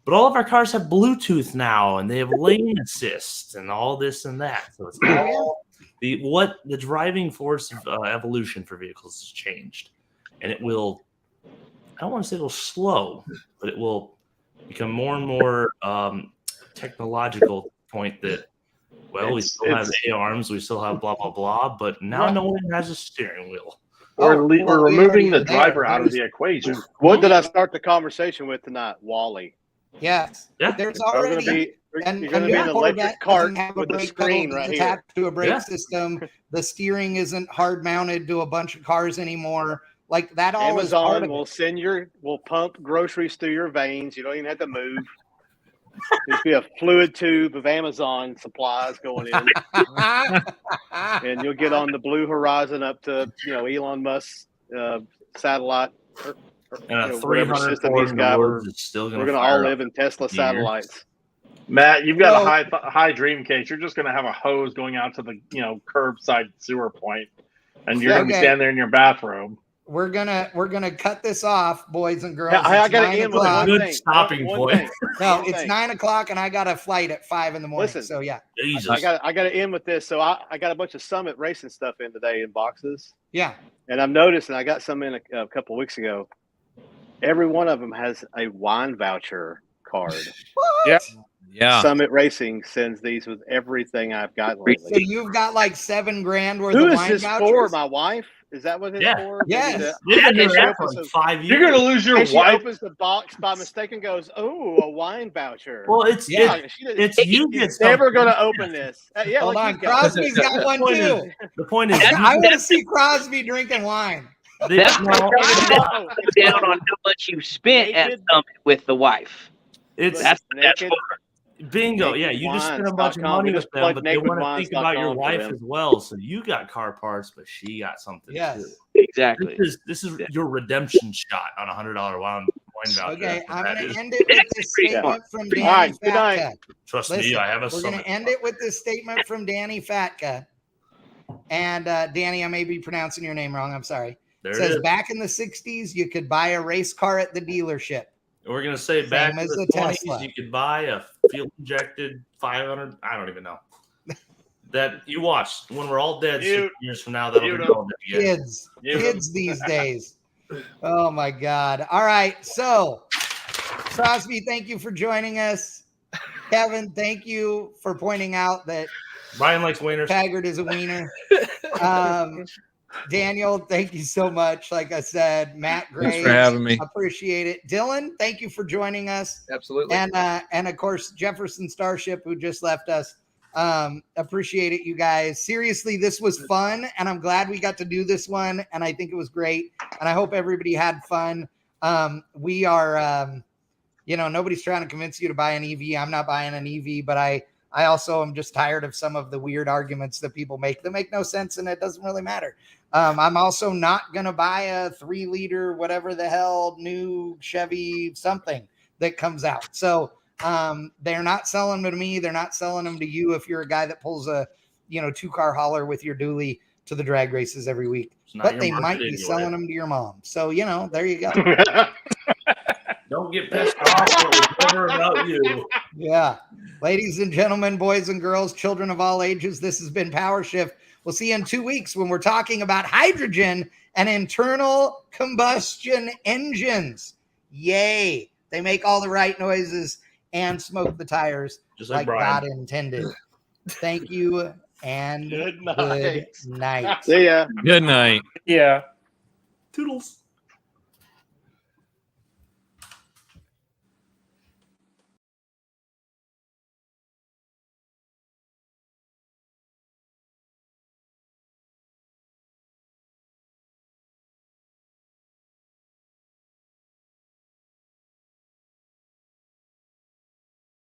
I: but all of our cars have Bluetooth now, and they have lane assist and all this and that. So it's all the driving force of evolution for vehicles has changed, and it will. I don't want to say it'll slow, but it will become more and more technological. Point that, well, we still have A-arms, we still have blah blah blah, but now no one has a steering wheel.
B: We're removing the driver out of the equation.
G: What did I start the conversation with tonight? Wally.
A: Yes.
I: Yeah.
A: There's already
G: you're going to be an electric cart with a screen right here.
A: Attached to a brake system. The steering isn't hard mounted to a bunch of cars anymore. Like that all
G: Amazon
A: is
G: will will pump groceries through your veins. You don't even have to move. There'll be a fluid tube of Amazon supplies going in. And you'll get on the Blue Horizon up to, Elon Musk's satellite.
I: And a 300 Ford is still going to.
G: We're going to all live in Tesla satellites.
B: Matt, you've got a high dream case. You're just going to have a hose going out to the curbside sewer point, and you're going to be standing there in your bathrobe.
A: We're gonna cut this off, boys and girls.
G: Yeah, I got to end with one
I: good
G: thing.
I: stopping point.
A: No, it's 9 o'clock, and I got a flight at 5 in the morning.
G: Listen,
A: so yeah,
I: Jesus.
G: I got to end with this. So I got a bunch of Summit racing stuff in today in boxes.
A: Yeah,
G: and I'm noticing I got some in a couple of weeks ago. Every one of them has a wine voucher card.
A: What?
C: Yeah.
G: Summit Racing sends these with everything I've got lately.
A: So you've got like $7,000 worth
G: Who
A: of
G: is
A: wine
G: this
A: vouchers?
G: for? My wife? Is that what it's for?
A: Yes.
I: You've been doing that for like 5 years.
B: You're going to lose your
G: and she
B: wife.
G: opens the box by mistake and goes, "Oh, a wine voucher."
I: Well, it's you get
G: never going to open this. Yeah,
A: hold on. Crosby's got one too.
I: The point is,
A: I want to see Crosby drinking wine.
H: That's down on how much you spent at Summit with the wife.
I: That's
G: naked.
I: Bingo. Yeah, you just spent a bunch of money with them, but they want to think about your wife as well. So you got car parts, but she got something too.
H: Exactly.
I: This is your redemption shot on $100 wine voucher.
A: Okay, I'm going to end it with this statement from Danny
G: All right, good
A: Fatka.
G: night.
I: Trust me, I have a
A: We're going to end it with this statement from Danny Fatka. And Danny, I may be pronouncing your name wrong. I'm sorry.
I: There
A: It says,
I: it is.
A: back in the 60s, you could buy a race car at the dealership.
I: We're gonna say back in
A: as
I: the
A: a
I: 20s,
A: Tesla.
I: you could buy a fuel injected 500. I don't even know. That you watch when we're all dead 6 years from now. That'll be going again.
A: Kids these days. Oh my God! All right, so Crosby, thank you for joining us. Kevin, thank you for pointing out that
I: Brian likes wieners.
A: Taggart is a wiener. Daniel, thank you so much. Like I said, Matt, great.
C: Thanks for having me.
A: Appreciate it. Dylan, thank you for joining us.
J: Absolutely.
A: And of course, Jefferson Starship, who just left us. Appreciate it, you guys. Seriously, this was fun, and I'm glad we got to do this one, and I think it was great, and I hope everybody had fun. We are, nobody's trying to convince you to buy an EV. I'm not buying an EV, but I also am just tired of some of the weird arguments that people make that make no sense, and it doesn't really matter. I'm also not going to buy a 3-liter, whatever the hell, new Chevy something that comes out. So they're not selling them to me. They're not selling them to you if you're a guy that pulls a 2-car hauler with your dually to the drag races every week. But they might be selling them to your mom. So, there you go.
I: get pissed off. It was never about you.
A: Yeah. Ladies and gentlemen, boys and girls, children of all ages, this has been PowerShift. We'll see you in 2 weeks when we're talking about hydrogen and internal combustion engines. Yay. They make all the right noises and smoke the tires
I: Just like
A: God intended. Thank you and
G: Good night.
A: Good night.
G: See ya.
F: Good night.
D: Yeah.
I: Toodles.